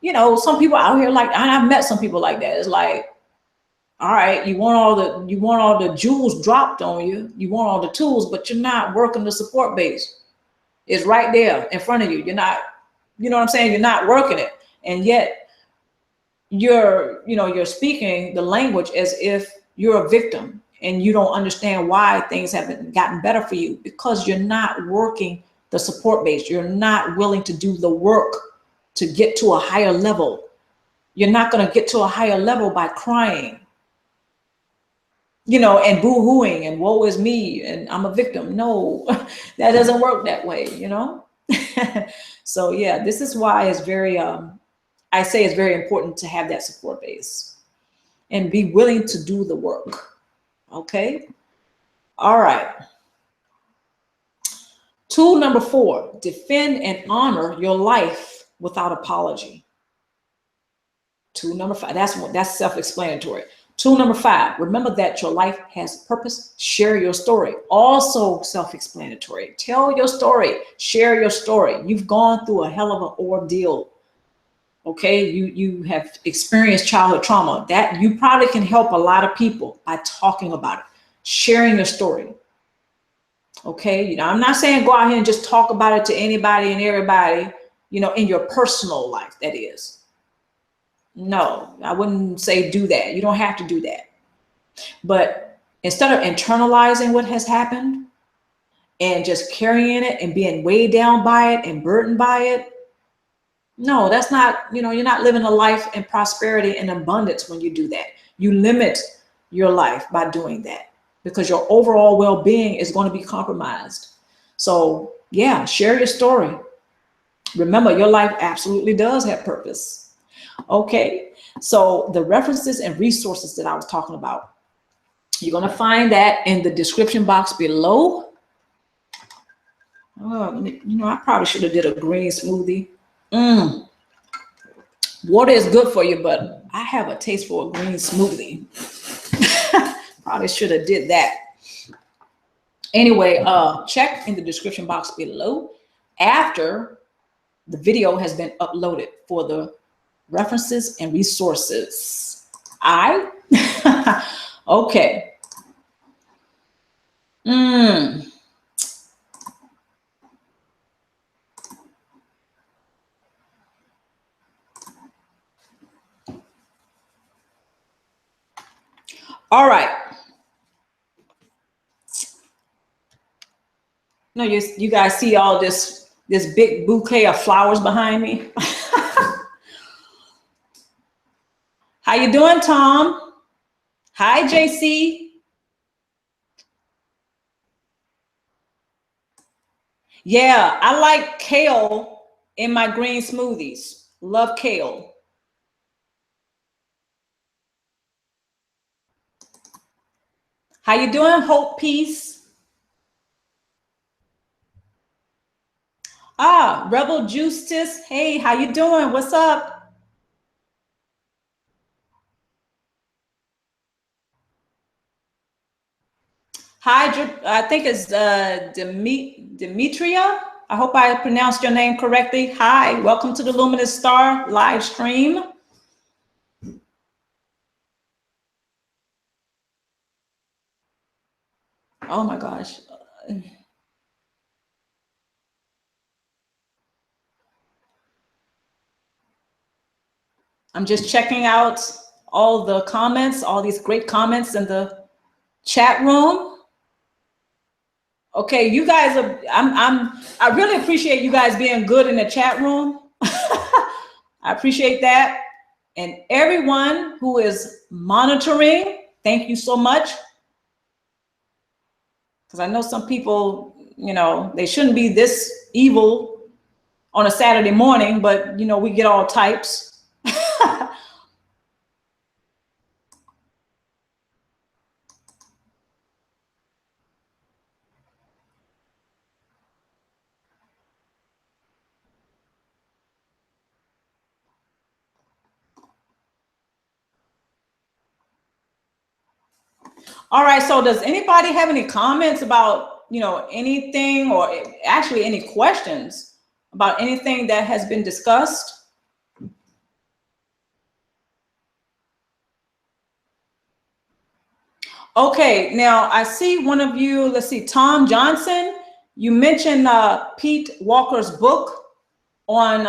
some people out here, like, I've met some people like that. It's like, all right, you want all the jewels dropped on you. You want all the tools, but you're not working the support base. It's right there in front of you. You're not, you know what I'm saying? You're not working it. And yet you're speaking the language as if you're a victim, and you don't understand why things haven't gotten better for you, because you're not working the support base. You're not willing to do the work to get to a higher level. You're not going to get to a higher level by crying, and boo-hooing and woe is me and I'm a victim. No, that doesn't work that way, So yeah, this is why it's very, I say it's very important to have that support base and be willing to do the work. Okay. All right. Tool number 4, defend and honor your life without apology. Tool number 5, that's self-explanatory. Tool number 5, remember that your life has purpose. Share your story. Also self-explanatory. Tell your story. Share your story. You've gone through a hell of an ordeal. Okay, you have experienced childhood trauma. That you probably can help a lot of people by talking about it, sharing your story. Okay, I'm not saying go out here and just talk about it to anybody and everybody, in your personal life, that is. No, I wouldn't say do that. You don't have to do that. But instead of internalizing what has happened and just carrying it and being weighed down by it and burdened by it, no, that's not, you're not living a life in prosperity and abundance when you do that. You limit your life by doing that, because your overall well-being is going to be compromised. So yeah, share your story. Remember, your life absolutely does have purpose. Okay, so the references and resources that I was talking about, you're going to find that in the description box below. I probably should have did a green smoothie. Water is good for you, but I have a taste for a green smoothie. Probably should have did that. Anyway, check in the description box below after the video has been uploaded for the references and resources. Okay. All right. You guys see all this big bouquet of flowers behind me? How you doing, Tom? Hi, JC. Yeah, I like kale in my green smoothies. Love kale. How you doing, Hope Peace? Rebel Justice. Hey, how you doing? What's up? Hi, I think it's Demetria. I hope I pronounced your name correctly. Hi, welcome to the Luminous Star live stream. Oh my gosh. I'm just checking out all the comments, all these great comments in the chat room. Okay, you guys are, I really appreciate you guys being good in the chat room. I appreciate that. And everyone who is monitoring, thank you so much. Because I know some people, they shouldn't be this evil on a Saturday morning, but you know, we get all types. All right, so does anybody have any comments about, you know, anything, or actually any questions about anything that has been discussed? Okay, now I see one of you, let's see, Tom Johnson, you mentioned Pete Walker's book on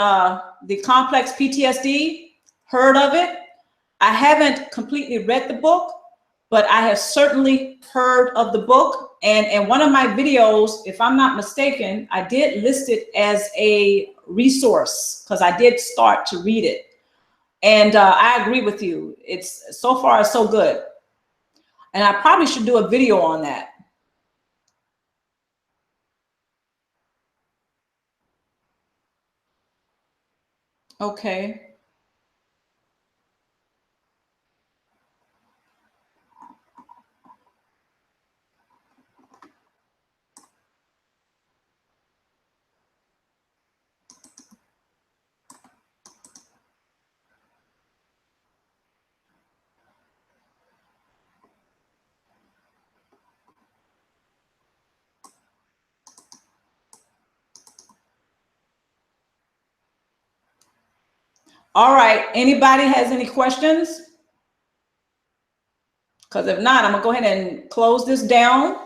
the complex PTSD. Heard of it? I haven't completely read the book, but I have certainly heard of the book. And in one of my videos, if I'm not mistaken, I did list it as a resource because I did start to read it. And I agree with you. It's so far so good. And I probably should do a video on that. Okay. All right. Anybody has any questions? Because if not, I'm going to go ahead and close this down.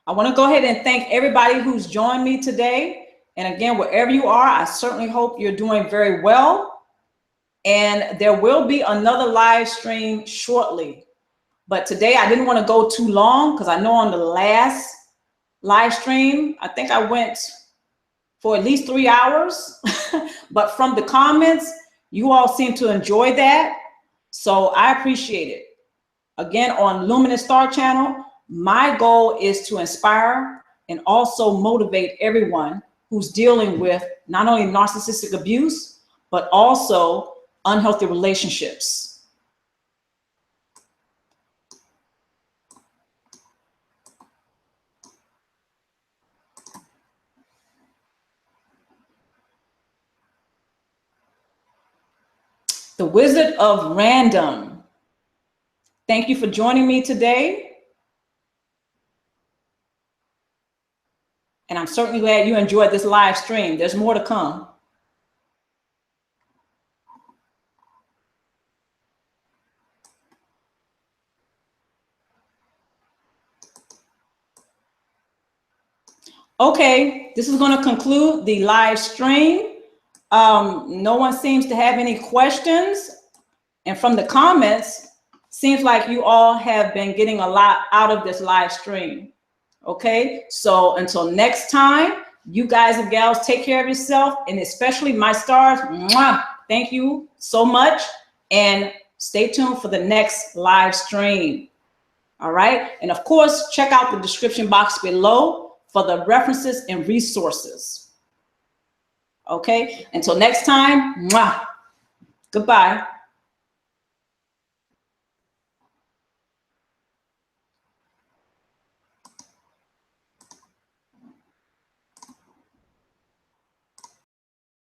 I want to go ahead and thank everybody who's joined me today. And again, wherever you are, I certainly hope you're doing very well. And there will be another live stream shortly. But today I didn't want to go too long because I know on the last live stream, I think I went for at least 3 hours. But from the comments, you all seem to enjoy that. So I appreciate it. Again, on Luminous Star Channel, my goal is to inspire and also motivate everyone who's dealing with not only narcissistic abuse, but also unhealthy relationships. The Wizard of Random. Thank you for joining me today. And I'm certainly glad you enjoyed this live stream. There's more to come. Okay, this is going to conclude the live stream. No one seems to have any questions. And from the comments, seems like you all have been getting a lot out of this live stream. Okay, so until next time, you guys and gals take care of yourself, and especially my stars. Mwah, thank you so much, and stay tuned for the next live stream. All right, and of course, check out the description box below for the references and resources. Okay, until next time, mwah, goodbye.